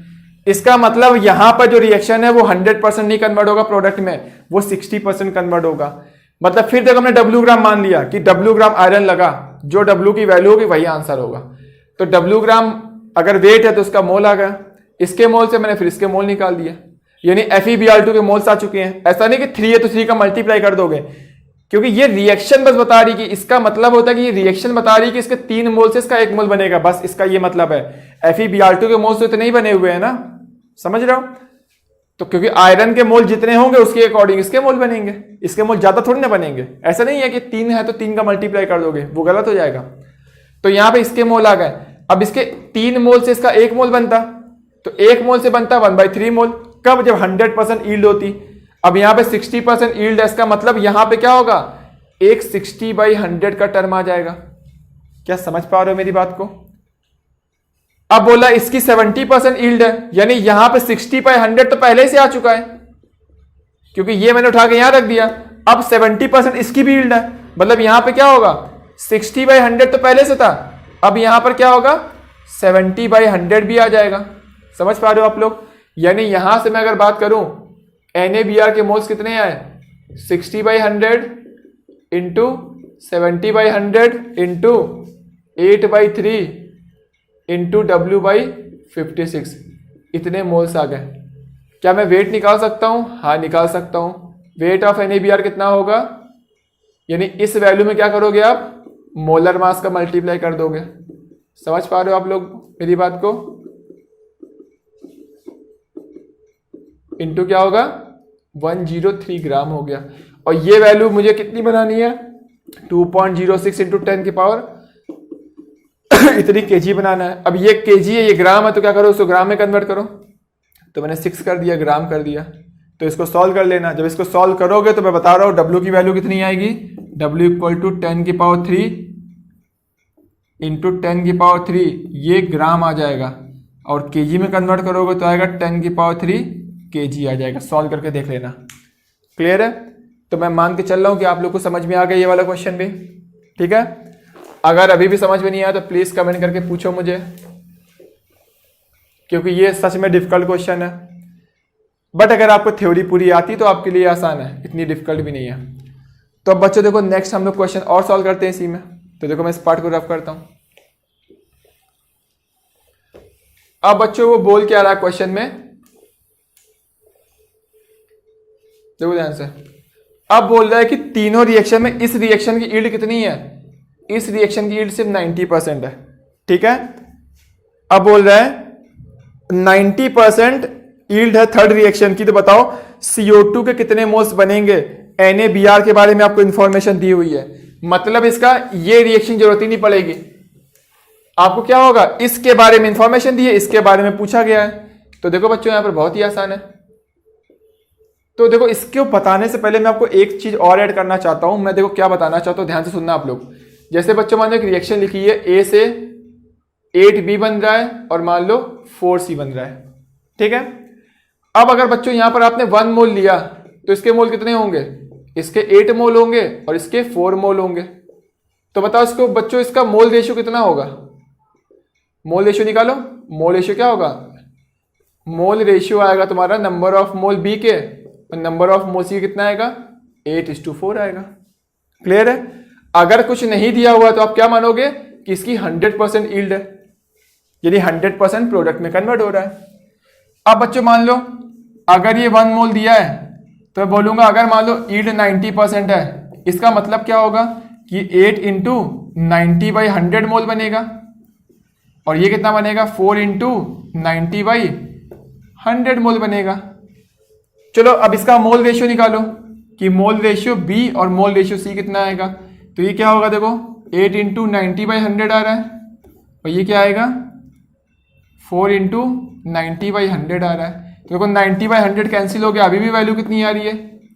Speaker 1: इसका मतलब यहां पर जो रिएक्शन है वो 100% नहीं कन्वर्ट होगा प्रोडक्ट में, वो 60% कन्वर्ट होगा। मतलब फिर तक हमने W ग्राम मान लिया कि W ग्राम आयरन लगा, जो W की वैल्यू होगी वही आंसर होगा। तो W ग्राम अगर वेट है तो उसका मोल आ गया, इसके मोल से मैंने फिर इसके मोल निकाल दिया, यानी FeBr2 के मोल्स आ चुके हैं। ऐसा नहीं कि 3 है तो 3 का मल्टीप्लाई कर दोगे, क्योंकि ये रिएक्शन बस बता रही कि इसका मतलब होता है कि ये रिएक्शन बता रही कि इसके 3 मोल से इसका 1 मोल बनेगा, बस इसका ये मतलब है। FeBr2 के मोल्स तो इतने ही बने हुए हैं ना, समझ रहे हो? तो क्योंकि आयरन के मोल जितने होंगे उसके अकॉर्डिंग इसके मोल बनेंगे, इसके मोल ज्यादा थोड़ी ना बनेंगे। ऐसा नहीं है कि 3 है तो 3 का मल्टीप्लाई कर दोगे, वो गलत हो जाएगा। तो यहां पे इसके मोल आ गए। अब इसके 3 मोल से इसका 1 मोल बनता, तो 1 मोल से बनता 1/3 मोल। कब? जब 100% ईल्ड होती। अब यहां पे 60% ईल्ड है, इसका मतलब यहां पे क्या होगा, एक 60/100 का टर्म आ जाएगा। क्या समझ पा रहे हो मेरी बात को? अब बोला इसकी 70% ईल्ड है, यानी यहां पे 60/100 तो पहले से आ चुका है, क्योंकि ये मैंने उठा के यहां रख दिया। अब 70% इसकी भी ईल्ड है, मतलब यहां पे क्या होगा, 60/100 तो पहले से था, अब यहां पर क्या होगा, 70/100 भी आ जाएगा। समझ पा रहे हो आप लोग? यानी यहां से मैं अगर बात करूं NaBr के मोल्स कितने आए, 60/100 इंटू 70/100 इंटू 8/3 इंटू W/56, इतने मोल्स आ गए। क्या मैं वेट निकाल सकता हूं? हाँ निकाल सकता हूं। वेट ऑफ NaBr कितना होगा, यानी इस वैल्यू में क्या करोगे आप, मोलर मास का मल्टीप्लाई कर दोगे। समझ पा रहे हो आप लोग मेरी बात को? इंटू क्या होगा, 103 ग्राम हो गया। और ये वैल्यू मुझे कितनी बनानी है, 2.06 इंटू 10 की पावर इतनी केजी बनाना है। अब ये केजी है, ये ग्राम है, तो क्या करो, उसको ग्राम में कन्वर्ट करो। तो मैंने 6 कर दिया, ग्राम कर दिया। तो इसको सॉल्व कर लेना। जब इसको सॉल्व करोगे तो मैं बता रहा हूं W की वैल्यू कितनी आएगी, W = 10 की पावर 3 इंटू 10 की पावर 3, ये ग्राम आ जाएगा। और केजी में कन्वर्ट करोगे तो आएगा 10 की पावर 3 केजी आ जाएगा। सॉल्व करके देख लेना। क्लियर है? तो मैं मान के चल रहा हूं कि आप लोग को समझ में आ गया ये वाला क्वेश्चन भी। ठीक है, अगर अभी भी समझ में नहीं आया तो प्लीज कमेंट करके पूछो मुझे, क्योंकि ये सच में डिफिकल्ट क्वेश्चन है। बट अगर आपको थ्योरी पूरी आती तो आपके लिए आसान है, इतनी डिफिकल्ट भी नहीं है। तो अब बच्चों देखो, नेक्स्ट हम लोग क्वेश्चन और सॉल्व करते हैं इसी में। तो देखो मैं इस पार्ट को रफ करता हूं। अब बच्चों वो बोल क्या रहा है क्वेश्चन में, देखो ध्यान से। अब बोल रहा है कि तीनों रिएक्शन में इस रिएक्शन की यील्ड कितनी है, इस रिएक्शन की यील्ड सिर्फ 90% है। ठीक है, अब बोल रहा है 90% यील्ड है थर्ड रिएक्शन की। तो बताओ CO2 के कितने मोल्स बनेंगे। NaBr के बारे में आपको इंफॉर्मेशन दी हुई है, मतलब इसका ये रिएक्शन की जरूरत ही नहीं पड़ेगी। आपको क्या होगा, इसके बारे में इंफॉर्मेशन दी है, इसके बारे में पूछा गया है। तो देखो बच्चों यहां पर बहुत ही आसान है। तो देखो इसको बताने से पहले मैं आपको एक चीज और ऐड करना चाहता हूं। मैं देखो क्या बताना चाहता हूं, ध्यान से सुनना आप लोग। जैसे बच्चों मान लो एक रिएक्शन लिखी है, A से 8B बन रहा है और मान लो 4C बन रहा है। ठीक है, अब अगर बच्चों यहां पर आपने 1 मोल लिया तो इसके मोल कितने होंगे, इसके 8 मोल होंगे और इसके 4 मोल होंगे। तो बताओ इसको बच्चों इसका मोल रेशियो कितना होगा, मोल रेशियो निकालो। मोल रेशियो क्या होगा, मोल रेशियो आएगा तुम्हारा नंबर ऑफ मोल B के और नंबर ऑफ मोल C कितना आएगा, 8:4 आएगा। क्लियर है? अगर कुछ नहीं दिया हुआ तो आप क्या मानोगे कि इसकी 100% यील्ड है, यानी 100% प्रोडक्ट में कन्वर्ट हो रहा है। अब बच्चों मान लो अगर ये 1 मोल दिया है तो मैं बोलूंगा अगर मान लो यील्ड 90% है, इसका मतलब क्या होगा कि 8 इंटू 90/100 मोल बनेगा और ये कितना बनेगा, 4 इंटू 90/100 मोल बनेगा। चलो अब इसका मोल रेशियो निकालो कि मोल रेशियो B और मोल रेशियो C कितना आएगा। तो ये क्या होगा, देखो 8 इंटू 90/100 आ रहा है और ये क्या आएगा, 4 इंटू 90/100 आ रहा है। तो देखो 90/100 कैंसिल हो गया, अभी भी वैल्यू कितनी आ रही है,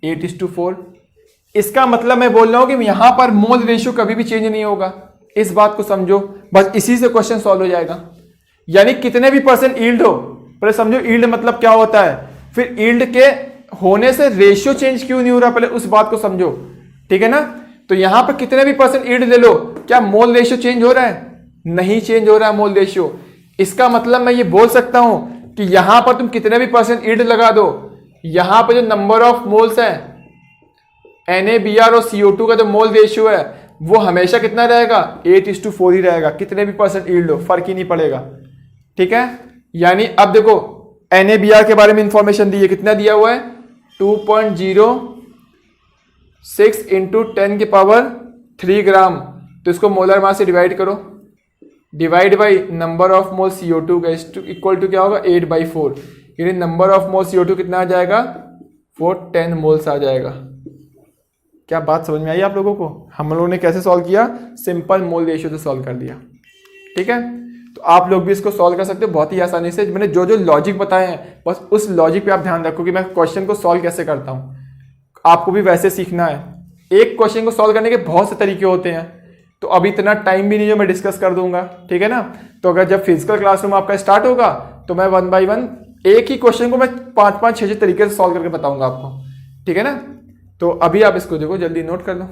Speaker 1: 8:4। इसका मतलब मैं बोल रहा हूं कि यहां पर मोल रेशियो कभी भी चेंज नहीं होगा। इस बात को समझो, बस इसी से क्वेश्चन सॉल्व हो जाएगा। यानी कितने भी परसेंट यील्ड हो, पहले समझो यील्ड मतलब क्या होता है, फिर यील्ड के होने से रेशियो चेंज क्यों नहीं हो रहा, पहले उस बात को समझो। ठीक है ना? तो यहां पर कितने भी परसेंट यील्ड ले लो, क्या मोल रेशियो चेंज हो रहा है, नहीं चेंज हो रहा है मोल रेशियो। इसका मतलब मैं ये बोल सकता हूं कि यहां पर तुम कितने भी परसेंट यील्ड लगा दो, यहां पर जो नंबर ऑफ मोल्स है NaBr और CO2 का जो मोल रेशियो है वो हमेशा कितना रहेगा, 8:4 ही रहेगा। कितने भी परसेंट यील्ड हो फर्क ही नहीं पड़ेगा। ठीक है, यानी अब देखो NaBr के बारे में इंफॉर्मेशन दी है, कितना दिया हुआ है 2.06 इंटू 10 की पावर 3 ग्राम। तो इसको मोलर मास से डिवाइड करो, divide by number of mole CO2 का इक्वल टू क्या होगा 8/4, यानी नंबर ऑफ मोल CO2 कितना आ जाएगा 410 मोल्स आ जाएगा। क्या बात समझ में आई आप लोगों को? हम लोगों ने कैसे सॉल्व किया, सिंपल मोल रेशियो से सॉल्व कर दिया। ठीक है, तो आप लोग भी इसको सॉल्व कर सकते हो बहुत ही आसानी से। मैंने जो जो लॉजिक बताए हैं बस उस लॉजिक पे आप ध्यान रखो कि मैं क्वेश्चन को सॉल्व कैसे करता हूँ, आपको भी वैसे सीखना है। एक क्वेश्चन को सॉल्व करने के बहुत से तरीके होते हैं, तो अभी इतना टाइम भी नहीं है, मैं डिस्कस कर दूंगा। ठीक है ना, तो अगर जब फिजिकल क्लासरूम आपका स्टार्ट होगा तो मैं 1 बाय 1 एक ही क्वेश्चन को मैं 5-5, 6-6 तरीके से सॉल्व करके बताऊंगा आपको। ठीक है ना, तो अभी आप इसको देखो, जल्दी नोट कर लो।